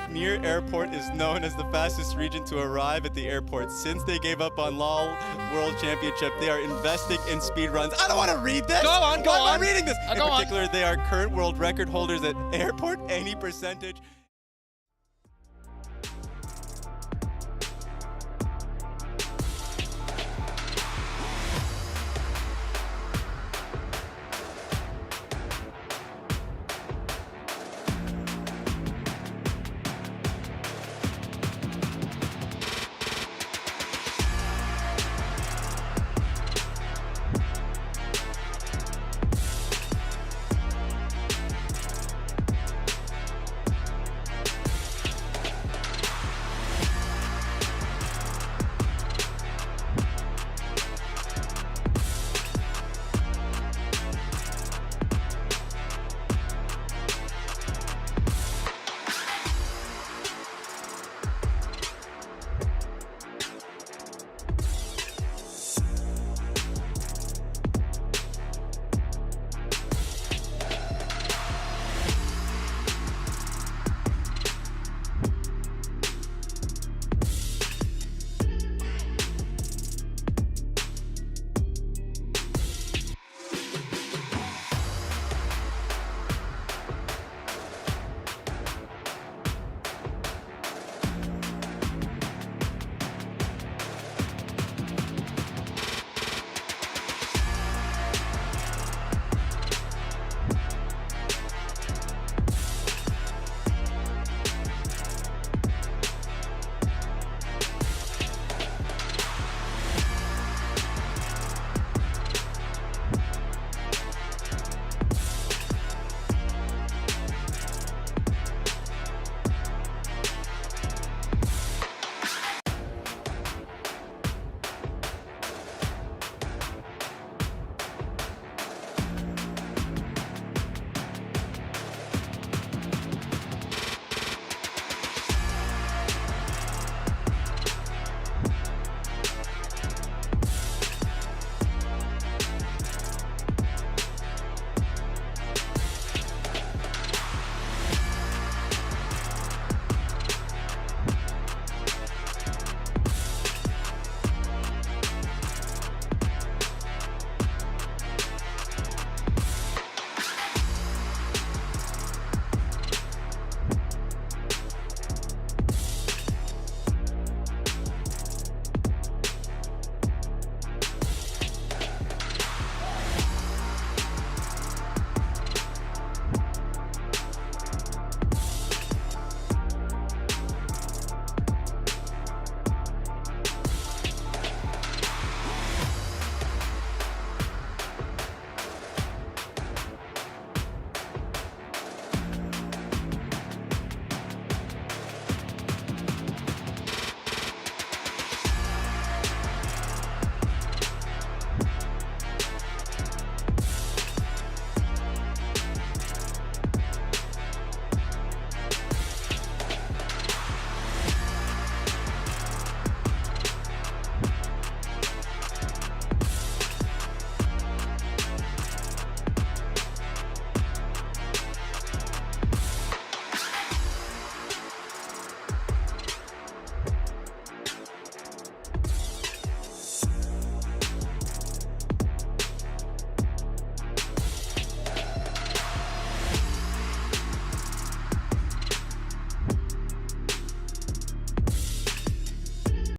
Near Airport is known as the fastest region to arrive at the airport. Since they gave up on LoL World Championship, they are investing in speed runs. I don't want to read this. Go on, go Why on. am I reading this? In Go on. particular, they are current world record holders at Airport. Any percentage